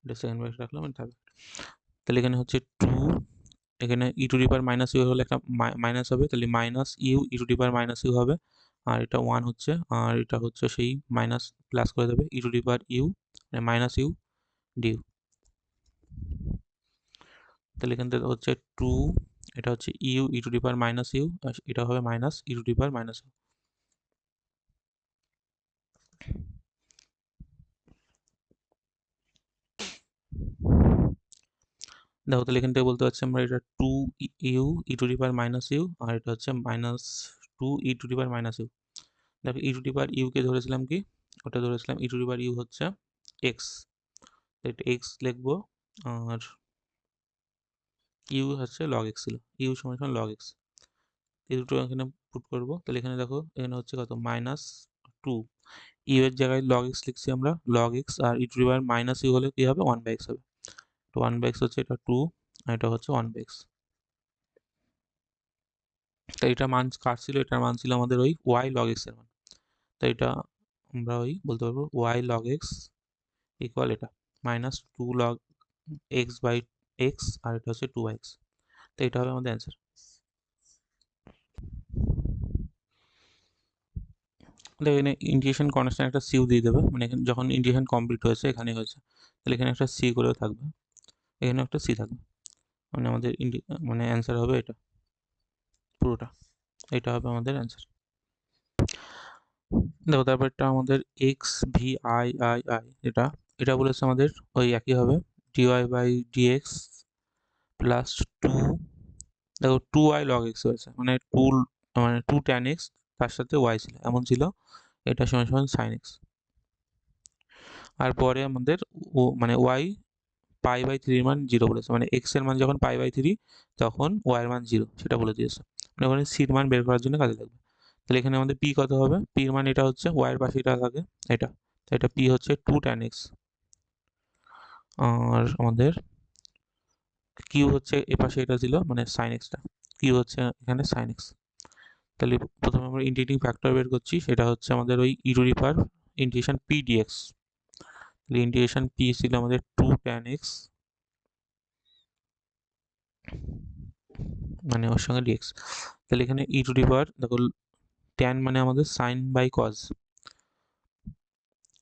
এটা সেকেন্ড ব্র্যাকেট রাখলাম, এটা থার্ড। তাহলে এখানে হচ্ছে টু, এখানে e to the power minus u হলে একটা মাইনাস হবে, তাহলে minus u e to the power minus u হবে, আর এটা ওয়ান হচ্ছে, আর এটা হচ্ছে সেই মাইনাস প্লাস করে দেবে e to the power u minus u d u. তাহলে এখান থেকে হচ্ছে টু, এটা হচ্ছে u e to the power minus u, আর এটা হবে minus e to the power minus u. দেখো তাহলে এখান থেকে বলতে পারছি আমরা এটা two u e to the power minus u, আর এটা হচ্ছে minus two e to the power minus u. দেখো e to the power UK ধরেছিলাম কি, ওটা ধরেছিলাম ই টু দি পাওয়ার ইউ হচ্ছে এক্স, এটা এক্স লিখবো, আর ইউ হচ্ছে লগ এক্স ছিল, ইউ সমান সমান লগ এক্স, এই দুটো এখানে পুট করবো। তাহলে এখানে দেখো এখানে হচ্ছে কত মাইনাস টু, ইউ এর জায়গায় লগ এক্স লিখছি আমরা লগ এক্স, আর e to the power minus u হলে কি হবে ওয়ান বাই এক্স হবে। তো ওয়ান বাই এক্স হচ্ছে এটা টু, আর এটা হচ্ছে ওয়ান বাই এক্স। তো এটা মান কার ছিল, এটার মান ছিল আমাদের ওই ওয়াই লগ এক্স এর মান। তো এটা আমরা ওই বলতে পারবো ওয়াই লগ এক্স ইকুয়াল এটা minus two log x by x, আর এটা হচ্ছে টু বাই এক্স। তো এটা হবে আমাদের অ্যান্সার। এখানে ইন্টিগ্রেশন কনস্ট্যান্ট একটা সিউ দিয়ে দেবে, মানে এখানে যখন ইন্টিগ্রেশন কমপ্লিট হয়েছে এখানে হয়েছে, তাহলে এখানে একটা সি করেও থাকবে, এখানে একটা সি থাকবে, মানে আমাদের মানে অ্যান্সার হবে এটা পুরোটা, এটা হবে আমাদের অ্যান্সার। দেখো তারপরটা আমাদের x v i i i, এটা এটা বলেছে আমাদের ওই একই হবে d y by dx plus two, দেখো টু ওয়াই লগ এক্স হয়েছে, মানে মানে টু ট্যান এক্স তার সাথে ওয়াই ছিল এমন ছিল, এটা সমান সমান সাইন এক্স। আর পরে আমাদের ও মানে ওয়াই পাই বাই থ্রির মান জিরো বলেছে, মানে এক্স এর মান যখন পাই বাই থ্রি তখন ওয়াই এর মান জিরো সেটা বলে দিয়েছে, মানে ওখানে সির মান বের করার জন্য কাজে লাগবে। তাহলে এখানে আমাদের পি কত হবে, পির মান এটা হচ্ছে ওয়াই এর পাশে এটা থাকে এটা, তো এটা পি হচ্ছে টু ট্যান এক্স, আর আমাদের কিউ হচ্ছে এ পাশে এটা ছিল মানে সাইন এক্সটা, কিউ হচ্ছে এখানে সাইন এক্স। তাহলে প্রথমে আমরা ইন্টিগ্রেটিং ফ্যাক্টর বের করছি, সেটা হচ্ছে আমাদের ওই e to the power integration p d x, তাহলে ইন্টিগ্রেশন পি ছিল আমাদের টু ট্যান এক্স, মানে ওর সঙ্গে ডিএক্স। তাহলে এখানে ই টু দি পাওয়ার দেখো ট্যান মানে আমাদের sine by cos,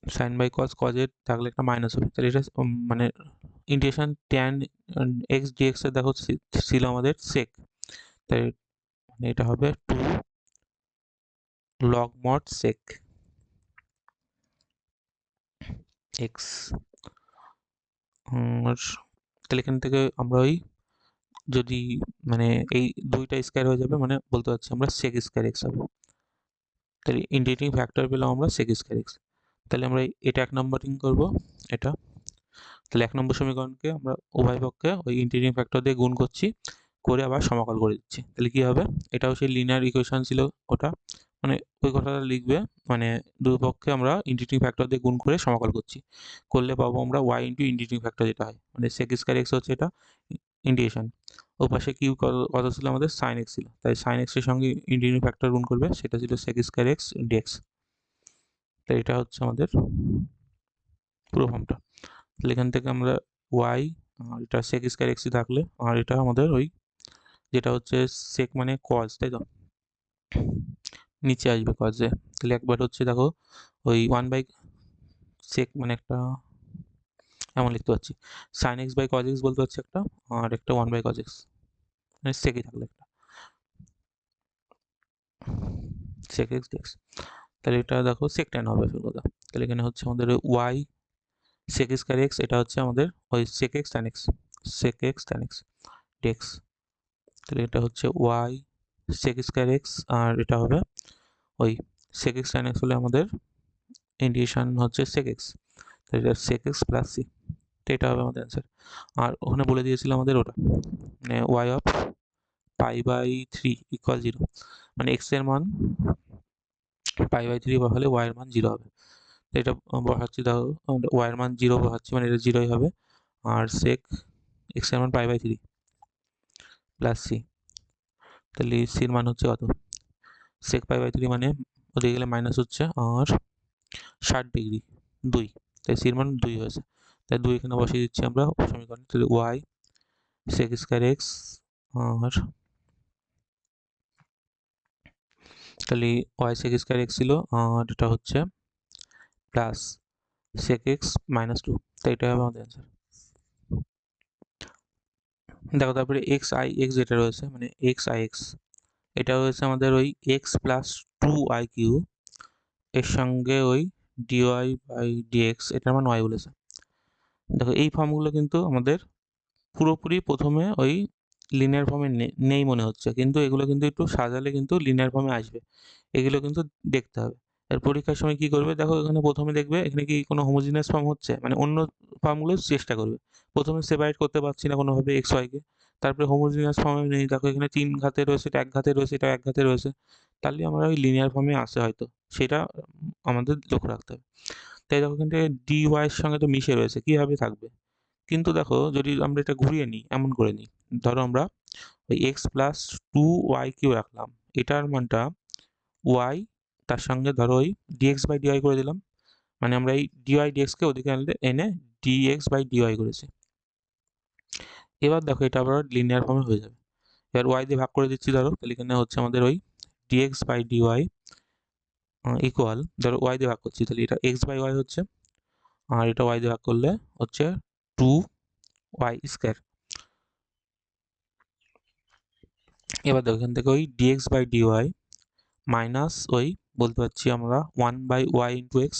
sine by cos, কজের থাকলে একটা মাইনাস হবে, তাহলে এটা মানে ইন্টিগ্রেশন ট্যান এক্স ডিএক্স এর দেখো ছিল আমাদের সেক, তাই মানে এটা হবে two log mod sec x. তাহলে এখান থেকে আমরা ওই যদি মানে এই দুইটা স্কয়ার হয়ে যাবে, মানে বলতে পারছি আমরা সেক স্কয়ার এক্স হবে, তাহলে ইন্টিগ্রেটিং ফ্যাক্টর পেলাম আমরা সেক স্কয়ার এক্স। তাহলে আমরা এটা এক নম্বরিং করব এটা, তাহলে এক নম্বর সমীকরণকে আমরা উভয় পক্ষে ওই ইন্টিগ্রেটিং ফ্যাক্টর দিয়ে গুণ করছি, করে আবার সমাকল করে দিচ্ছি, তাহলে কি হবে এটাও সেই লিনিয়ার ইকুয়েশন ছিল ওটা, মানে ওই কথাটা লিখবে, মানে দুই পক্ষে আমরা ইন্টিগ্রেটিং ফ্যাক্টর দিয়ে গুণ করে সমাকল করছি, করলে পাবো আমরা ওয়াই ইন্টু ইন্টিগ্রেটিং ফ্যাক্টর যেটা হয়, মানে সেক স্কয়ার এক্স হচ্ছে এটা ইন্টিগ্রেশন, ও পাশে কিউ কত ছিল আমাদের সাইন এক্স ছিল, তাই সাইন এক্স এর সঙ্গে ইন্টিগ্রেটিং ফ্যাক্টর গুণ করবে, সেটা ছিল সেক স্কয়ার এক্স ডিএক্স। তাই এটা হচ্ছে আমাদের পুরো ফর্মটা। তাহলে এখান থেকে আমরা ওয়াই, আর এটা সেক স্কয়ার এক্সই থাকলে, আর এটা আমাদের ওই যেটা হচ্ছে সেক মানে কজ, তাই তো নিচে আসবে কজে, তাহলে একবার হচ্ছে দেখো ওই ওয়ান বাই সেক মানে একটা এমন লিখতে পারছি। Sine x by cos x বলতে পারছি একটা, আর একটা 1 বাই কজ এক্স, মানে সেকই থাকলো একটা, সেক এক্স ডিএক্স। তাহলে এটা দেখো সেক টেন হবে আসল কথা। তাহলে এখানে হচ্ছে আমাদের ওয়াই সেক স্কয়ার এক্স, এটা হচ্ছে আমাদের ওই sec x tan x, sec x tan x d x. তাহলে এটা হচ্ছে ওয়াই সেক স্কয়ার এক্স, আর এটা হবে ওই সেক এক্স ট্যান এক্স হলে আমাদের ইন্টিগ্রেশন হচ্ছে সেক এক্স, তাহলে এটা সেক এক্স প্লাস সি, তো এটা হবে আমাদের অ্যান্সার। আর ওখানে বলে দিয়েছিল আমাদের ওটা, মানে y of pi by three equal zero, মানে এক্স এর মান পাই বাই থ্রি বসালে ওয়াই এর মান জিরো হবে। তো এটা বসাচ্ছি, ধরো ওয়াই এর মান জিরো বসাচ্ছি, মানে এটা জিরোই হবে। আর সেক এক্স এর মান pi by three plus C, তাহলে সির মান হচ্ছে কত, সেক পাই বাই থ্রি মানে ওদিকে গেলে মাইনাস হচ্ছে, আর 60 ডিগ্রি 2, তাই সির মান 2 হয়েছে। তাই 2 এখানে বসিয়ে দিচ্ছি আমরা সমীকরণে। তাহলে ওয়াই সেক স্কয়ার এক্স, আর তাহলে ওয়াই সেক স্কয়ার এক্স ছিল, আর এটা হচ্ছে plus sec x minus two, তো এটা হবে আমাদের অ্যান্সার। দেখো তারপরে এক্স আই এক্স যেটা রয়েছে, মানে এক্স আই এক্স, এটা রয়েছে আমাদের ওই x plus two i q, এর সঙ্গে ওই ডিওয়াই বাই ডিএক্স, এটার মান ওয়াই বলেছে। দেখো এই ফর্মগুলো কিন্তু আমাদের পুরোপুরি প্রথমে ওই লিনিয়ার ফর্মে নেই মনে হচ্ছে, কিন্তু এগুলো কিন্তু একটু সাজালে কিন্তু লিনিয়ার ফর্মে আসবে, এগুলো কিন্তু দেখতে হবে। এর পরীক্ষার সময় কি করবে, দেখো এখানে প্রথমে দেখবে এখানে কি কোনো হোমোজিনিয়াস ফর্ম হচ্ছে, মানে অন্য ফর্মগুলো চেষ্টা করবে। প্রথমে সেপারেট করতে পারছি না কোনোভাবে এক্স ওয়াইকে, তারপরে হোমোজিনিয়াস ফর্মে নেই, দেখো এখানে 3 ঘাতে রয়েছে, এটা 1 ঘাতে রয়েছে, এটা 1 ঘাতে রয়েছে, তাহলে আমরা ওই লিনিয়ার ফর্মে আসে হয়তো, সেটা আমাদের লক্ষ্য রাখতে হবে। তাই দেখো এখান থেকে ডি ওয়াই এর সঙ্গে তো মিশে রয়েছে, কীভাবে থাকবে? কিন্তু দেখো যদি আমরা এটা ঘুরিয়ে নিই, এমন করে নিই, ধরো আমরা ওই x plus two y q রাখলাম, এটার মানটা ওয়াই, তার সঙ্গে ধরো ওই ডিএক্স বাই ডিওয়াই করে দিলাম, মানে আমরা এই ডিওয়াই ডিএক্সকে ওদিকে এনে ডিএক্স বাই ডিওয়াই করেছি। এবার দেখো এটা আবার লিনিয়ার ফর্মে হয়ে যাবে। এবার ওয়াই দিয়ে ভাগ করে দিচ্ছি ধরো, তাহলে এখানে হচ্ছে আমাদের ওই ডিএক্স বাই ডিওয়াই ইকুয়াল, ধরো ওয়াই দিয়ে ভাগ করছি, তাহলে এটা এক্স বাই ওয়াই হচ্ছে, আর এটা ওয়াই দিয়ে ভাগ করলে হচ্ছে টু ওয়াই স্কোয়ার। এবার দেখো এখান থেকে ওই ডিএক্স বাই ডিওয়াই মাইনাস ওই বলতে পারছি আমরা one by y into x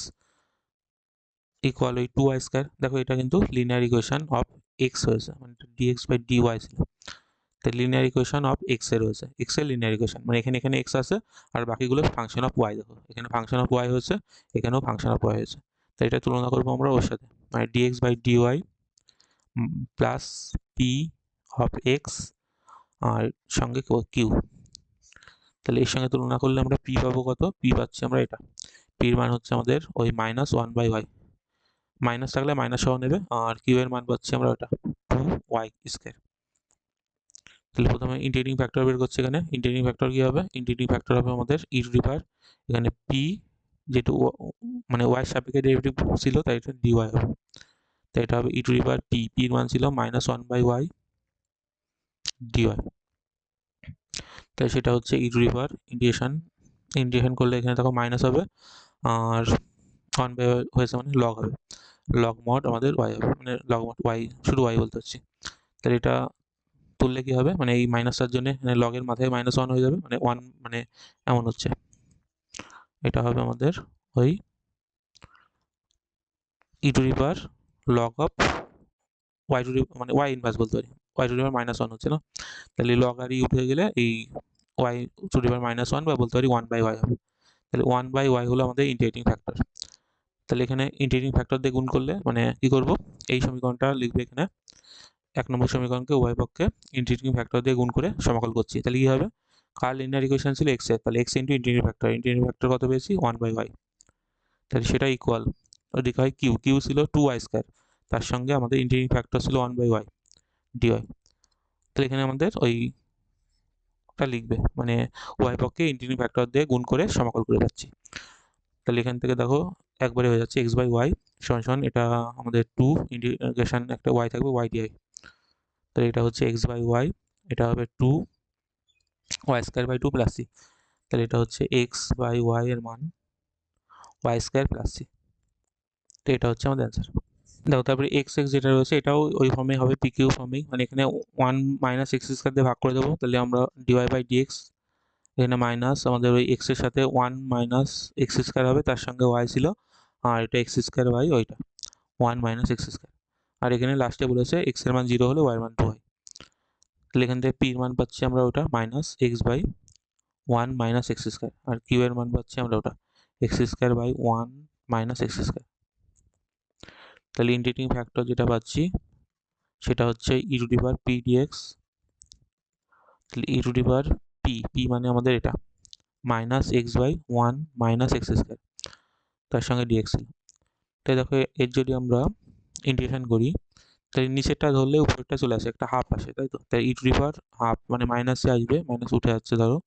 equal ওই টু ওয়াই স্কোয়ার। দেখো এটা কিন্তু লিনিয়ার ইকুয়েশন অফ এক্স হয়েছে, মানে ডিএক্স বাই ডিওয়াই ছিল, তো লিনিয়ার ইকুয়েশন অফ এক্স এর রয়েছে, এক্স এর লিনিয়ার ইকুয়েশন, মানে এখানে এখানে এক্স আছে, আর বাকিগুলো ফাংশন অফ ওয়াই। দেখো এখানে ফাংশন অফ ওয়াই হয়েছে, এখানেও ফাংশন অফ ওয়াই হয়েছে, তো এটা তুলনা করবো আমরা ওর সাথে, মানে d x by d y plus p of x, আর সঙ্গে কিউ। তাহলে এর সঙ্গে তুলনা করলে আমরা পি পাবো কত, পি পাচ্ছি আমরা এটা, পির মান হচ্ছে আমাদের ওই minus one by y, minus থাকলে মাইনাস সহ নেবে, আর কিউ এর মান পাচ্ছি আমরা ওটা টু ওয়াই স্কোয়ার। তাহলে প্রথমে ইন্টিগ্রেটিং ফ্যাক্টর বের করছি, এখানে ইন্টিগ্রেটিং ফ্যাক্টর কি হবে, ইন্টিগ্রেটিং ফ্যাক্টর হবে আমাদের ই টু দি পাওয়ার, এখানে পি যেটু মানে ওয়াই সাপেক্ষে ডেরিভেটিভ ছিল, তাই এটা ডিওয়াই হবে, তাই এটা হবে e to the power P, পির মান ছিল minus one by Y d y, তাই সেটা হচ্ছে e to the power integration করলে এখানে দেখো মাইনাস হবে, আর ওয়ান বাই হয়েছে মানে লগ হবে, লগ মড আমাদের ওয়াই হবে, মানে লগ মড ওয়াই, শুধু ওয়াই বলতে হচ্ছে। তাহলে এটা তুললে কি হবে, মানে এই মাইনাসটার জন্য মানে লগের মাথায় মাইনাস ওয়ান হয়ে যাবে, মানে ওয়ান, মানে এমন হচ্ছে, এটা হবে আমাদের ওই e to the power log of y to the, মানে ওয়াই ইনভার্স বলতে পারি, y to the power minus one হচ্ছে না, তাহলে লগ আর ই উঠে গেলে এই y to the power minus one, বা বলতে পারি ওয়ান বাই ওয়াই হবে। তাহলে ওয়ান বাই ওয়াই হলো আমাদের ইন্টিগ্রেটিং ফ্যাক্টর। তাহলে এখানে ইন্টিগ্রেটিং ফ্যাক্টর দিয়ে গুণ করলে মানে কি করব, এই সমীকরণটা লিখবে এখানে, 1 নম্বর সমীকরণকে উভয় পক্ষে ইন্টিগ্রেটিং ফ্যাক্টর দিয়ে গুণ করে সমাকল করছি, তাহলে কি হবে, কার লিনিয়ার ইকুয়েশন ছিল এক্স এর, তাহলে এক্স ইন্টু ইন্টিগ্রেটিং ফ্যাক্টর কত পেয়েছি, ওয়ান বাই ওয়াই, তাহলে সেটা ইকুয়াল ওদিকে হয় কিউ, কিউ ছিল টু ওয়াই স্কোয়ার, তার সঙ্গে আমাদের ইন্টিগ্রেটিং ফ্যাক্টর ছিল ওয়ান বাই ওয়াই ডিওয়াই। তাহলে এখানে আমাদের ওইটা লিখবে, মানে উভয় পক্ষে ইন্টিগ্রেটিং ফ্যাক্টর দিয়ে গুণ করে সমাকল করে পাচ্ছি। তাহলে এখান থেকে দেখো একবারে হয়ে যাচ্ছে এক্স বাই ওয়াই সমান সমান, এটা আমাদের টু ইন্টিগ্রেশন একটা ওয়াই থাকবে ওয়াই ডিআই, তাহলে এটা হচ্ছে এক্স বাই ওয়াই, এটা হবে two y square by two plus C, তাহলে এটা হচ্ছে এক্স বাই ওয়াই এর মান ওয়াই স্কোয়ার প্লাস সি, তো এটা হচ্ছে আমাদের অ্যান্সার। দেখো তারপরে এক্স এক্স যেটা রয়েছে এটাও ওই ফর্মে হবে, পি কিউ ফর্মেই, মানে এখানে ওয়ান মাইনাস এক্স স্কোয়ার দিয়ে ভাগ করে দেবো, তাহলে আমরা ডিওয়াই বাই ডিএক্স, এখানে মাইনাস আমাদের ওই এক্স এর সাথে ওয়ান মাইনাস এক্স স্কোয়ার হবে, তার সঙ্গে ওয়াই ছিল, আর এটা এক্স স্কোয়ার বাই ওইটা ওয়ান মাইনাস এক্স স্কোয়ার। আর এখানে লাস্টে বলেছে এক্স এর মান 0 হলে ওয়াই এর মান 2 হয়, তাহলে এখান থেকে পির মান পাচ্ছি আমরা ওটা minus x by one minus x square, আর কিউ এর মান পাচ্ছি আমরা ওটা x square by one minus x square. তাহলে ইন্টিগ্রেটিং ফ্যাক্টর যেটা পাচ্ছি সেটা হচ্ছে e to the power p d x, তাহলে e to the power p, p মানে আমাদের এটা minus x by one minus x square, তার সঙ্গে ডিএক্স ছিল। তাই দেখো এর যদি আমরা ইন্টিগ্রেশন করি, তাহলে নিচেরটা ধরলে উপরেরটা চলে আসে, একটা হাফ আসে, তাই তো, তাই e to the power half মানে মাইনাসে আসবে, মাইনাস উঠে যাচ্ছে ধরো,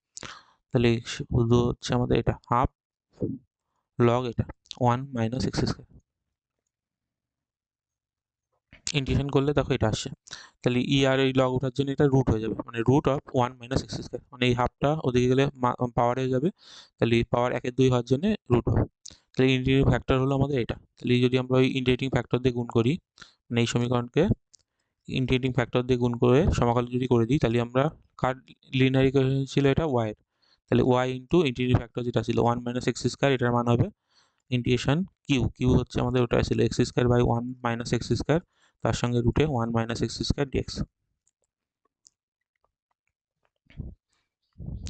তাহলে শুধু হচ্ছে আমাদের এটা হাফ লগ এটা one minus x square. Integration করলে দেখো এটা আসছে, তাহলে ই আর এই লগ ওঠার জন্য এটা রুট হয়ে যাবে, মানে root of one minus x square, মানে এই হাফটা ওদিকে গেলে পাওয়ার হয়ে যাবে, তাহলে পাওয়ার একের দুই হওয়ার জন্য রুট হবে। তাহলে ইন্টিগ্রেটিং ফ্যাক্টর হলো আমাদের এটা, তাহলে যদি আমরা ওই ইন্টিগ্রেটিং ফ্যাক্টর দিয়ে গুণ করি, মানে এই সমীকরণকে ইন্টিগ্রেটিং ফ্যাক্টর দিয়ে গুণ করে সমাকলন যদি করে দিই, তাহলে আমরা কার লিনিয়ার ইকুয়েশন ছিল এটা ওয়াই এর, তাহলে ওয়াই ইন্টু ইন্টিগ্রেটিং ফ্যাক্টর যেটা ছিল ওয়ান মাইনাস এক্স স্কোয়ার, এটার মান হবে ইন্টিগ্রেশন কিউ, কিউ হচ্ছে আমাদের ওটা ছিল x square by one minus x square, তার সঙ্গে রুটে one minus x square d x.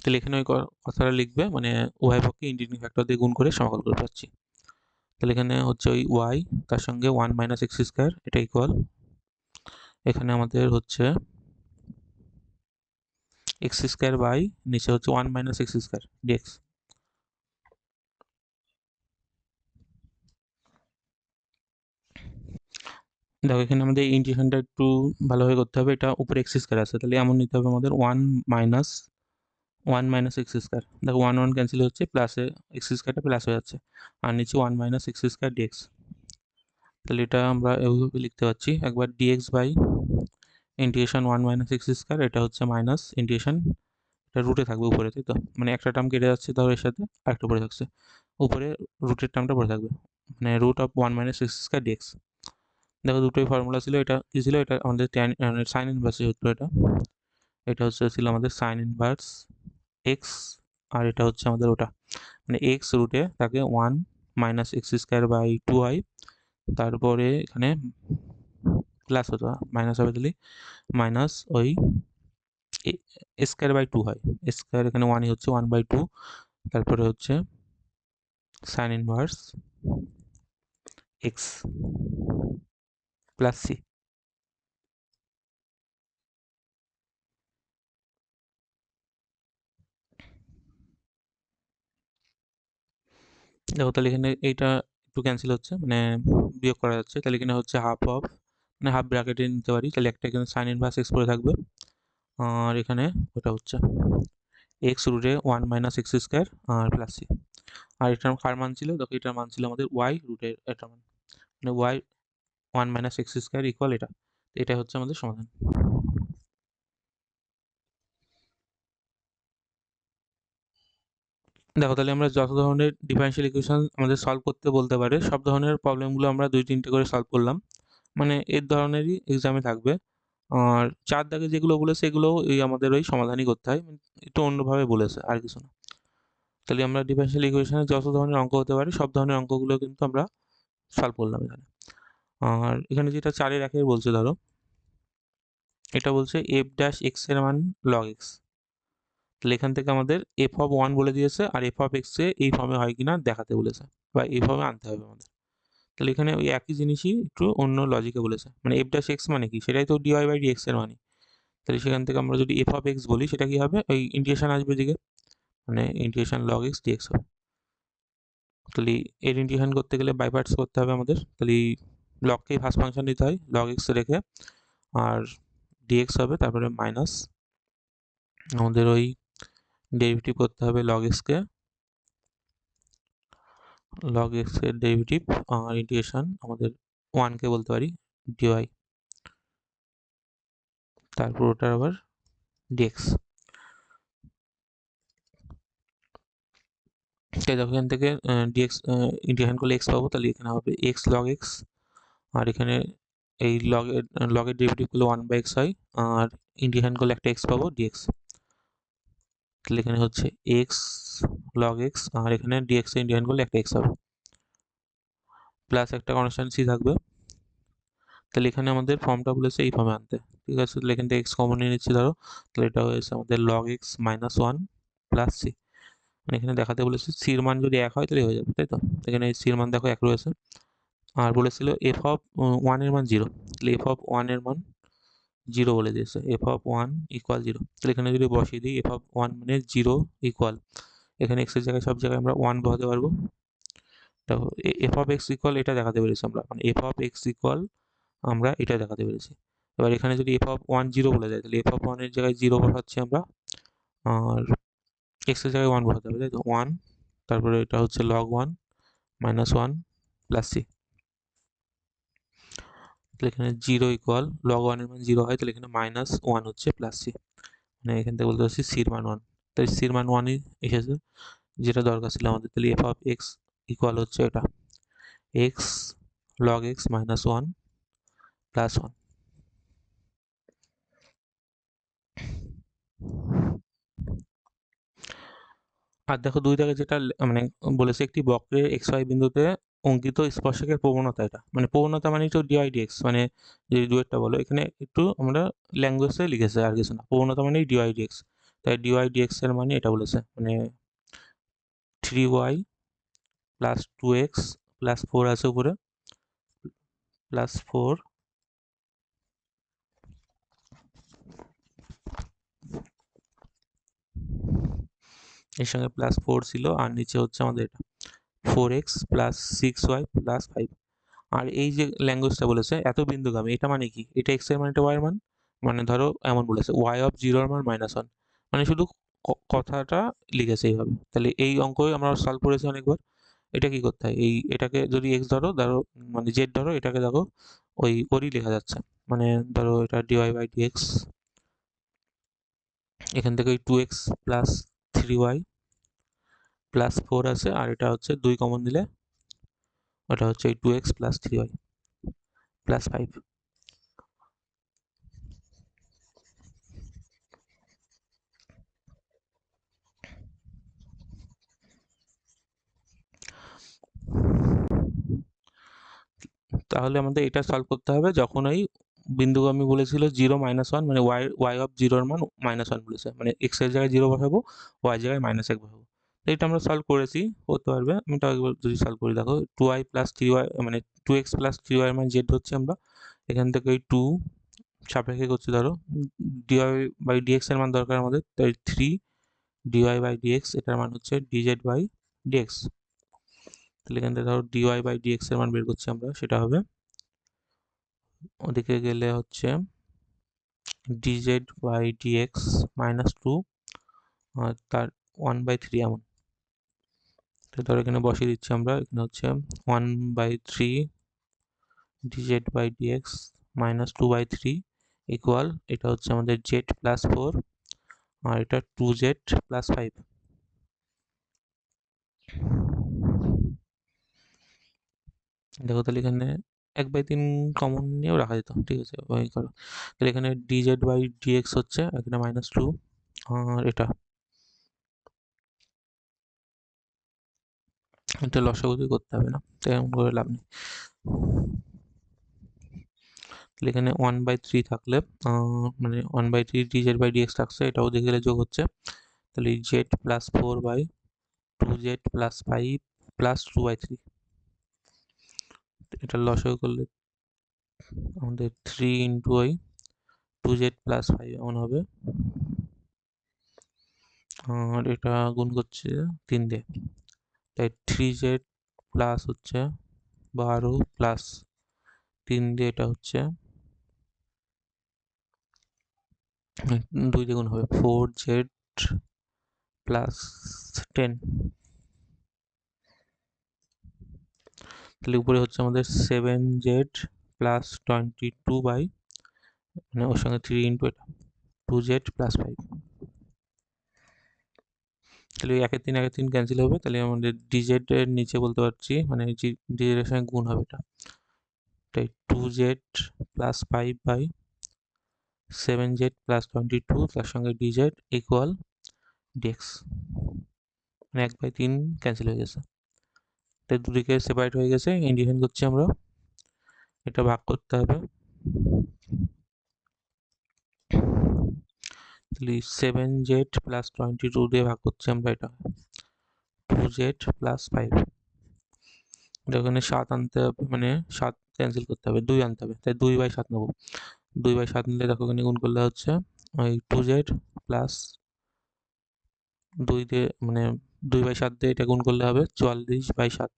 তাহলে এখানে ওই কথাটা লিখবে, মানে উভয় পক্ষে ইন্টিগ্রেটিং ফ্যাক্টর দিয়ে গুণ করে সমাকলন করে পাচ্ছি। তাহলে এখানে হচ্ছে ওই ওয়াই তার সঙ্গে ওয়ান মাইনাস এক্স স্কোয়ার, এটা ইকুয়াল এখানে আমাদের হচ্ছে এক্স স্কোয়ার বাই নিচে হচ্ছে one minus x square d x. দেখো এখানে আমাদের ইন্টিগ্রেশনটা একটু ভালোভাবে করতে হবে, এটা উপরে এক্স স্কোয়ার আছে, তাহলে এমন নিতে হবে আমাদের ওয়ান মাইনাস এক্স স্কোয়ার, দেখো ওয়ান ওয়ান ক্যান্সেল হচ্ছে, প্লাসে এক্স স্কোয়ারটা প্লাস হয়ে যাচ্ছে, আর নিচে one minus x square d x. তাহলে এটা আমরা এইভাবে লিখতে পারছি, একবার d x by integration one minus x square, এটা হচ্ছে মাইনাস ইন্টিগ্রেশন, এটা রুটে থাকবে উপরে, তাই তো, মানে একটা টার্ম কেটে যাচ্ছে ধরো এর সাথে, আরেকটা পড়ে থাকছে, উপরে রুটের টার্মটা পড়ে থাকবে, মানে root of one minus x square d x. দেখো দুটোই ফর্মুলা ছিল, এটা কি ছিল, এটা আমাদের সাইন ইনভার্সের সূত্র, এটা এটা হচ্ছে ছিল আমাদের সাইন ইনভার্স এক্স, আর এটা হচ্ছে আমাদের ওটা, মানে এক্স রুটে থাকে one minus x square by two i, তারপরে এখানে প্লাস হতো মাইনাস হবে, তাহলে মাইনাস ওই স্কোয়ার বাই টু হয়, স্কোয়ার এখানে ওয়ানই হচ্ছে ওয়ান বাই টু, তারপরে হচ্ছে sine inverse x plus C. দেখো তাহলে এখানে এইটা একটু ক্যান্সেল হচ্ছে, মানে বিয়োগ করা যাচ্ছে, তাহলে এখানে হচ্ছে হাফ অফ, মানে হাফ ব্র্যাকেটে নিতে পারি, তাহলে একটা এখানে সাইন ইনভার্স এক্স পড়ে থাকবে, আর এখানে ওটা হচ্ছে এক্স রুটে ওয়ান মাইনাস এক্স স্কোয়ার আর প্লাস সি। আর এটার কার মান ছিল, দেখো এটার মান ছিল আমাদের ওয়াই রুটের এটার মান, মানে y one minus x square equal এটা, এটা হচ্ছে আমাদের সমাধান। দেখো তাহলে আমরা যত ধরনের ডিফারেনশিয়াল ইকুয়েশন আমাদের সলভ করতে বলতে পারে সব ধরনের প্রবলেমগুলো আমরা দুই তিনটে করে সলভ করলাম, মানে এর ধরনেরই এক্সামে থাকবে। আর চার দাগে যেগুলো বলেছে এগুলো এই আমাদের ওই সমাধানই করতে হয়, একটু অন্যভাবে বলেছে আর কিছু না। তাহলে আমরা ডিফারেনশিয়াল ইকুয়েশনে যত ধরনের অঙ্ক হতে পারে সব ধরনের অঙ্কগুলো কিন্তু আমরা সলভ করলাম এখানে। আর এখানে যেটা চারের একের বলছে ধরো, এটা বলছে এফ ড্যাশ এক্স এর মান লগ এক্স, তাহলে এখান থেকে আমাদের এফ অফ ওয়ান বলে দিয়েছে, আর এফ অফ এক্স এ এই ফর্মে হয় কিনা দেখাতে বলেছে, বা এই ফর্মে আনতে হবে আমাদের। তাহলে এখানে ওই একই জিনিসই একটু অন্য লজিকে বলেছে, মানে এফ ড্যাশ এক্স মানে কি, সেটাই তো ডিওয়াই বাই ডিএক্স এর মানে, তাহলে সেখান থেকে আমরা যদি এফ অফ এক্স বলি সেটা কি হবে, ওই ইন্টিগ্রেশন আসবে দিকে, মানে ইন্টিগ্রেশন লগ এক্স ডিএক্স হবে। তাহলে এর ইন্টিগ্রেশন করতে গেলে বাই পার্টস করতে হবে আমাদের, তাহলে লগকেই ফার্স্ট ফাংশন নিতে হয় লগ এক্স রেখে, আর ডিএক্স হবে, তারপরে মাইনাস আমাদের ওই ডেরিভেটিভ করতে হবে লগ এক্সকে, লগ এক্স এর ডেরিভেটিভ, আর ইন্টিগ্রেশন আমাদের ওয়ানকে বলতে পারি ডিওয়াই, তারপর ওটার আবার ডিএক্স। তাই দেখো এখান থেকে ডিএক্স ইন্টিগ্রেশন করলে এক্স পাবো, তাহলে এখানে হবে এক্স লগ এক্স, আর এখানে এই লগের ডেরিভেটিভ করলে 1/x হয়, আর ইন্টিগ্রেশন করলে একটা x পাবো dx। তাহলে এখানে হচ্ছে x log x, আর এখানে dx এ ইন্টিগ্রেশন করলে একটা x হবে, প্লাস একটা কনস্ট্যান্ট c থাকবে। তাহলে এখানে আমাদের ফর্মটা বলেছে এই ফর্মে আনতে, ঠিক আছে। তাহলে এখান থেকে x কমন নিয়ে নিচ্ছি ধরো, তাহলে এটা হয়েছে আমাদের log x minus 1 plus c। মানে এখানে দেখাতে বলেছে c এর মান যদি 1 হয় তাহলে হয়ে যাবে, তাই তো। এখানে c এর মান দেখো 1 রয়েছে, আর বলেছিল f অফ 1 এর মান 0, তাহলে f অফ 1 এর মান 0 বলে দিয়েছে, f অফ 1 ইকুয়াল 0। তাহলে এখানে যদি বসিয়ে দিই f অফ 1 মানে 0 ইকুয়াল, এখানে x এর জায়গায় সব জায়গায় আমরা 1 বসাতে পারবো। দেখো f অফ x ইকুয়াল এটা দেখাতে পেরেছি আমরা, মানে f অফ x ইকুয়াল আমরা এটা দেখাতে পেরেছি। এবার এখানে যদি f অফ 1 0 বলে যায়, তাহলে f অফ 1 এর জায়গায় 0 বসাচ্ছি আমরা, আর x এর জায়গায় 1 বসাতে হবে, তাই তো। 1, তারপরে এটা হচ্ছে log 1 minus 1 প্লাস c। তাহলে এখানে 0 ইকুয়াল log 1 এর মান 0 হয়, তাহলে এখানে মাইনাস 1 হচ্ছে প্লাস c। মানে এখান থেকে বলতে পারছি c এর মান 1, তাই c এর মান 1ই এসেছে, যেটা দরকার ছিল আমাদের। তাহলে f অফ x ইকুয়াল হচ্ছে এটা x log x minus 1 plus 1। আর দেখো 2 দাগে যেটা মানে বলেছে, একটি বক্রের এক্স ওয়াই বিন্দুতে অঙ্কিত স্পর্শকের প্রবণতা, এটা মানে প্রবণতা মানে তো ডিওয়াই ডিএক্স, মানে যদি ডুয়েটটা বলো, এখানে একটু আমরা ল্যাঙ্গুয়েজে লিখেছে আর কিছু না, প্রবণতা মানে ডিওয়াই ডিএক্স। তাই ডিওয়াই ডিএক্স এর মানে এটা বলেছে, মানে 3y প্লাস 2x প্লাস 4 আছে উপরে, প্লাস 4 এর সঙ্গে প্লাস 4 ছিল, আর নিচে হচ্ছে আমাদের এটা 4x প্লাস 6y প্লাস 5। আর এই যে ল্যাঙ্গুয়েজটা বলেছে এত বিন্দুগামী, এটা মানে কি, এটা x এর মান, এটা y এর মান। মানে ধরো এমন বলেছে y অফ 0 এর মান -1, মানে শুধু কথাটা লিখেছে এইভাবে। তাহলে এই অঙ্ক আমরা সলভ করেছি অনেকবার। এটা কি করতে হয়, এটাকে যদি x ধরো ধরো মানে z ধরো, এটাকে দেখো ওরই লেখা যাচ্ছে, মানে ধরো এটা dy বাই dx, এখান থেকে ওই 2x প্লাস 3y প্লাস 4 আছে, আর এটা হচ্ছে 2 কমন দিলে ওটা হচ্ছে এই 2x প্লাস 3y প্লাস 5। তাহলে আমাদের এটা সলভ করতে হবে যখন ওই বিন্দুগামী বলেছিল 0 -1, মানে y অফ 0 এর মান -1 বলেছে, মানে x এর জায়গায় 0 বসাবো, y এর জায়গায় -1 বসাবো। তো এটা আমরা সলভ করেছি, করতে পারবে। আমি তাও একবার যদি সলভ করি, দেখো 2y প্লাস 3y মানে 2x প্লাস 3y এর মান z হচ্ছে আমরা, এখান থেকে ওই 2 সাপেক্ষে করছি ধরো, dy বাই dx এর মান দরকার আমাদের, তাই 3 dy বাই dx, এটার মান হচ্ছে dz বাই dx। তাহলে এখান থেকে ধরো dy বাই dx এর মান বের করছি আমরা, সেটা হবে ওদিকে গেলে হচ্ছে dz বাই dx -2 আর তার 1/3 এমন। তো ধরো এখানে বসিয়ে দিচ্ছি আমরা, এখানে হচ্ছে 1/3 dz বাই dx -2/3 ইকুয়াল, এটা হচ্ছে আমাদের z প্লাস 4, আর এটা 2z প্লাস 5। দেখো তাহলে এখানে 1/3 কমন নিয়েও রাখা যেত, ঠিক আছে, ওই করো। তাহলে এখানে dz বাই dx হচ্ছে এখানে -2, আর এটা লসাগু করতে হবে না, তাই এমন করে লাভ নেই। তাহলে এখানে 1/3 থাকলে মানে 1/3 dz বাই dx থাকছে, এটাও দেখে গেলে যোগ হচ্ছে, তাহলে z plus 4 by 2z plus 5 plus 2/3, এটা লসাগু করলে আমাদের 3 ইন্টু ওই 2z প্লাস 5 এমন হবে, আর এটা গুণ করছে 3 দিয়ে, তাই 3z প্লাস হচ্ছে 12 প্লাস 3 দিয়ে এটা হচ্ছে 2 দিয়ে গুণ হবে 4z প্লাস 10। তাহলে উপরে হচ্ছে আমাদের 7z প্লাস 22 বাই, মানে ওর সঙ্গে 3 ইন্টু এটা 2z প্লাস 5। তাহলে একের 3 ক্যান্সেল হবে, তাহলে আমাদের dz এর নিচে বলতে পারছি, মানে dz এর সঙ্গে গুণ হবে এটা, তাই 2z plus 5 by 7z plus 22 তার সঙ্গে dz ইকুয়াল dx, মানে 1/3 ক্যান্সেল হয়ে গেছে। তাই দুদিকে সেপারেট হয়ে গেছে, ইন্ডিকেশন করছি আমরা, এটা ভাগ করতে হবে। তাহলে 7z প্লাস 22 দিয়ে ভাগ করছি আমরা, এটা 2z প্লাস 5, এখানে 7 আনতে হবে, মানে 7 ক্যান্সেল করতে হবে, 2 আনতে হবে, তাই 2/7 নেবো। 2/7 নিলে দেখো এখানে গুণ করলে হচ্ছে ওই 2z প্লাস 2 দিয়ে, মানে 2/7 দিয়ে এটা গুণ করলে হবে 44/7।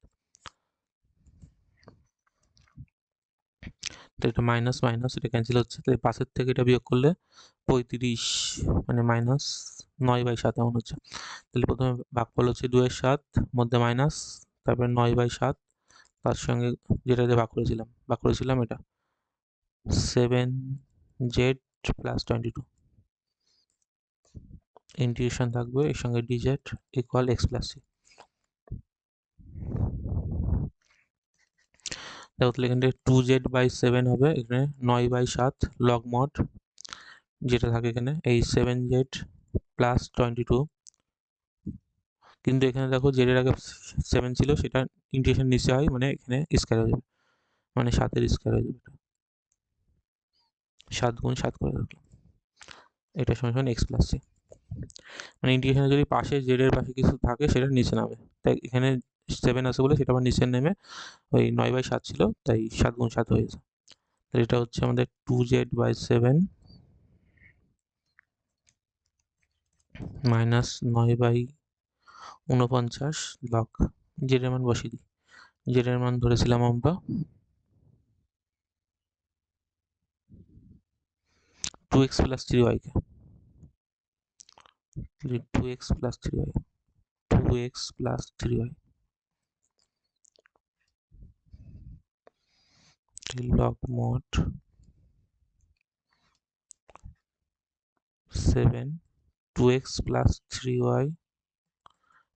তো এটা মাইনাস মাইনাস এটা ক্যান্সেল হচ্ছে, তাই পাশের থেকে এটা বিয়োগ করলে 35, মানে মাইনাস 9/7 এমন হচ্ছে। তাহলে প্রথমে ভাগফল হচ্ছে 2/7 মধ্যে মাইনাস, তারপরে 9/7 তার সঙ্গে যেটা দিয়ে ভাগ করেছিলাম এটা 7z প্লাস 22, ইন্টিগ্রেশন থাকবে এর সঙ্গে dz equal x plus c। দেখো তাহলে এখানে 2z/7 হবে, এখানে 9/7 লগ মড যেটা থাকে এখানে এই 7z প্লাস 22, কিন্তু এখানে দেখো জেডের আগে 7 ছিল, সেটা ইন্টিগ্রেশন নিচে হয়, মানে এখানে স্কয়ার হয়ে যাবে, মানে 7-এর স্কয়ার হয়ে যাবে, 7 গুণ 7 করে রাখলাম, এটা সমান x প্লাস c। মানে ইন্টিগ্রেশনে যদি পাশে জেডের পাশে কিছু থাকে সেটা নিচে নামে, তাই এখানে 7 আছে বলে সেটা আবার নিচে নেমে ওই 9/7 ছিল, তাই 7 গুণ 7 হয়ে গেছে। তাহলে এটা হচ্ছে আমাদের 2z/7 মাইনাস 9/49 লগ, জেডের মান বসিয়ে দিই, জেডের মান ধরেছিলাম আমরা 2x প্লাস 3y কে, 2x plus 3y, 2x plus 3y log mod 7 2x plus 3y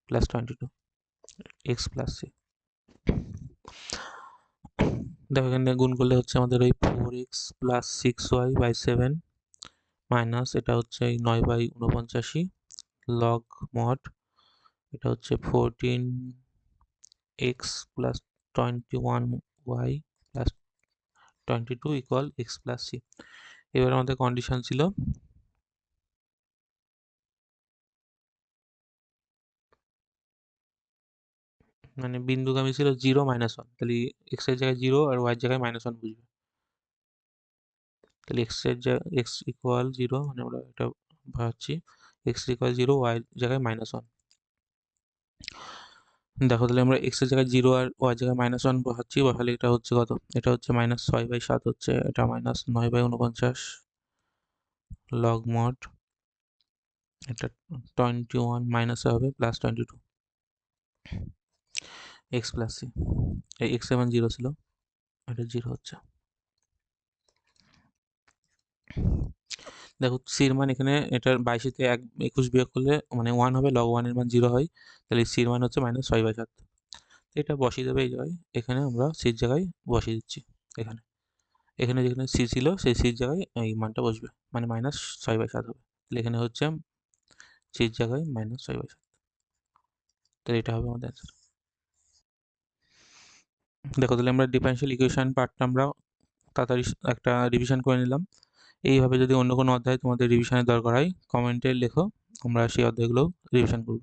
plus 22 x plus c। দেখো এখানে গুণ করলে হচ্ছে আমাদের ওই 4x plus 6y by 7 minus এটা হচ্ছে এই 9/49 log mod, এটা হচ্ছে 14x plus 21y plus 22 equal x plus c। এবার আমাদের কন্ডিশন ছিল মানে বিন্দুগামী ছিল 0 -1, তাহলে x এর জায়গায় 0 আর y এর জায়গায় -1 বুঝবে, তাহলে x এর জায়গায় x ইকুয়াল 0, মানে আমরা এটা ভাবছি x ইকুয়াল 0, y এর জায়গায় -1। দেখো তাহলে আমরা x এর জায়গায় 0 আর y এর জায়গায় -1 বসালে এটা হচ্ছে কত, এটা হচ্ছে -6/7 হচ্ছে, এটা -9/49 log mod, এটা 21 মাইনাস হবে প্লাস 22 x প্লাস c, এই x এর মান 0 ছিল, এটা 0 হচ্ছে। দেখো c এর মান এখানে এটার 22 তে 21 বিয়োগ করলে মানে 1 হবে, log 1 এর মান 0 হয়, তাহলে c এর মান হচ্ছে -6/7। এটা বসিয়ে দেবে এই জায়গায়, এখানে আমরা c এর জায়গায় বসিয়ে দিচ্ছি, এখানে এখানে যেখানে c ছিল সেই c এর জায়গায় এই মানটা বসবে, মানে -6/7 হবে, তাহলে এখানে হচ্ছে c এর জায়গায় -6/7, তাহলে এটা হবে আমাদের অ্যান্সার। দেখো তাহলে আমরা ডিফারেনশিয়াল ইকুয়েশন পার্টটা আমরা তাড়াতাড়ি একটা রিভিশন করে নিলাম। এইভাবে যদি অন্য কোনো অধ্যায় তোমাদের রিভিশনের দরকার হয় কমেন্টে লেখো, আমরা সেই অধ্যায়গুলো রিভিশন করব।